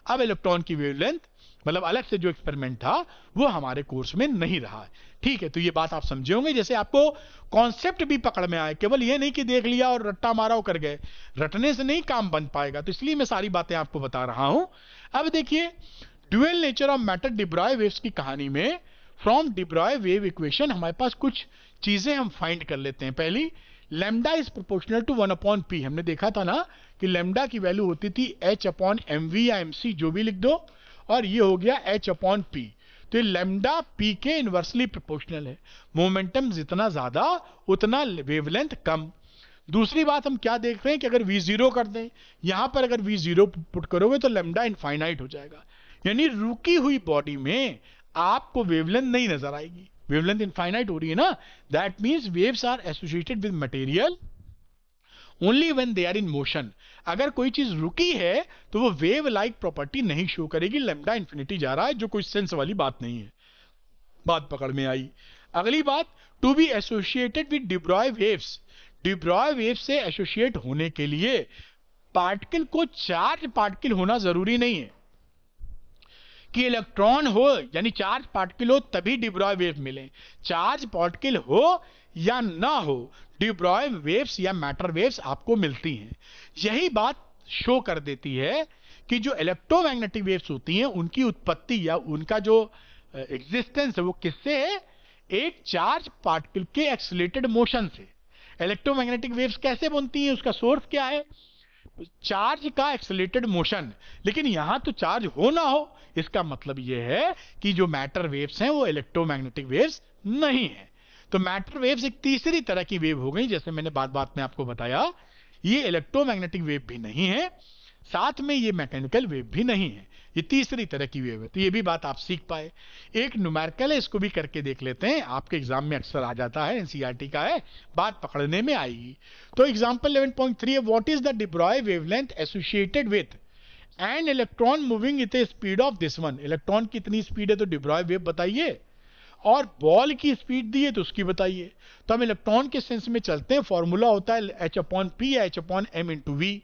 [SPEAKER 1] अब इलेक्ट्रॉन की वेवलेंथ मतलब अलग से जो एक्सपेरिमेंट था वो हमारे कोर्स में नहीं रहा है, ठीक है। तो ये बात आप समझे होंगे, जैसे आपको कॉन्सेप्ट भी पकड़ में आए, केवल ये नहीं कि देख लिया और रट्टा मारा कर गए, रटने से नहीं काम बन पाएगा। तो इसलिए मैं सारी बातें आपको बता रहा हूं। अब देखिए dual nature of matter D Broglie waves की कहानी में from D Broglie wave equation हमारे पास कुछ चीजें हम फाइंड कर लेते हैं। पहली, lambda is proportional to 1/p। हमने देखा था ना कि लैम्डा की वैल्यू होती थी h/mv या mc, जो भी लिख दो, और ये हो गया h/p। तो ये लैम्डा p के इनवर्सली प्रोपोर्शनल है। मोमेंटम जितना ज्यादा उतना वेवलेंथ कम। दूसरी बात हम क्या देख रहे हैं कि अगर v0 कर दें, यहां पर अगर v0 पुट करोगे तो लैम्डा इनफाइनाइट हो जाएगा, यानी रुकी हुई बॉडी में आपको वेवलेंथ नहीं नजर आएगी, वेवलेंथ इनफाइनाइट हो रही है ना। That means waves are associated with material only when they are in motion. अगर कोई चीज रुकी है तो वो वेव लाइक प्रॉपर्टी नहीं शो करेगी, लैम्डा इंफिनिटी जा रहा है, जो कोई सेंस वाली बात नहीं है। बात पकड़ में आई। अगली बात, to be associated with de Broglie waves, de Broglie wave से एसोसिएट होने के लिए पार्टिकल को चार्ज पार्टिकल होना जरूरी नहीं है कि इलेक्ट्रॉन हो, यानी चार्ज पार्टिकल हो तभी डी ब्रॉय वेव मिले। चार्ज पार्टिकल हो या ना हो, डी ब्रॉय वेव्स या मैटर वेव्स आपको मिलती हैं। यही बात शो कर देती है कि जो इलेक्ट्रोमैग्नेटिक वेव्स होती हैं उनकी उत्पत्ति या उनका जो एग्जिस्टेंस है वो किससे है? एक चार्ज पार्टिकल के एक्सीलरेटेड मोशन से। इलेक्ट्रोमैग्नेटिक वेव्स कैसे बनती हैं, उसका सोर्स क्या है? चार्ज का एक्सीलरेटेड मोशन। लेकिन यहां तो चार्ज हो ना हो, इसका मतलब यह है कि जो मैटर वेव्स हैं वो इलेक्ट्रोमैग्नेटिक वेव्स नहीं है। तो मैटर वेव्स एक तीसरी तरह की वेव हो गई, जैसे मैंने बात बात में आपको बताया। ये इलेक्ट्रोमैग्नेटिक वेव भी नहीं है, साथ में ये मैकेनिकल वेव भी नहीं है, ये तीसरी तरह की वेव है। तो ये भी बात आप सीख पाए। एक न्यूमेरिकल है, इसको भी करके देख लेते हैं, आपके एग्जाम में अक्सर आ जाता है, एनसीईआरटी का है, बात पकड़ने में आएगी। तो एग्जांपल 11.3 है, what is the de Broglie wavelength associated with an electron moving with the speed of this one. Electron की इतनी स्पीड है तो डी ब्रॉय वेव बताइए, और बॉल की स्पीड दी है तो उसकी बताइए। तो हम इलेक्ट्रॉन के सेंस में चलते हैं, फॉर्मूला होता है h/p या h/m × v।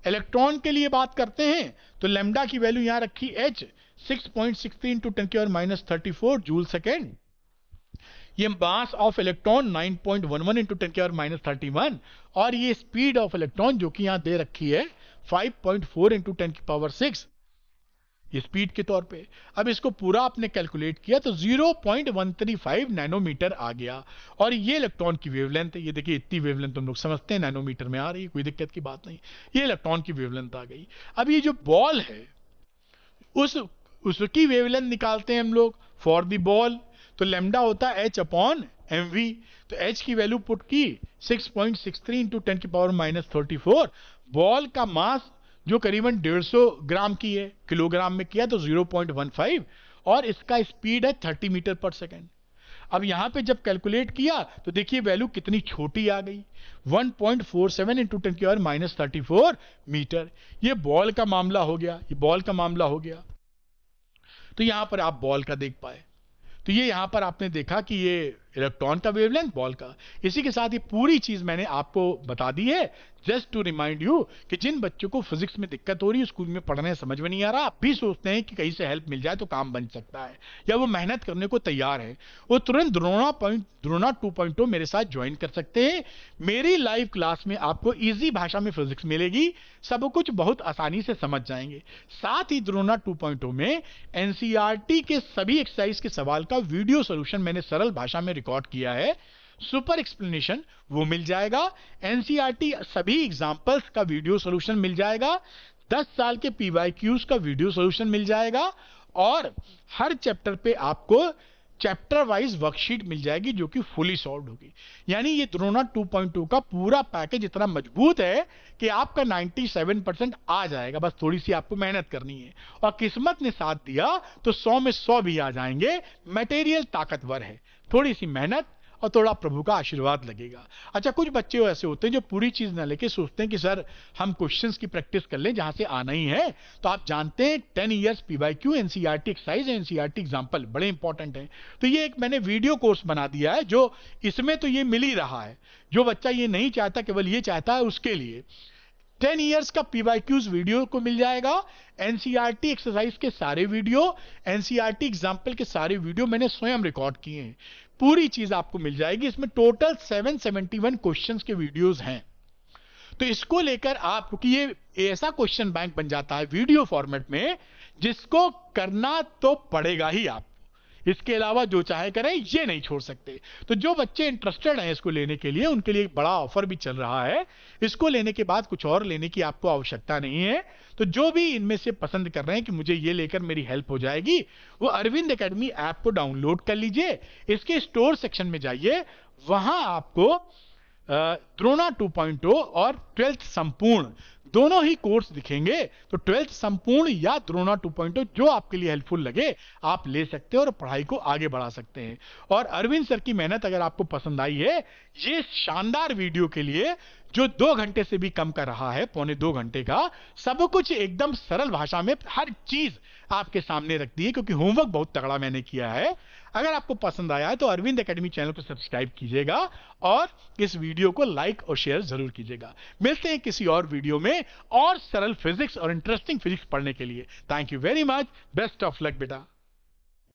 [SPEAKER 1] इलेक्ट्रॉन के लिए बात करते हैं तो लैम्डा की वैल्यू यहां रखी h, 6.63 × 10⁻34 जूल सेकेंड। ये मास ऑफ इलेक्ट्रॉन 9.11 × 10⁻31, और ये स्पीड ऑफ इलेक्ट्रॉन जो कि यहां दे रखी है 5.4 × 10⁻6, ये स्पीड के तौर पे। अब इसको पूरा आपने कैलकुलेट किया तो 0.135 नैनोमीटर आ गया, और ये इलेक्ट्रॉन की वेवलेंथ है। ये देखिए, इतनी वेवलेंथ हम लोग समझते हैं नैनोमीटर में आ रही है, कोई दिक्कत की बात नहीं, ये इलेक्ट्रॉन की वेवलेंथ आ गई। अब ये जो बॉल है उसकी वेवलेंथ निकालते हैं हम लोग फॉर द बॉल। तो लैम्डा होता है h/mv, तो h की वैल्यू पुट की 6.63 × 10⁻34। बॉल का मास जो करीबन 150 ग्राम की है, किलोग्राम में किया तो 0.15, और इसका स्पीड है 30 मीटर पर सेकेंड। अब यहां पे जब कैलकुलेट किया तो देखिए वैल्यू कितनी छोटी आ गई, 1.47 × 10⁻34 मीटर। ये बॉल का मामला हो गया, ये बॉल का मामला हो गया। तो यहां पर आप बॉल का देख पाए, तो ये यहां पर आपने देखा कि ये इलेक्ट्रॉन का वेवलेंथ, बॉल का। इसी के साथ ये पूरी चीज मैंने आपको बता दी है, जस्ट टू रिमाइंड यू कि जिन बच्चों को फिजिक्स में दिक्कत हो रही है, स्कूल में पढ़ने समझ में नहीं आ रहा, आप भी सोचते हैं कि कहीं से हेल्प मिल जाए तो काम बन सकता है, या वो मेहनत करने को तैयार है, वो तुरंत द्रोणा 2.0 मेरे साथ ज्वाइन कर सकते हैं। मेरी लाइव क्लास में आपको इजी भाषा में फिजिक्स मिलेगी, सब कुछ बहुत आसानी से समझ जाएंगे। साथ ही द्रोणा 2.0 में एनसीईआरटी के सभी एक्सरसाइज के सवाल का वीडियो सोल्यूशन मैंने सरल भाषा में रिकॉर्ड किया है, सुपर एक्सप्लेनेशन वो मिल जाएगा। एनसीईआरटी सभी एग्जांपल्स का वीडियो सॉल्यूशन मिल जाएगा, 10 साल के पीवाईक्यूज का वीडियो सॉल्यूशन मिल जाएगा, और हर चैप्टर पे आपको चैप्टर वाइज वर्कशीट मिल जाएगी जो कि फुली सॉल्व होगी। यानी ये द्रोणा 2.2 का पूरा पैकेज इतना मजबूत है कि आपका 97% आ जाएगा, बस थोड़ी सी आपको मेहनत करनी है, और किस्मत ने साथ दिया तो 100 में 100 भी आ जाएंगे। मटेरियल ताकतवर है, थोड़ी सी मेहनत और थोड़ा प्रभु का आशीर्वाद लगेगा। अच्छा, कुछ बच्चे ऐसे होते हैं जो पूरी चीज ना लेके सोचते हैं कि सर हम क्वेश्चंस की प्रैक्टिस कर लें जहां से आना ही है। तो आप जानते हैं 10 years PYQ NCERT exercise, NCERT example बड़े इंपॉर्टेंट हैं। तो ये एक मैंने वीडियो कोर्स बना दिया है, जो इसमें तो ये मिल ही रहा है। जो बच्चा ये नहीं चाहता, केवल ये चाहता है, उसके लिए 10 इयर्स का पीवाईक्यूज वीडियो को मिल जाएगा। एनसीईआरटी एक्सरसाइज के सारे वीडियो, एनसीईआरटी एग्जाम्पल के सारे वीडियो मैंने स्वयं रिकॉर्ड किए हैं, पूरी चीज आपको मिल जाएगी। इसमें टोटल 771 क्वेश्चंस के वीडियोस हैं। तो इसको लेकर आप, क्योंकि ये ऐसा क्वेश्चन बैंक बन जाता है वीडियो फॉर्मेट में, जिसको करना तो पड़ेगा ही आपको, इसके अलावा जो चाहे करें, ये नहीं छोड़ सकते। तो जो बच्चे इंटरेस्टेड हैं इसको लेने के लिए, उनके लिए एक बड़ा ऑफर भी चल रहा है। इसको लेने के बाद कुछ और लेने की आपको आवश्यकता नहीं है। तो जो भी इनमें से पसंद कर रहे हैं कि मुझे ये लेकर मेरी हेल्प हो जाएगी, वो अरविंद एकेडमी ऐप को डाउनलोड कर लीजिए। इसके स्टोर सेक्शन में जाइए, वहां आपको द्रोणा 2.0 और 12th संपूर्ण दोनों ही कोर्स दिखेंगे। तो 12th संपूर्ण या द्रोणा 2.0 जो आपके लिए हेल्पफुल लगे आप ले सकते हैं और पढ़ाई को आगे बढ़ा सकते हैं। और अरविंद सर की मेहनत अगर आपको पसंद आई है, ये शानदार वीडियो के लिए जो 2 घंटे से भी कम का रहा है, पौने 2 घंटे का, सब कुछ एकदम सरल भाषा में हर चीज आपके सामने रख दी है, क्योंकि होमवर्क बहुत तगड़ा मैंने किया है। अगर आपको पसंद आया है तो अरविंद एकेडमी चैनल को सब्सक्राइब कीजिएगा और इस वीडियो को लाइक और शेयर जरूर कीजिएगा। मिलते हैं किसी और वीडियो में और सरल फिजिक्स और इंटरेस्टिंग फिजिक्स पढ़ने के लिए। Thank you very much. Best of luck बेटा।